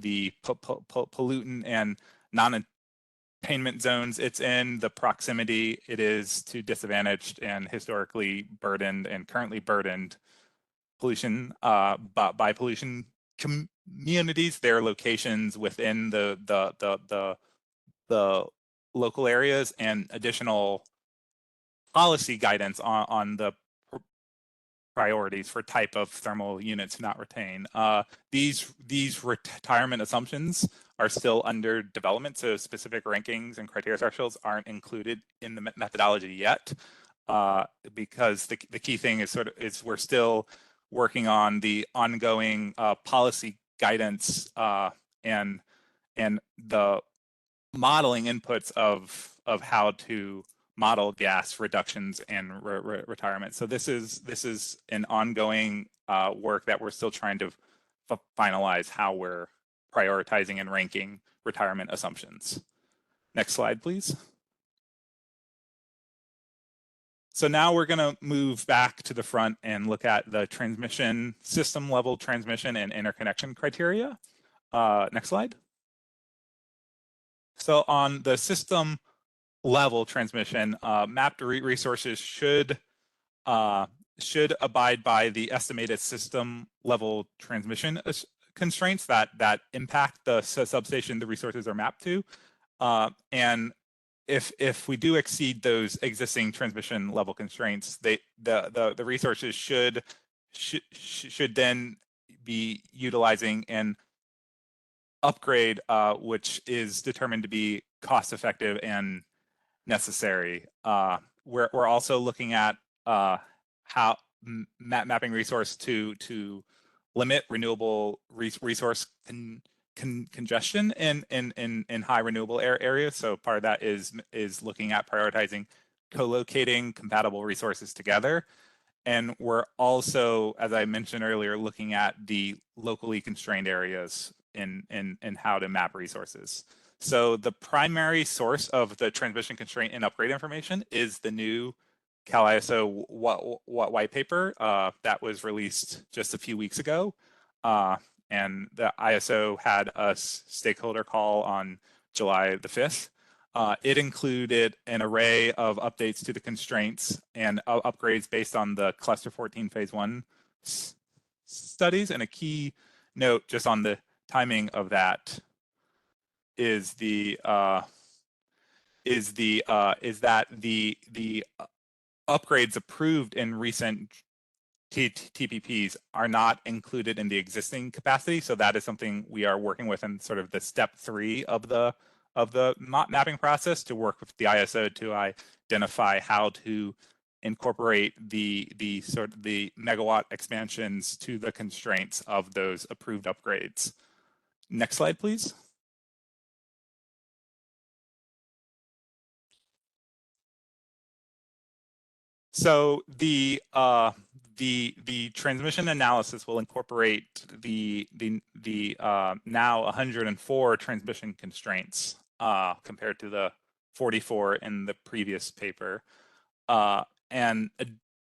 pollutant and non-attainment zones it's in, the proximity it is to disadvantaged and historically burdened and currently burdened pollution by pollution communities, their locations within the local areas, and additional policy guidance on the priorities for type of thermal units not retain. These retirement assumptions are still under development, so specific rankings and criteria thresholds aren't included in the methodology yet, because the key thing is we're still working on the ongoing policy guidance and the modeling inputs of how to model gas reductions and retirement. So this is an ongoing work that we're still trying to finalize how we're prioritizing and ranking retirement assumptions. Next slide, please. So now we're going to move back to the front and look at the transmission, system level transmission and interconnection criteria. Next slide. So on the system level transmission, mapped resources should abide by the estimated system level transmission constraints that impact the substation the resources are mapped to. And if we do exceed those existing transmission level constraints, the resources should then be utilizing an upgrade, which is determined to be cost effective and necessary. We're also looking at how mapping resource to limit renewable resource congestion in high renewable areas. So part of that is looking at prioritizing co-locating compatible resources together. And we're also, as I mentioned earlier, looking at the locally constrained areas in how to map resources. So the primary source of the transmission constraint and upgrade information is the new Cal ISO white paper that was released just a few weeks ago. And the ISO had a stakeholder call on July the 5th. It included an array of updates to the constraints and upgrades based on the Cluster 14 Phase 1 studies. And a key note just on the timing of that is that the upgrades approved in recent TPPs are not included in the existing capacity. So that is something we are working with in sort of the step 3 of the mapping process, to work with the ISO to identify how to incorporate the megawatt expansions to the constraints of those approved upgrades. Next slide, please. So the transmission analysis will incorporate the now 104 transmission constraints compared to the 44 in the previous paper. And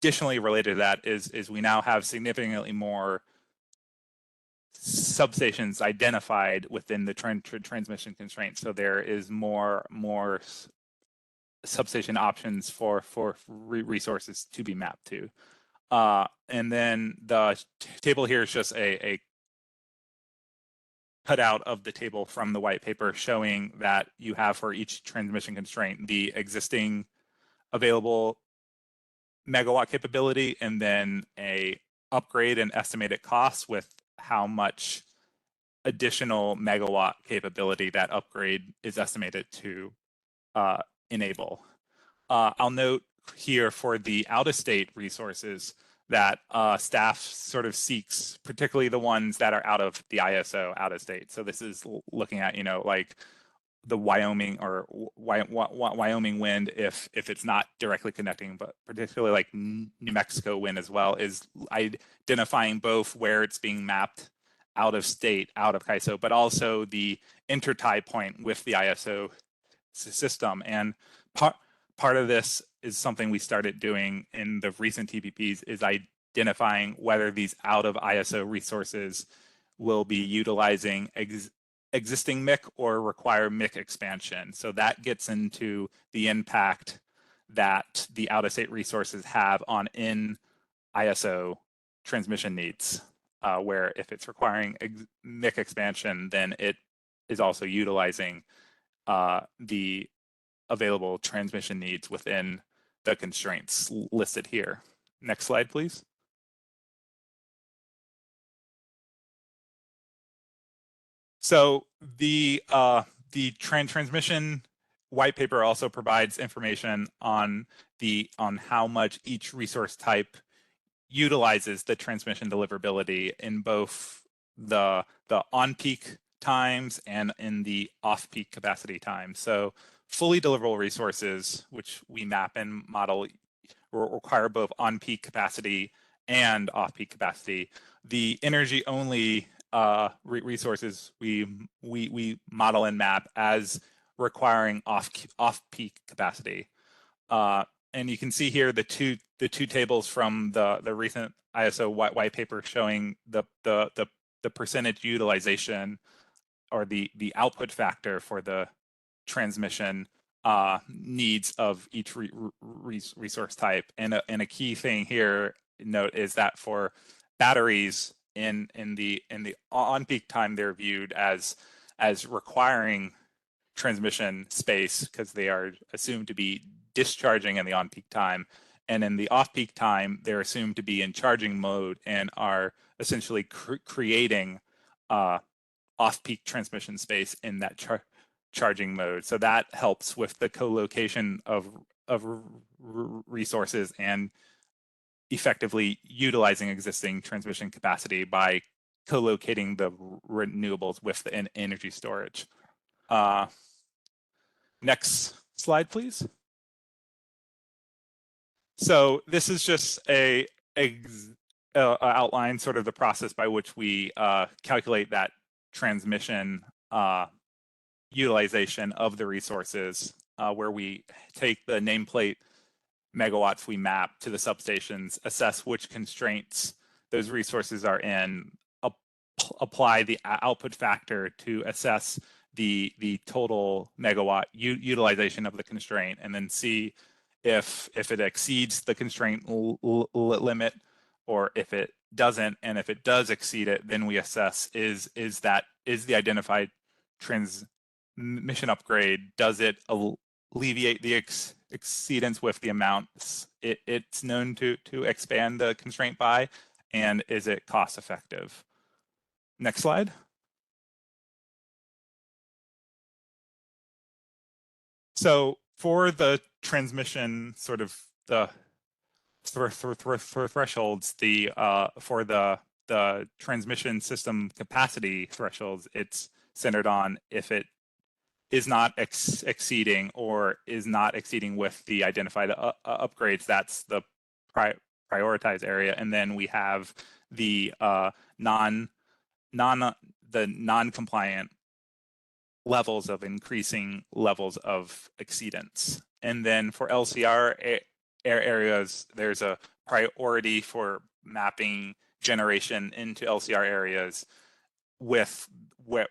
additionally related to that is we now have significantly more substations identified within the transmission constraints. So there is more substation options for resources to be mapped to. And then the table here is just a cutout of the table from the white paper, showing that you have for each transmission constraint the existing available megawatt capability, and then a upgrade and estimated cost with how much additional megawatt capability that upgrade is estimated to enable. I'll note here for the out-of-state resources that staff sort of seeks, particularly the ones that are out of the ISO out of state. So this is looking at, like the Wyoming or Wyoming wind if it's not directly connecting, but particularly like New Mexico wind as well, is identifying both where it's being mapped out of state, out of CAISO, but also the intertie point with the ISO system. And part of this is something we started doing in the recent TPPs, is identifying whether these out of ISO resources will be utilizing existing MIC or require MIC expansion. So that gets into the impact that the out of state resources have on in ISO transmission needs, where if it's requiring MIC expansion, then it is also utilizing the available transmission needs within the constraints listed here. Next slide, please. So the transmission white paper also provides information on how much each resource type utilizes the transmission deliverability in both the on-peak times and in the off-peak capacity times. So fully deliverable resources, which we map and model, require both on-peak capacity and off-peak capacity. The energy-only resources we model and map as requiring off-peak capacity. And you can see here the two tables from the recent ISO white paper showing the percentage utilization, or the output factor for the transmission needs of each resource type. And a key thing here note is that for batteries in the on-peak time, they're viewed as requiring transmission space because they are assumed to be discharging in the on-peak time. And in the off-peak time, they're assumed to be in charging mode and are essentially creating off-peak transmission space in that charging mode. So that helps with the co-location of resources and effectively utilizing existing transmission capacity by co-locating the renewables with the energy storage. Next slide, please. So this is just a outline, sort of the process by which we calculate that transmission utilization of the resources, where we take the nameplate megawatts we map to the substations, assess which constraints those resources are in, apply the output factor to assess the total megawatt utilization of the constraint, and then see if it exceeds the constraint limit or if it doesn't. And if it does exceed it, then we assess is the identified transmission upgrade, does it alleviate the exceedance with the amounts it's known to expand the constraint by, and is it cost effective? Next slide. So for the transmission, sort of the thresholds, for the transmission system capacity thresholds, it's centered on if it is not exceeding or is not exceeding with the identified upgrades. That's the prioritized area. And then we have the non-compliant levels of increasing levels of exceedance. And then for LCR areas, there's a priority for mapping generation into LCR areas with where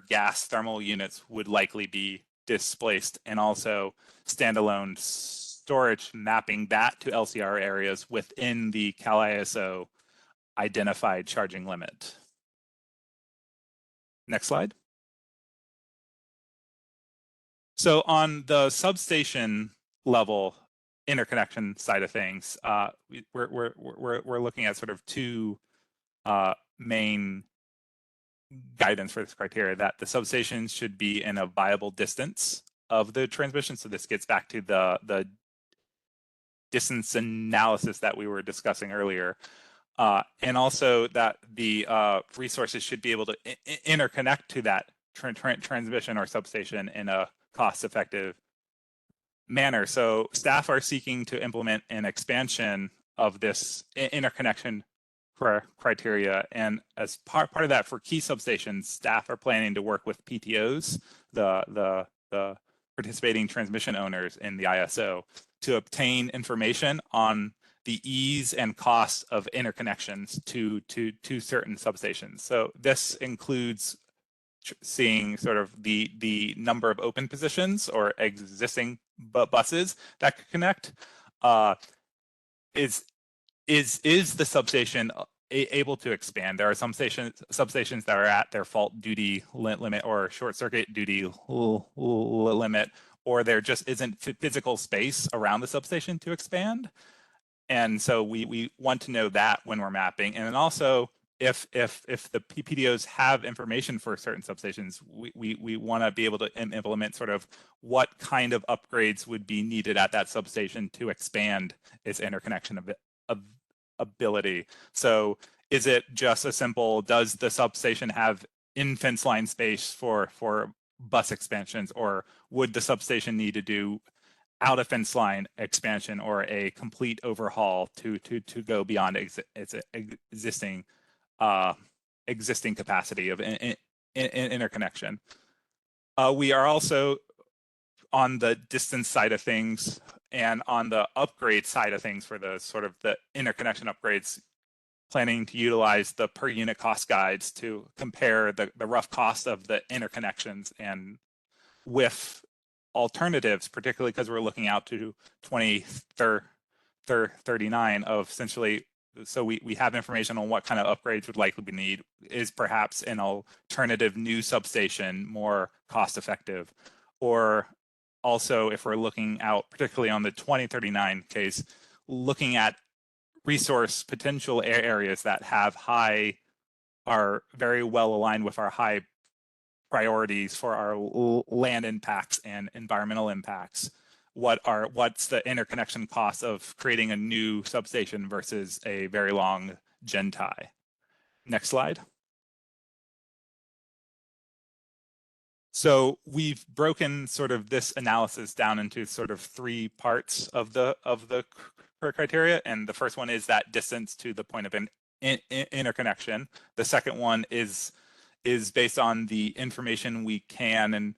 gas thermal units would likely be displaced, and also standalone storage, mapping that to LCR areas within the CalISO identified charging limit. Next slide. So on the substation level interconnection side of things, we're looking at sort of two main guidance for this criteria, that the substation should be in a viable distance of the transmission. So this gets back to the distance analysis that we were discussing earlier. And also that the resources should be able to interconnect to that transmission or substation in a cost-effective manner. So staff are seeking to implement an expansion of this interconnection criteria. And as part of that, for key substations, staff are planning to work with PTOs, the participating transmission owners in the ISO, to obtain information on the ease and cost of interconnections to certain substations. So this includes seeing sort of the number of open positions or existing buses that could connect. Is the substation able to expand? There are some substations that are at their fault duty limit or short circuit duty limit, or there just isn't physical space around the substation to expand. And so we want to know that when we're mapping. And then also, if the PPDOs have information for certain substations, we want to be able to implement sort of what kind of upgrades would be needed at that substation to expand its interconnection ability. So is it just a simple, does the substation have in-fence line space for bus expansions, or would the substation need to do out of fence line expansion or a complete overhaul to go beyond its existing capacity of interconnection? We are also on the distance side of things and on the upgrade side of things for the sort of the interconnection upgrades, planning to utilize the per unit cost guides to compare the rough cost of the interconnections and with alternatives, particularly because we're looking out to 2039 of essentially, so we have information on what kind of upgrades would likely be needed. Is perhaps an alternative new substation more cost effective? Or also, if we're looking out, particularly on the 2039 case, looking at resource potential areas that are very well aligned with our high priorities for our land impacts and environmental impacts. What's the interconnection cost of creating a new substation versus a very long gen tie? Next slide. So we've broken sort of this analysis down into sort of 3 parts of the criteria, and the first one is that distance to the point of an interconnection. The second one is based on the information we can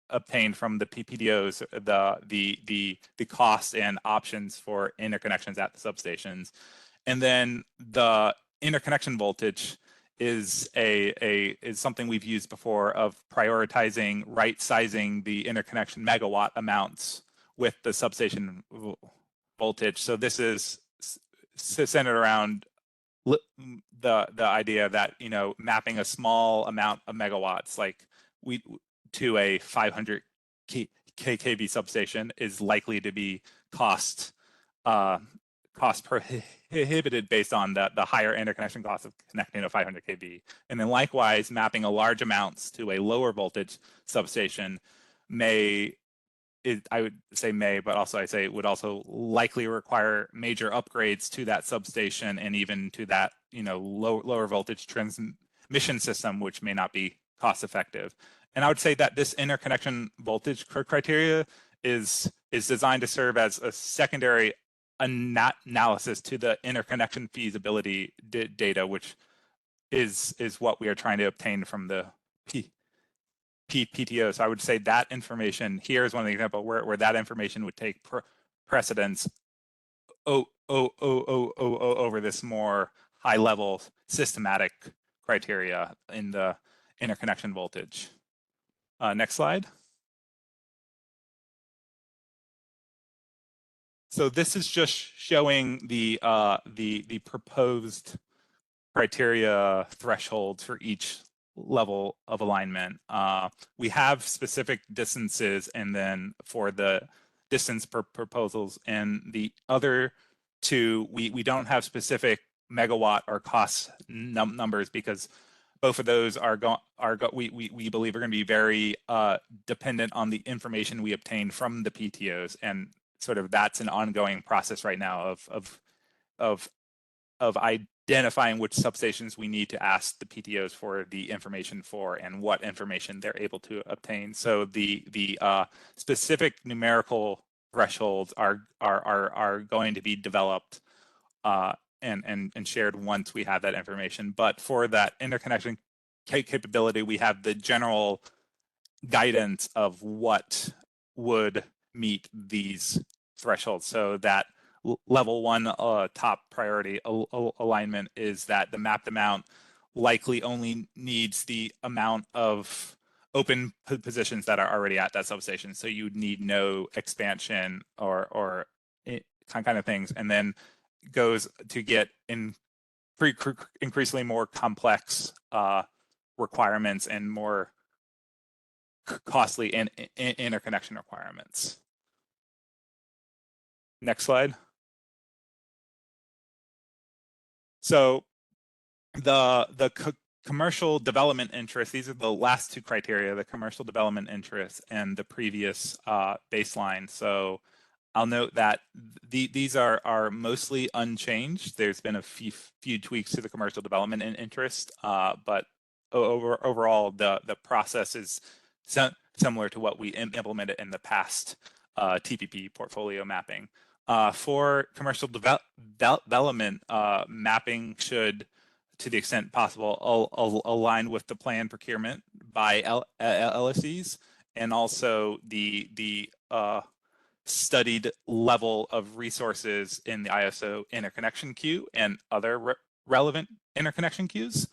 obtain from the PPDOs, the costs and options for interconnections at the substations. And then the interconnection voltage is something we've used before, of prioritizing right sizing the interconnection megawatt amounts with the substation voltage. So this is centered around the idea that, you know, mapping a small amount of megawatts, like to a 500 kV substation, is likely to be cost prohibited based on the higher interconnection cost of connecting to 500 kV. And then likewise, mapping a large amounts to a lower voltage substation I would say but also I say would also likely require major upgrades to that substation and even to that, you know, lower voltage transmission system, which may not be cost effective. And I would say that this interconnection voltage criteria is designed to serve as a secondary analysis to the interconnection feasibility data, which is what we are trying to obtain from the PTO. So I would say that information here is one of the examples where that information would take precedence over this more high level systematic criteria in the interconnection voltage. Next slide. So this is just showing the proposed criteria thresholds for each level of alignment. We have specific distances, and then for the distance proposals, and the other two, we don't have specific megawatt or cost numbers, because both of those we believe are going to be very dependent on the information we obtain from the PTOs, and sort of that's an ongoing process right now of identifying which substations we need to ask the PTOs for the information for, and what information they're able to obtain. So the specific numerical thresholds are going to be developed and shared once we have that information. But for that interconnection capability, we have the general guidance of what would meet these thresholds. So that level 1 top priority alignment is that the mapped amount likely only needs the amount of open positions that are already at that substation. So you'd need no expansion or kind of things. And then goes to get increasingly more complex requirements and more costly interconnection requirements. Next slide. So the commercial development interest, these are the last two criteria, the commercial development interest and the previous baseline. So I'll note that these are mostly unchanged. There's been a few tweaks to the commercial development interest, but overall the process is similar to what we implemented in the past TPP portfolio mapping. For commercial development, mapping should, to the extent possible, align with the planned procurement by LSEs, and also the studied level of resources in the ISO interconnection queue and other relevant interconnection queues.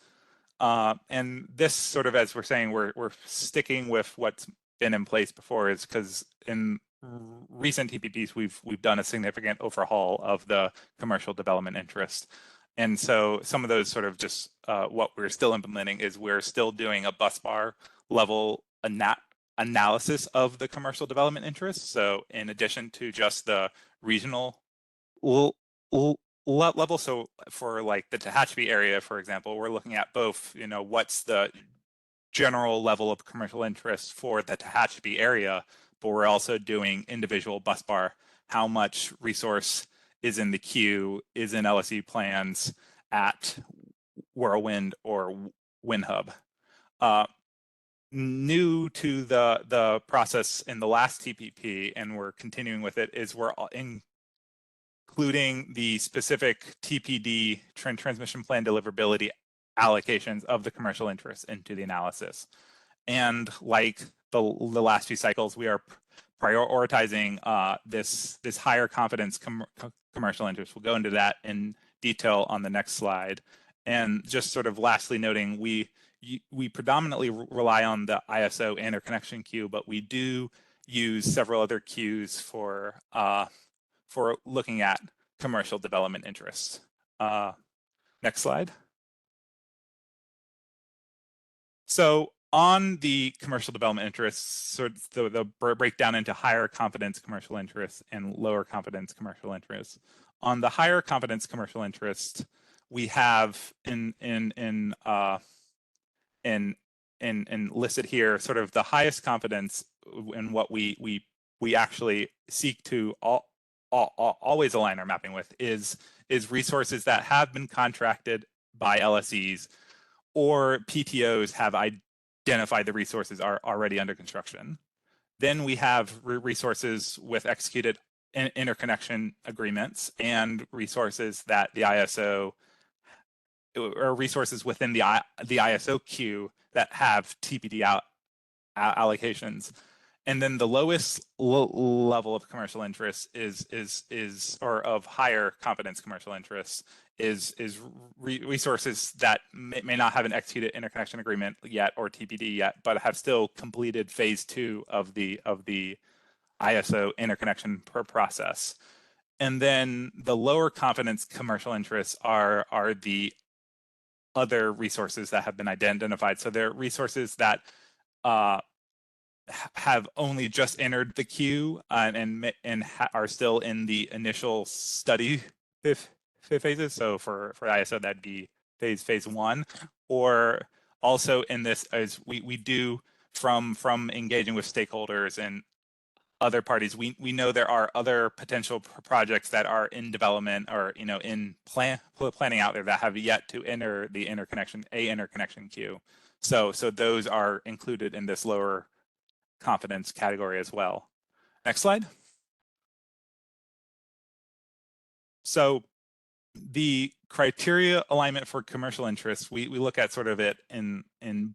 And this sort of, as we're saying, we're sticking with what's been in place before, is because in recent TPPs we've done a significant overhaul of the commercial development interest. And so some of those sort of just what we're still implementing is we're still doing a Busbar level analysis of the commercial development interest. So in addition to just the regional level, so for like the Tehachapi area, for example, we're looking at both, what's the general level of commercial interest for the Tehachapi area, but we're also doing individual Busbar, how much resource is in the queue, is in LSE plans at Whirlwind or WindHub. New to the process in the last TPP, and we're continuing with it, is we're including the specific TPD transmission plan deliverability allocations of the commercial interest into the analysis. And like the last few cycles, we are prioritizing this higher confidence commercial interest. We'll go into that in detail on the next slide. And just sort of lastly noting, we predominantly rely on the ISO interconnection queue, but we do use several other queues for looking at commercial development interests. Next slide. So on the commercial development interests, so the breakdown into higher confidence commercial interests and lower confidence commercial interests. On the higher confidence commercial interest, we have in listed here sort of the highest confidence in what we actually seek to always align our mapping with is resources that have been contracted by LSEs, or PTOs have identified the resources are already under construction. Then we have resources with executed interconnection agreements, and resources that the ISO, or resources within the ISO queue that have TPD allocations. And then the lowest level of commercial interest or of higher confidence commercial interest is resources that may not have an executed interconnection agreement yet or TPD yet, but have still completed phase 2 of the ISO interconnection process. And then the lower confidence commercial interests are the other resources that have been identified. So they're resources that have only just entered the queue and are still in the initial study phases. So for ISO, that'd be phase 1, or also in this, as we do from engaging with stakeholders and other parties, we know there are other potential projects that are in development or in planning out there that have yet to enter the interconnection queue. So those are included in this lower confidence category as well. Next slide. So the criteria alignment for commercial interests, we look at sort of it in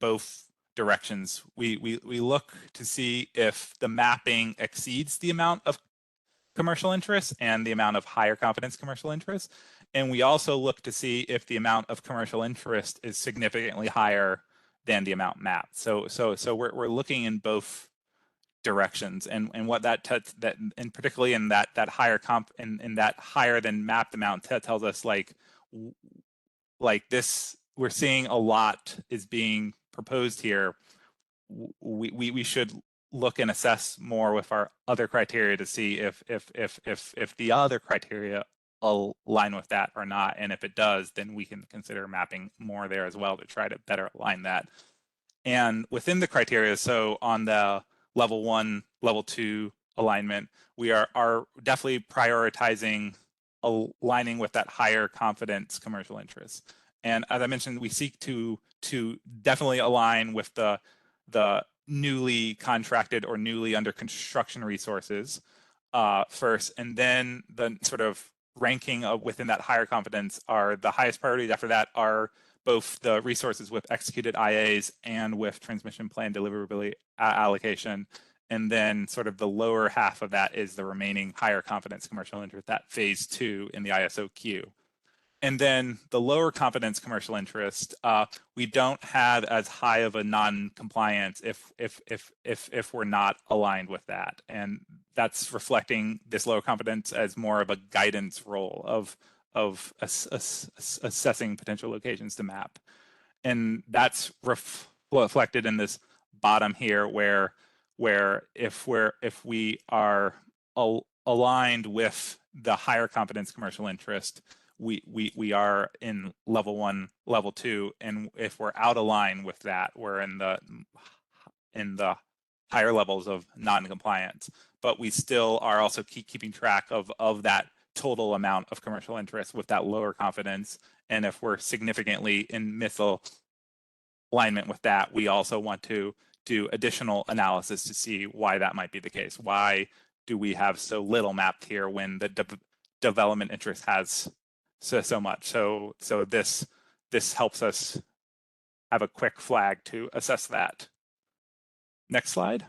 both directions. We look to see if the mapping exceeds the amount of commercial interest and the amount of higher confidence commercial interest. And we also look to see if the amount of commercial interest is significantly higher than the amount mapped. So we're looking in both directions, and what that and particularly in that higher in that higher than mapped amount tells us like this, we're seeing a lot is being proposed here. We should look and assess more with our other criteria to see if the other criteria align with that or not, and if it does, then we can consider mapping more there as well to try to better align that. And within the criteria, so on the level 1, level 2 alignment, we are definitely prioritizing aligning with that higher confidence commercial interest. And as I mentioned, we seek to definitely align with the newly contracted or newly under construction resources first, and then the sort of ranking of within that higher confidence are the highest priorities after that are both the resources with executed IAs and with transmission plan deliverability allocation. And then sort of the lower half of that is the remaining higher confidence commercial interest, that phase 2 in the ISO queue. And then the lower confidence commercial interest, we don't have as high of a non-compliance if we're not aligned with that. And that's reflecting this lower confidence as more of a guidance role of assessing potential locations to map. And that's reflected in this bottom here where if we are aligned with the higher confidence commercial interest, we are in level 1, level 2, and if we're out of line with that, we're in the higher levels of non-compliance. But we still are also keeping track of that total amount of commercial interest with that lower confidence. And if we're significantly in misalignment with that, we also want to do additional analysis to see why that might be the case. Why do we have so little mapped here when the development interest has so much? So this helps us have a quick flag to assess that. Next slide.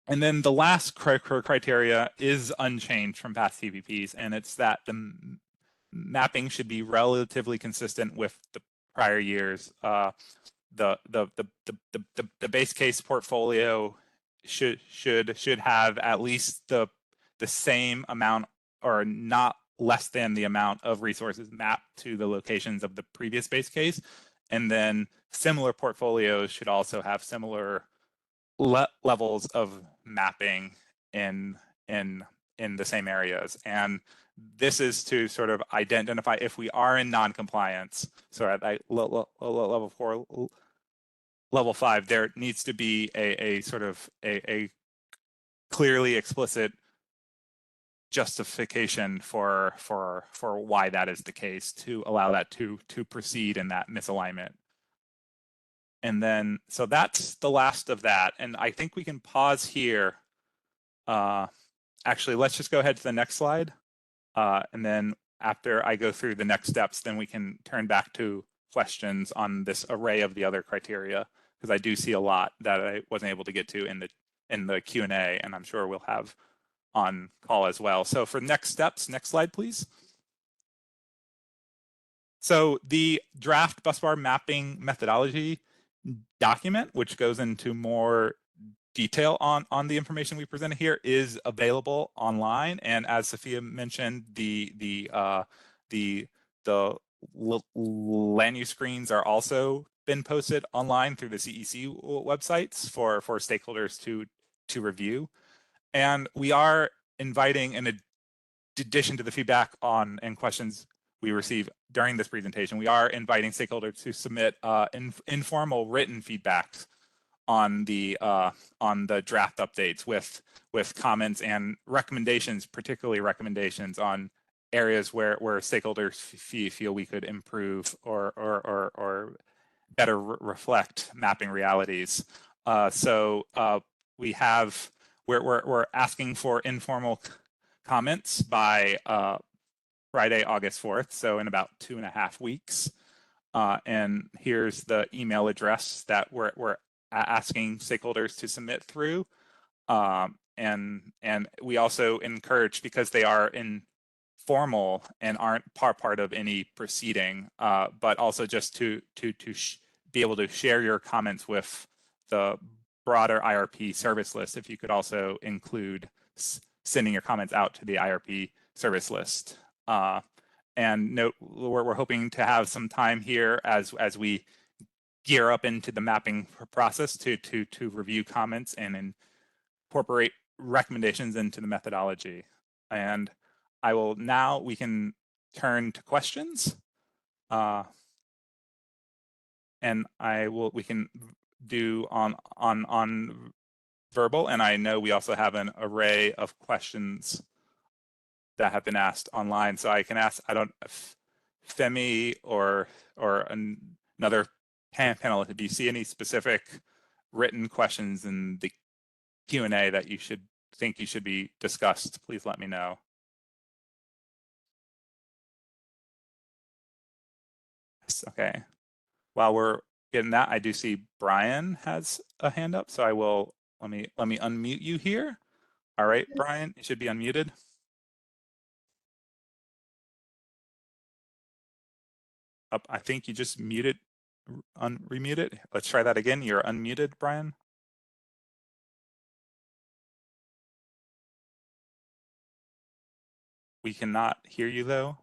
And then the last criteria is unchanged from past CPPs, and it's that the mapping should be relatively consistent with the prior years. The base case portfolio should have at least the same amount or not less than the amount of resources mapped to the locations of the previous base case. And then similar portfolios should also have similar levels of mapping in the same areas. And this is to sort of identify if we are in non-compliance. So at level 4, level 5, there needs to be a sort of a clearly explicit justification for why that is the case to allow that to proceed in that misalignment. And then, so that's the last of that. And I think we can pause here. Actually, let's just go ahead to the next slide. And then after I go through the next steps, then we can turn back to questions on this array of the other criteria, because I do see a lot that I wasn't able to get to in the Q&A, and I'm sure we'll have on call as well. So for next steps, next slide, please. So the draft Busbar mapping methodology document, which goes into more detail on the information we presented here, is available online. And as Sophia mentioned, the land use screens are also been posted online through the CEC websites for stakeholders to review. And we are inviting an addition to the feedback on and questions we receive during this presentation, we are inviting stakeholders to submit informal written feedbacks on the draft updates with comments and recommendations, particularly recommendations on areas where stakeholders feel we could improve or better reflect mapping realities. So we're asking for informal comments by Friday, August 4th, so in about 2.5 weeks. And here's the email address that we're asking stakeholders to submit through. And we also encourage, because they are informal and aren't part of any proceeding, but also just to be able to share your comments with the broader IRP service list. If you could also include sending your comments out to the IRP service list. And note, we're hoping to have some time here as we gear up into the mapping process to review comments and incorporate recommendations into the methodology. And we can turn to questions. And we can do on verbal, and I know we also have an array of questions that have been asked online. So I can ask, Femi or another panelist, do you see any specific written questions in the Q&A that you think should be discussed? Please let me know. Yes, okay. While we're getting that, I do see Brian has a hand up, so I will let me unmute you here. All right, Brian, you should be unmuted. I think you just muted, remuted. Let's try that again. You're unmuted, Brian. We cannot hear you though.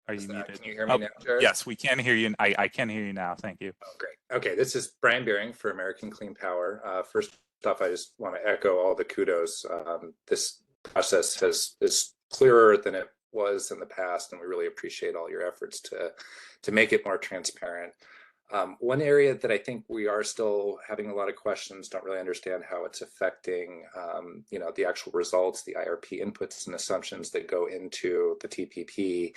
Are you muted? Can you hear me now, Jared? Yes, we can hear you. I can hear you now. Thank you. Oh, great. Okay, this is Brian Beering for American Clean Power. First off, I just want to echo all the kudos. This process is clearer than it was in the past, and we really appreciate all your efforts to make it more transparent. One area that I think we are still having a lot of questions, don't really understand how it's affecting, the actual results, the IRP inputs and assumptions that go into the TPP,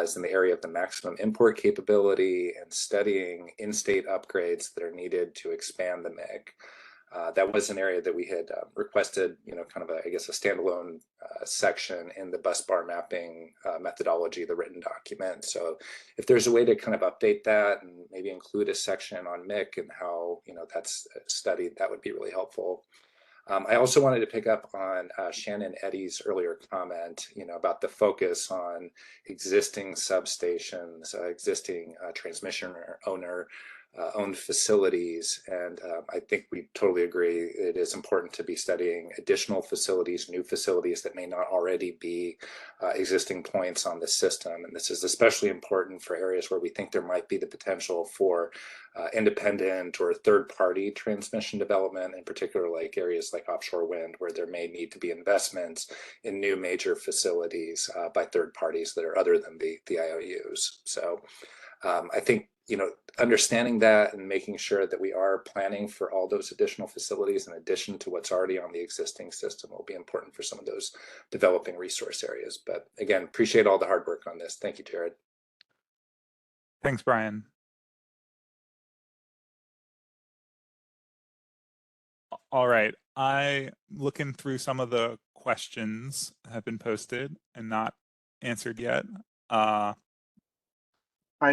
is in the area of the maximum import capability and studying in-state upgrades that are needed to expand the MIC. That was an area that we had requested, kind of a standalone section in the Busbar mapping methodology, the written document. So if there's a way to kind of update that and maybe include a section on MIC and how, that's studied, that would be really helpful. I also wanted to pick up on Shannon Eddy's earlier comment, about the focus on existing substations, existing transmission owner owned facilities. And I think we totally agree it is important to be studying additional facilities, new facilities that may not already be existing points on the system. And this is especially important for areas where we think there might be the potential for independent or third-party transmission development, in particular like areas like offshore wind, where there may need to be investments in new major facilities by third parties that are other than the IOUs. So I think, understanding that and making sure that we are planning for all those additional facilities in addition to what's already on the existing system will be important for some of those developing resource areas. But again, appreciate all the hard work on this. Thank you, Jared. Thanks, Brian. All right, I'm looking through some of the questions that have been posted and not answered yet. Hi,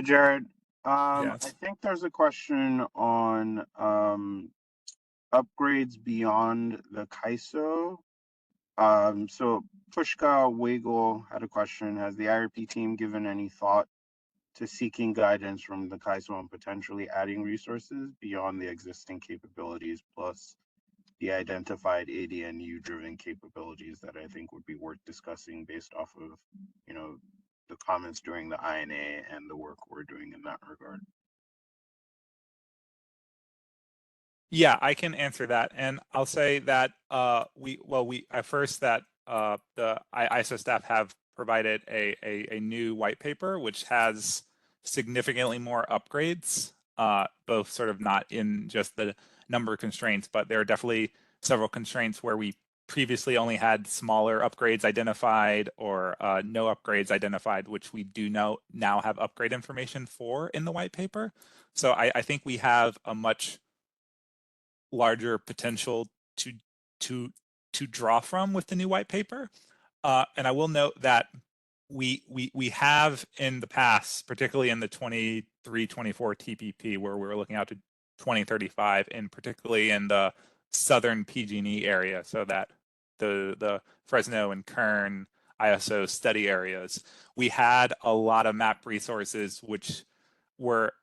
Jared. Yes. I think there's a question on upgrades beyond the CAISO. So Pushka Wiggle had a question. Has the IRP team given any thought to seeking guidance from the CAISO and potentially adding resources beyond the existing capabilities plus the identified ADNU driven capabilities that I think would be worth discussing based off of, the comments during the INA and the work we're doing in that regard? Yeah, I can answer that, and I'll say that we the ISO staff have provided a new white paper, which has significantly more upgrades, both sort of not in just the number of constraints, but there are definitely several constraints where we previously only had smaller upgrades identified or no upgrades identified, which we do now have upgrade information for in the white paper. So I think we have a much larger potential to draw from with the new white paper. And I will note that we have in the past, particularly in the 23-24 TPP, where we were looking out to 2035, and particularly in the southern PG&E area, so that the Fresno and Kern ISO study areas, we had a lot of map resources which were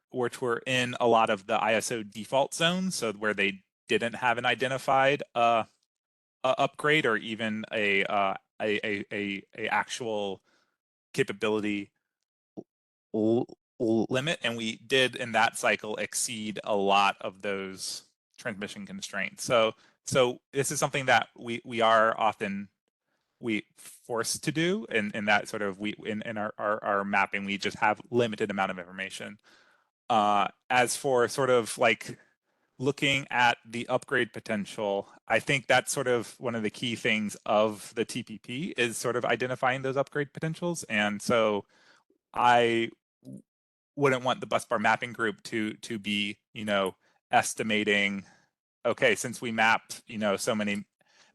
in a lot of the ISO default zones, so where they didn't have an identified upgrade or even a actual capability limit, and we did in that cycle exceed a lot of those transmission constraints. So this is something that we are often forced to do, in that sort of in our mapping, we just have limited amount of information. As for sort of like looking at the upgrade potential, I think that's sort of one of the key things of the TPP is sort of identifying those upgrade potentials. And so I wouldn't want the Busbar mapping group to be, estimating, okay, since we mapped, so many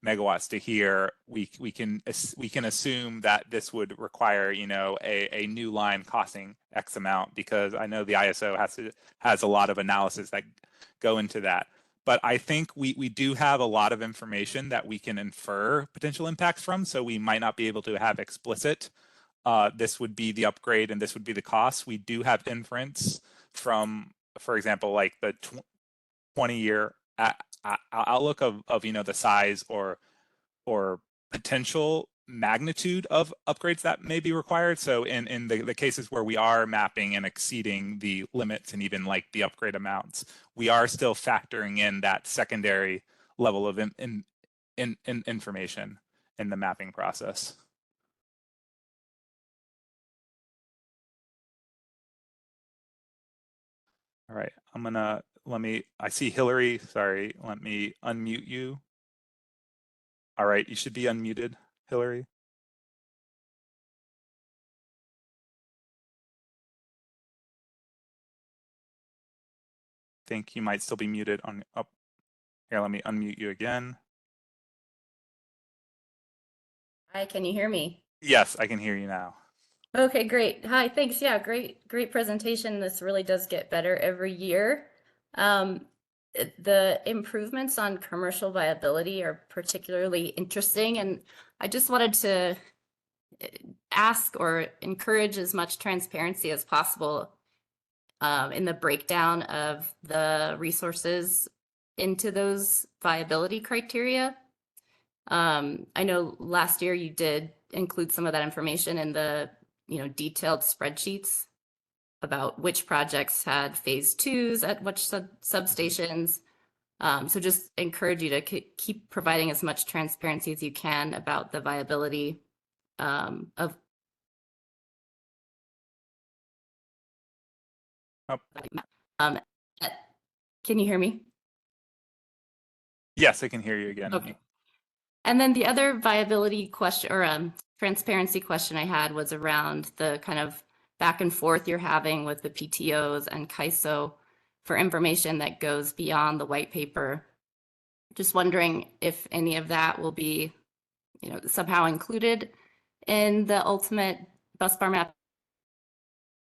megawatts to here, we can assume that this would require, a new line costing X amount, because I know the ISO has a lot of analysis that go into that. But I think we do have a lot of information that we can infer potential impacts from, so we might not be able to have explicit, this would be the upgrade and this would be the cost. We do have inference from, for example, like the 20-year outlook of the size or potential magnitude of upgrades that may be required. So in the cases where we are mapping and exceeding the limits and even like the upgrade amounts, we are still factoring in that secondary level of information in the mapping process. All right, I see Hillary, sorry, let me unmute you. All right, you should be unmuted, Hillary. I think you might still be muted on, oh, here, let me unmute you again. Hi, can you hear me? Yes, I can hear you now. Okay, great. Hi, thanks. Yeah, great presentation. This really does get better every year. The improvements on commercial viability are particularly interesting, and I just wanted to ask or encourage as much transparency as possible in the breakdown of the resources into those viability criteria. I know last year you did include some of that information in the detailed spreadsheets about which projects had phase twos at which substations. So just encourage you to keep providing as much transparency as you can about the viability of. Oh. Can you hear me? Yes, I can hear you again. Okay. And then the other viability question or transparency question I had was around the kind of back and forth you're having with the PTOs and CAISO for information that goes beyond the white paper. Just wondering if any of that will be, somehow included in the ultimate Busbar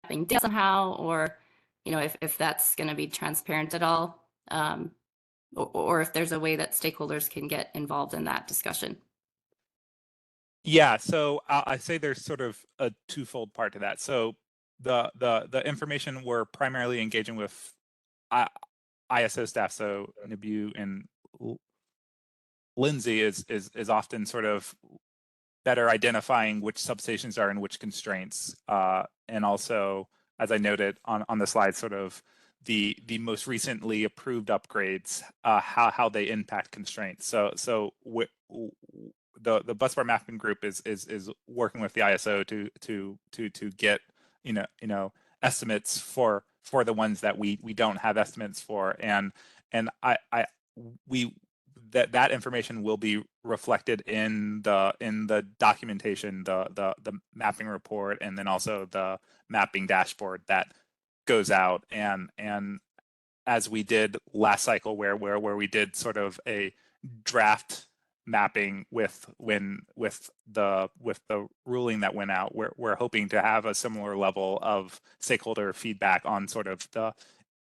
mapping data somehow, or, if that's going to be transparent at all, or if there's a way that stakeholders can get involved in that discussion. Yeah, so I say there's sort of a twofold part to that. So the information we're primarily engaging with ISO staff, so Nabu and Lindsay is often sort of better identifying which substations are in which constraints, and also, as I noted on the slide, sort of the most recently approved upgrades, how they impact constraints. So the Busbar mapping group is working with the ISO to get estimates for the ones that we don't have estimates for, and that information will be reflected in the documentation, the mapping report, and then also the mapping dashboard that goes out. And as we did last cycle, where we did sort of a draft mapping with the ruling that went out, we're hoping to have a similar level of stakeholder feedback on sort of the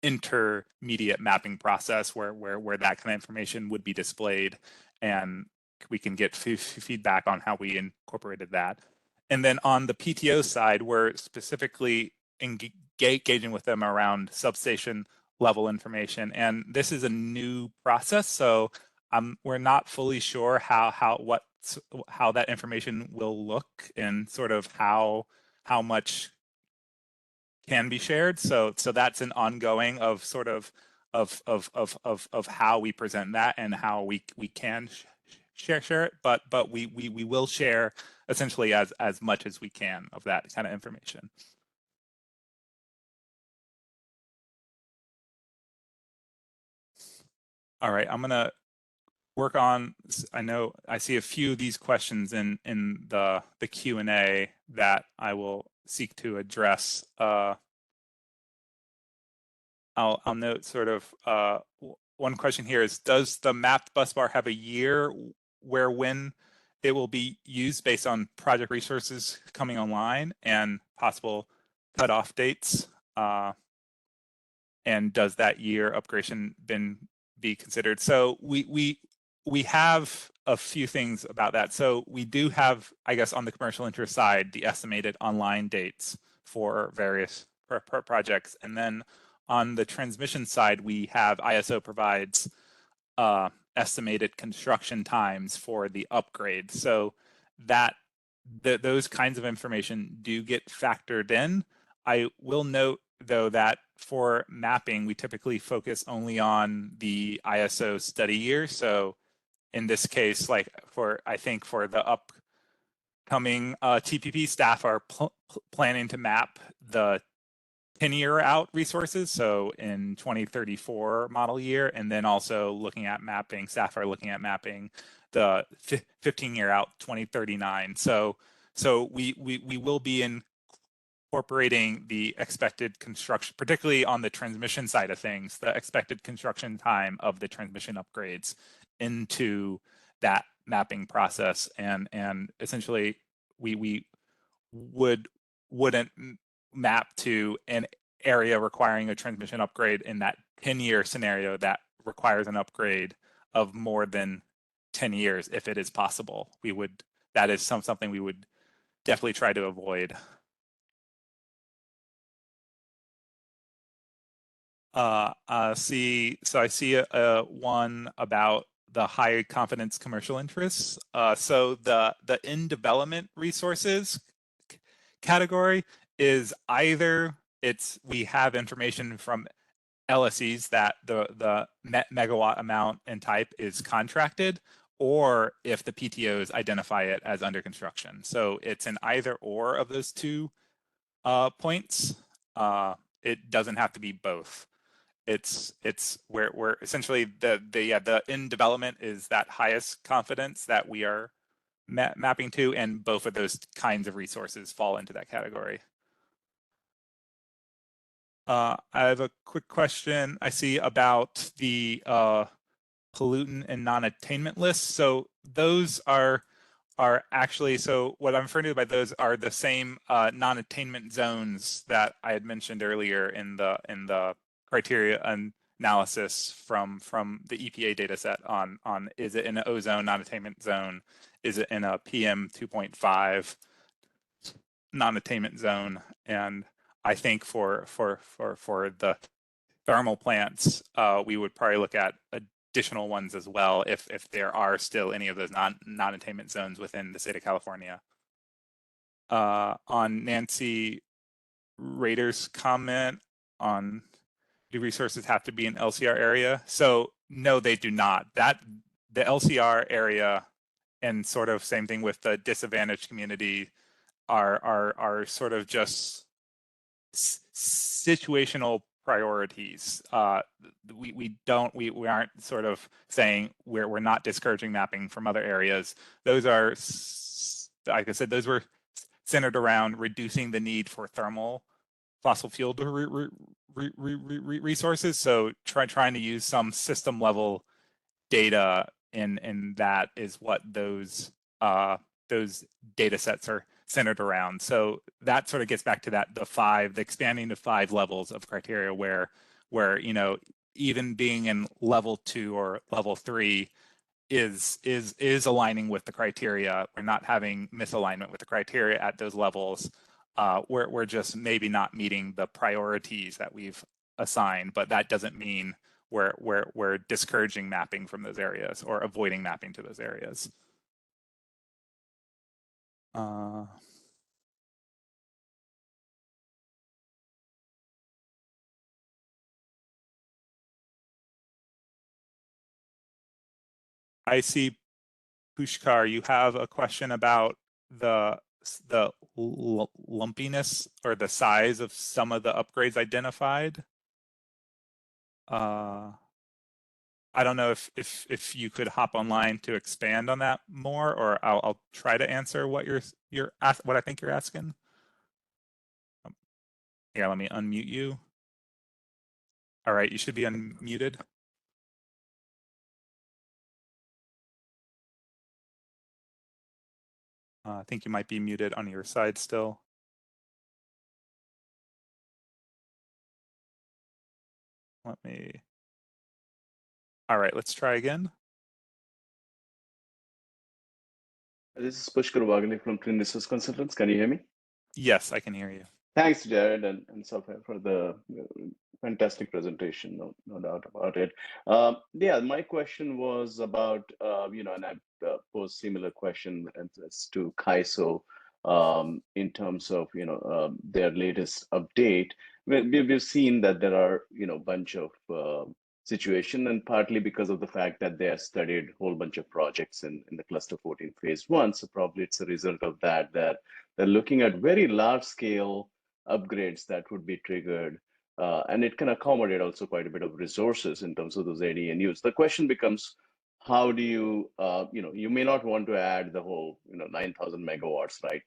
intermediate mapping process where that kind of information would be displayed, and we can get feedback on how we incorporated that. And then on the PTO side, we're specifically engaging with them around substation level information, and this is a new process, so we're not fully sure how that information will look and sort of how much can be shared. So that's an ongoing of sort of how we present that and how we can share it, but we will share essentially as much as we can of that kind of information. All right, I'm gonna work on, I know I see a few of these questions in the Q&A that I will seek to address. I'll note sort of one question here is, does the mapped bus bar have a year when it will be used based on project resources coming online and possible cutoff dates? And does that year upgradation be considered? So we have a few things about that. So we do have, I guess, on the commercial interest side, the estimated online dates for various projects. And then on the transmission side, we have ISO provides estimated construction times for the upgrade. So those kinds of information do get factored in. I will note, though, that for mapping, we typically focus only on the ISO study year. So in this case, like I think for the upcoming TPP, staff are planning to map the 10-year out resources, so in 2034 model year, and then also looking at mapping, staff are looking at mapping the 15-year out 2039. So we will be incorporating the expected construction, particularly on the transmission side of things, the expected construction time of the transmission upgrades into that mapping process, and essentially we wouldn't map to an area requiring a transmission upgrade in that 10-year scenario that requires an upgrade of more than 10 years if it is possible. That is something we would definitely try to avoid. I see one about the high confidence commercial interests. So the in development resources category is either we have information from LSEs that the megawatt amount and type is contracted, or if the PTOs identify it as under construction. So it's an either or of those two points. It doesn't have to be both. It's where essentially the in development is that highest confidence that we are mapping to, and both of those kinds of resources fall into that category. I have a quick question I see about the pollutant and non-attainment lists. So those are actually, so what I'm referring to by those are the same non-attainment zones that I had mentioned earlier in the criteria analysis from the EPA data set on is it in an ozone non-attainment zone? Is it in a PM 2.5 non-attainment zone? And I think for the thermal plants, we would probably look at additional ones as well if there are still any of those non-attainment zones within the state of California. On Nancy Rader's comment on, do resources have to be in LCR area? So no, they do not. The LCR area sort of same thing with the disadvantaged community are sort of just situational priorities. We aren't sort of saying we're not discouraging mapping from other areas. Those are, like I said, those were centered around reducing the need for thermal fossil fuel resources. So trying to use some system level data, and that is what those data sets are centered around. So that sort of gets back to the expanding to 5 levels of criteria where even being in level 2 or level 3 is aligning with the criteria. We're not having misalignment with the criteria at those levels. We're just maybe not meeting the priorities that we've assigned, but that doesn't mean we're discouraging mapping from those areas or avoiding mapping to those areas. I see, Pushkar, you have a question about the lumpiness or the size of some of the upgrades identified. I don't know if you could hop online to expand on that more, or I'll try to answer what what I think you're asking. Here, let me unmute you. All right, you should be unmuted. I think you might be muted on your side still. All right, let's try again. This is Pushkar Waghale from Twin Resource Consultants. Can you hear me? Yes, I can hear you. Thanks, Jared and Sophia, for the fantastic presentation. No doubt about it. Yeah, my question was about, and I posed similar question as to CAISO in terms of, their latest update. We've seen that there are, bunch of situation, and partly because of the fact that they have studied a whole bunch of projects in the cluster 14 phase 1. So probably it's a result of that they're looking at very large scale upgrades that would be triggered, and it can accommodate also quite a bit of resources in terms of those ADNUs. The question becomes, how do you, you may not want to add the whole, 9,000 megawatts, right?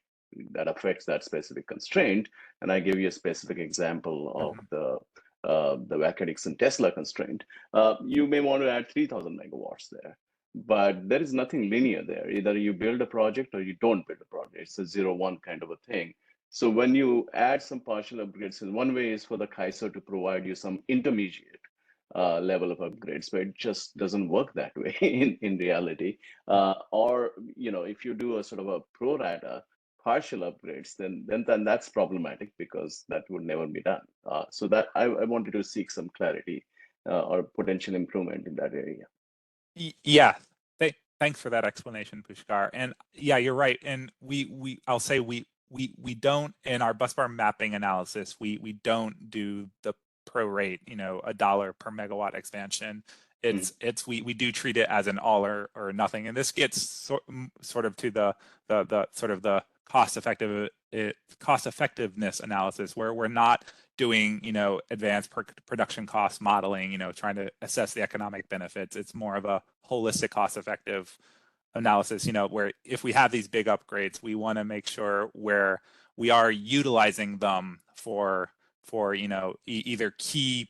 That affects that specific constraint. And I give you a specific example of the Wacker Dixon Tesla constraint. You may want to add 3,000 megawatts there. But there is nothing linear there. Either you build a project or you don't build a project. It's a 0-1 kind of a thing. So when you add some partial upgrades, and one way is for the CAISO to provide you some intermediate level of upgrades, but it just doesn't work that way in reality. Or if you do a sort of a pro rata partial upgrades, then that's problematic because that would never be done. So that I wanted to seek some clarity or potential improvement in that area. Yeah, thanks for that explanation, Pushkar. And yeah, you're right. And I'll say we don't, in our Busbar mapping analysis, we don't do the pro rate, $1 per megawatt expansion. We do treat it as an all or nothing. And this gets sort of to the sort of the cost effectiveness analysis, where we're not doing advanced production cost modeling, trying to assess the economic benefits. It's more of a holistic cost effective analysis, where if we have these big upgrades, we want to make sure where we are utilizing them for either key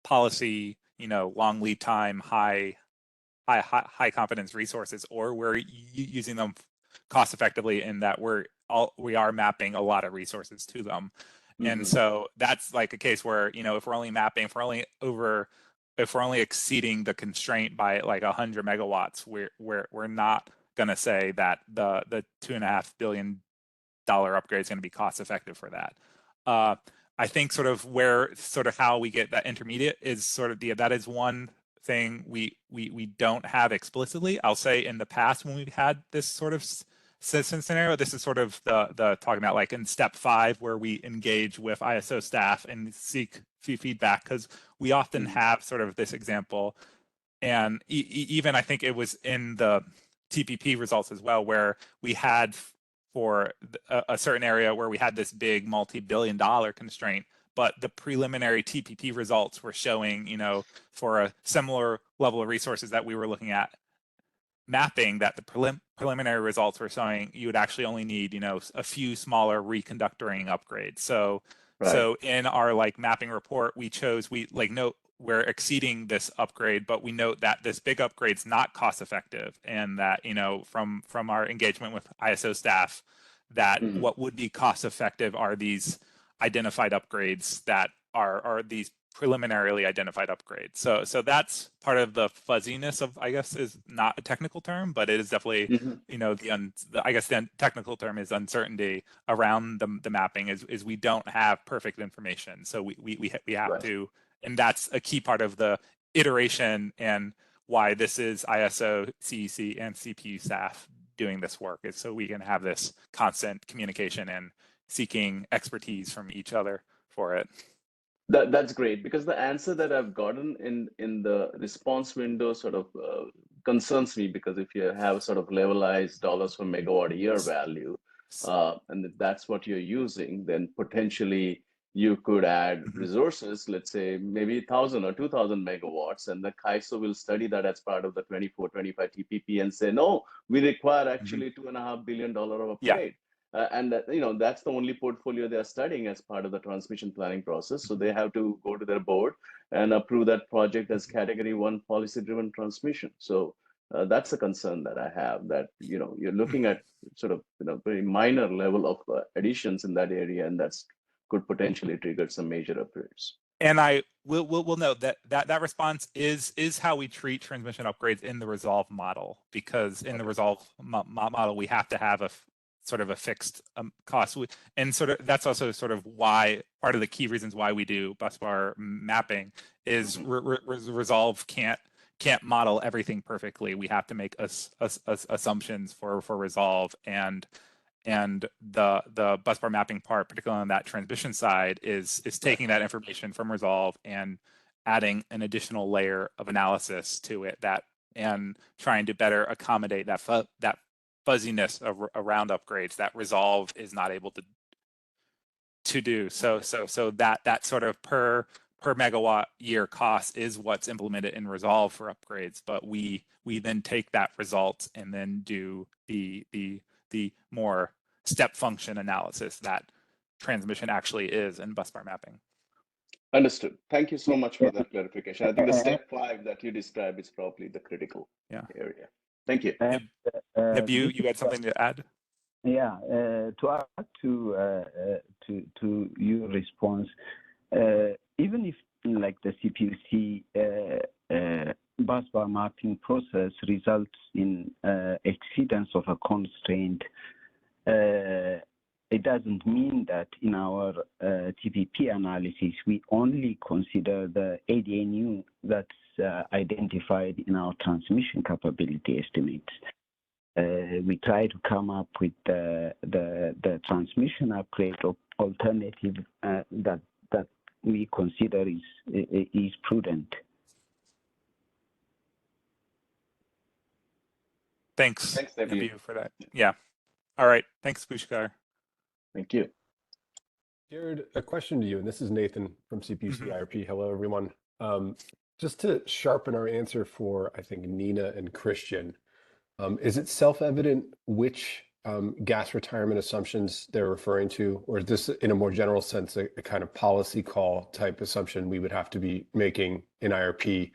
policy, long lead time, high confidence resources, or we're using them cost effectively in that we are mapping a lot of resources to them. And so that's like a case where, if we're only mapping, if we're only exceeding the constraint by like 100 megawatts, we're not going to say that the $2.5 billion upgrade is going to be cost effective for that. I think how we get that intermediate is that is one thing we don't have explicitly. I'll say in the past when we've had this sort of scenario, this is sort of the talking about like in step 5 where we engage with ISO staff and seek feedback, because we often have sort of this example. And even I think it was in the TPP results as well, where we had for a certain area where we had this big multi-billion-dollar constraint, but the preliminary TPP results were showing, you know, for a similar level of resources that we were looking at mapping, that the preliminary results were showing you would actually only need, you know, a few smaller reconductoring upgrades. So so in our like mapping report, we note we're exceeding this upgrade, but we note that this big upgrade's not cost effective, and that, you know, from our engagement with ISO staff, that what would be cost effective are these identified upgrades that are these preliminarily identified upgrades. So that's part of the fuzziness of, I guess, is not a technical term, but it is definitely, you know, I guess the technical term is uncertainty around the mapping is we don't have perfect information. So we have to, and that's a key part of the iteration and why this is ISO, CEC, and CPU staff doing this work, is so we can have this constant communication and seeking expertise from each other for it. That's great, because the answer that I've gotten in the response window sort of concerns me, because if you have sort of levelized dollars per megawatt a year value, and if that's what you're using, then potentially you could add resources, let's say maybe 1,000 or 2,000 megawatts, and the CAISO will study that as part of the 24-25 TPP and say, no, we require actually $2.5 billion of upgrade. And that, you know, that's the only portfolio they're studying as part of the transmission planning process. So they have to go to their board and approve that project as category 1 policy-driven transmission. So that's a concern that I have, that, you know, you're looking at sort of, you know, very minor level of additions in that area, and that's could potentially trigger some major upgrades. And I will note that response is how we treat transmission upgrades in the resolve model, because in the resolve model we have to have a sort of a fixed cost, and sort of that's also sort of why part of the key reasons why we do Busbar mapping is resolve can't model everything perfectly. We have to make assumptions for resolve, and the Busbar mapping part, particularly on that transmission side, is taking that information from resolve and adding an additional layer of analysis to it, that and trying to better accommodate that fuzziness around upgrades that resolve is not able to do. So that sort of per megawatt year cost is what's implemented in resolve for upgrades, but we then take that result and then do the more step function analysis that transmission actually is in Busbar mapping. Understood. Thank you so much for that clarification. I think the step 5 that you described is probably the critical area. Thank you. Have you had something to add? Yeah, to add to your response, even if like the CPUC busbar mapping process results in exceedance of a constraint, it doesn't mean that in our TPP analysis we only consider the ADNU that's identified in our transmission capability estimates. We try to come up with the transmission upgrade alternative that we consider is prudent. Thanks Nabil, for that. Yeah. All right. Thanks, Pushkar. Thank you. Jared, a question to you, and this is Nathan from CPUC IRP. Hello, everyone. Just to sharpen our answer for, I think, Nina and Christian, is it self-evident which gas retirement assumptions they're referring to, or is this, in a more general sense, a kind of policy call type assumption we would have to be making in IRP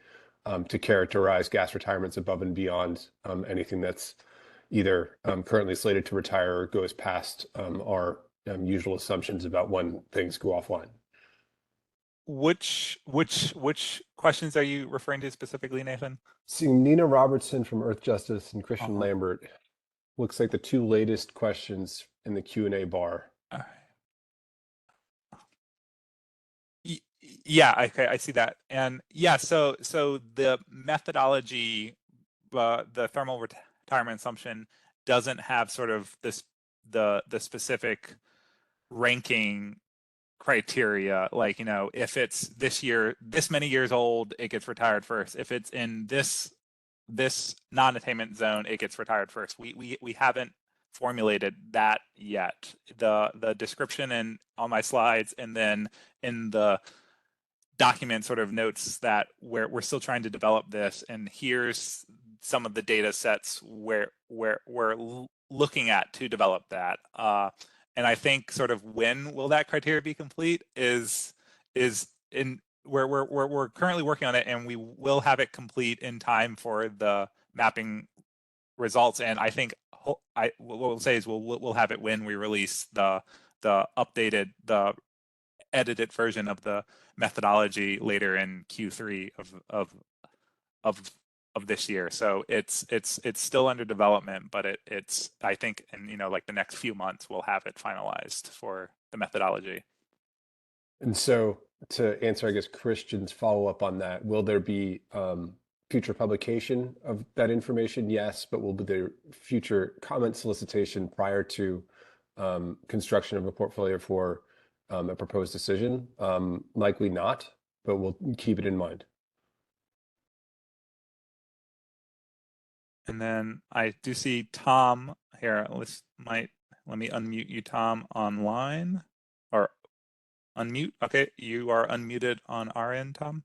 to characterize gas retirements above and beyond anything that's either currently slated to retire or goes past our usual assumptions about when things go offline? Which questions are you referring to specifically, Nathan? Seeing Nina Robertson from Earth Justice and Christian Lambert, looks like the two latest questions in the Q&A bar. Yeah, okay, I see that. And yeah, so the methodology, the thermal retirement assumption doesn't have sort of this the specific ranking criteria, like, you know, if it's this year, this many years old, it gets retired first. If it's in this this non-attainment zone, it gets retired first. We haven't formulated that yet. The description and on my slides, and then in the document sort of notes that we're still trying to develop this, and here's some of the data sets where we're looking at to develop that. And I think sort of when will that criteria be complete is in we're currently working on it, and we will have it complete in time for the mapping results. And I think what we'll say is we'll have it when we release the updated, the edited version of the methodology later in Q3 of this year. So it's still under development, but it's I think in like the next few months we'll have it finalized for the methodology. And so to answer, I guess, Christian's follow-up on that, will there be future publication of that information? Yes, but will there future comment solicitation prior to construction of a portfolio for a proposed decision? Likely not, but we'll keep it in mind. And then I do see Tom here. Let me unmute you, Tom, online, or unmute. Okay, you are unmuted on our end, Tom.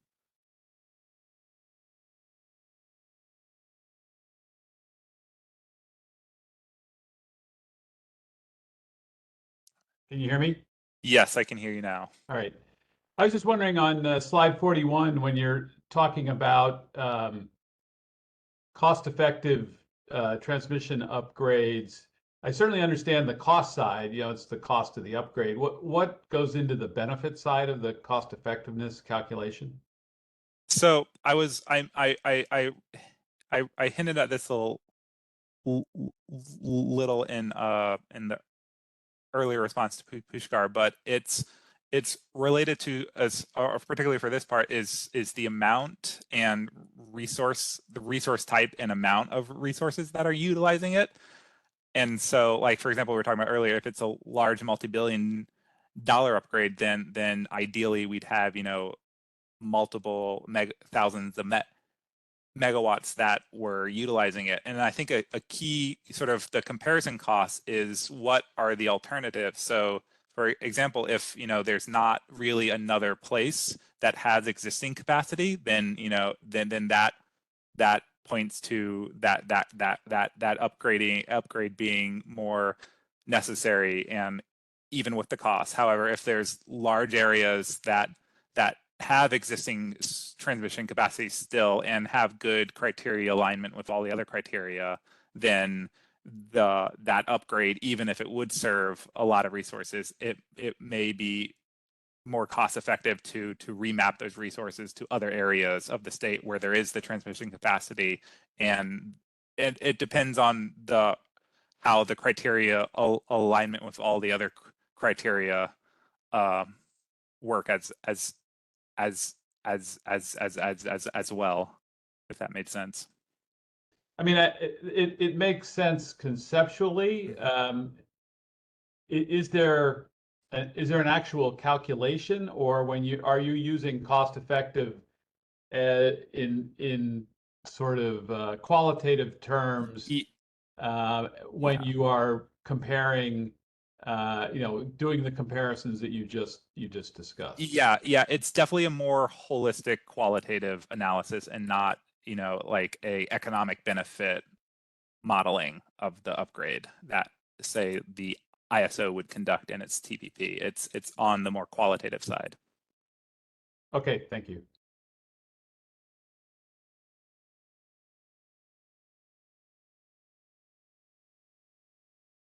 Can you hear me? Yes, I can hear you now. All right. I was just wondering on slide 41, when you're talking about cost-effective transmission upgrades, I certainly understand the cost side. It's the cost of the upgrade. What goes into the benefit side of the cost effectiveness calculation? So I hinted at this a little in the earlier response to Pushkar, but it's related to, as particularly for this part, is the amount and the resource type and amount of resources that are utilizing it. And so, like, for example, we were talking about earlier, if it's a large multi-billion-dollar upgrade, then ideally we'd have multiple thousands of megawatts that were utilizing it. And I think a key sort of the comparison cost is what are the alternatives. So for example, if there's not really another place that has existing capacity, then then that points to that upgrade being more necessary, and even with the cost. However, if there's large areas that have existing transmission capacity still and have good criteria alignment with all the other criteria, then that upgrade, even if it would serve a lot of resources, it may be more cost effective to remap those resources to other areas of the state where there is the transmission capacity. And it depends on how the criteria alignment with all the other criteria work as well, if that made sense. I mean, it makes sense conceptually. Is there an actual calculation, or are you using cost effective in sort of qualitative terms when you are comparing, doing the comparisons that you just discussed? Yeah, it's definitely a more holistic qualitative analysis, and not like a economic benefit modeling of the upgrade that, say, the ISO would conduct in its TPP. It's on the more qualitative side. Okay, thank you.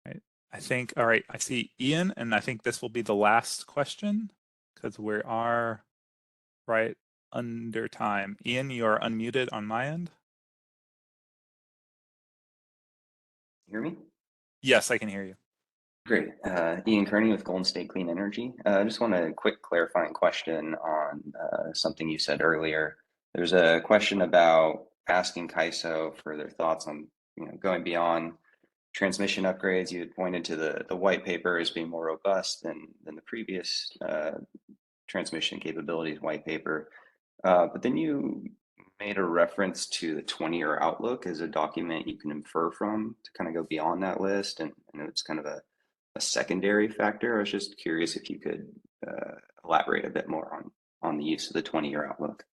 Right. I think, all right, I see Ian, and I think this will be the last question because we are right under time. Ian, you are unmuted on my end. Hear me? Yes, I can hear you. Great. Ian Kearney with Golden State Clean Energy. I just want a quick clarifying question on something you said earlier. There's a question about asking CAISO for their thoughts on going beyond transmission upgrades. You had pointed to the white paper as being more robust than the previous transmission capabilities white paper. But then you made a reference to the 20-year outlook as a document you can infer from to kind of go beyond that list. And I know it's kind of a secondary factor. I was just curious if you could elaborate a bit more on the use of the 20-year outlook.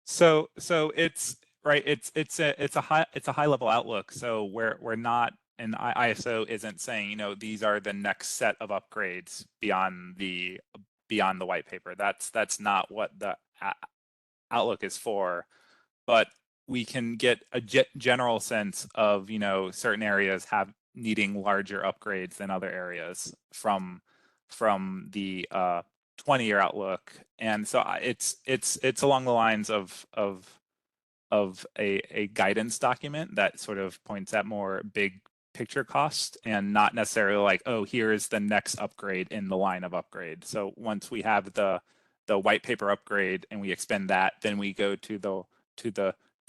So it's right. It's a high level outlook. So we're not, and ISO isn't saying, you know, these are the next set of upgrades beyond the white paper. That's not what the outlook is for. But we can get a general sense of, you know, certain areas needing larger upgrades than other areas from the 20-year outlook. And so it's along the lines of a guidance document that sort of points at more big picture cost and not necessarily like, oh, here is the next upgrade in the line of upgrade. So once we have the white paper upgrade and we expend that, then we go to the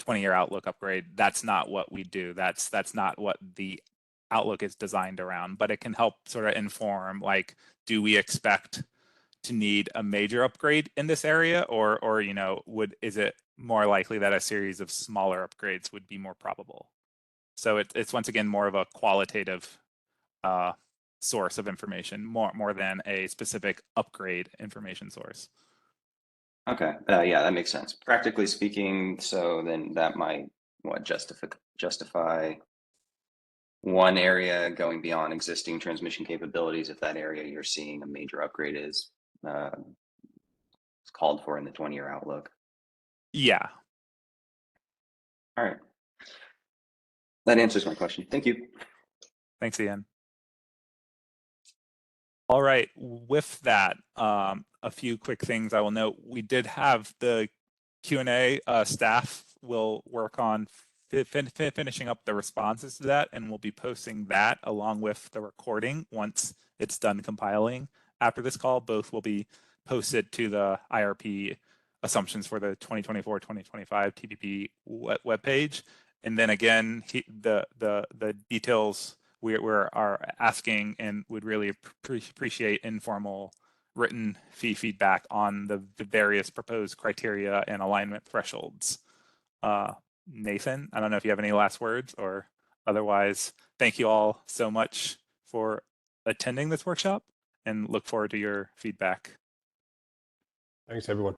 20-year outlook upgrade. That's not what we do. That's not what the outlook is designed around, but it can help sort of inform, like, do we expect to need a major upgrade in this area, or you know, is it more likely that a series of smaller upgrades would be more probable? So it's once again more of a qualitative source of information, more than a specific upgrade information source. Okay, yeah, that makes sense. Practically speaking, so then that might justify one area going beyond existing transmission capabilities if that area you're seeing a major upgrade is called for in the 20-year outlook. Yeah. All right. That answers my question. Thank you. Thanks, Ian. All right, with that, a few quick things I will note. We did have the Q&A. Staff will work on finishing up the responses to that, and we'll be posting that along with the recording once it's done compiling. After this call, both will be posted to the IRP assumptions for the 2024-2025 TPP webpage. And then again, the details we are asking and would really appreciate informal written feedback on the various proposed criteria and alignment thresholds. Nathan, I don't know if you have any last words, or otherwise, thank you all so much for attending this workshop and look forward to your feedback. Thanks, everyone.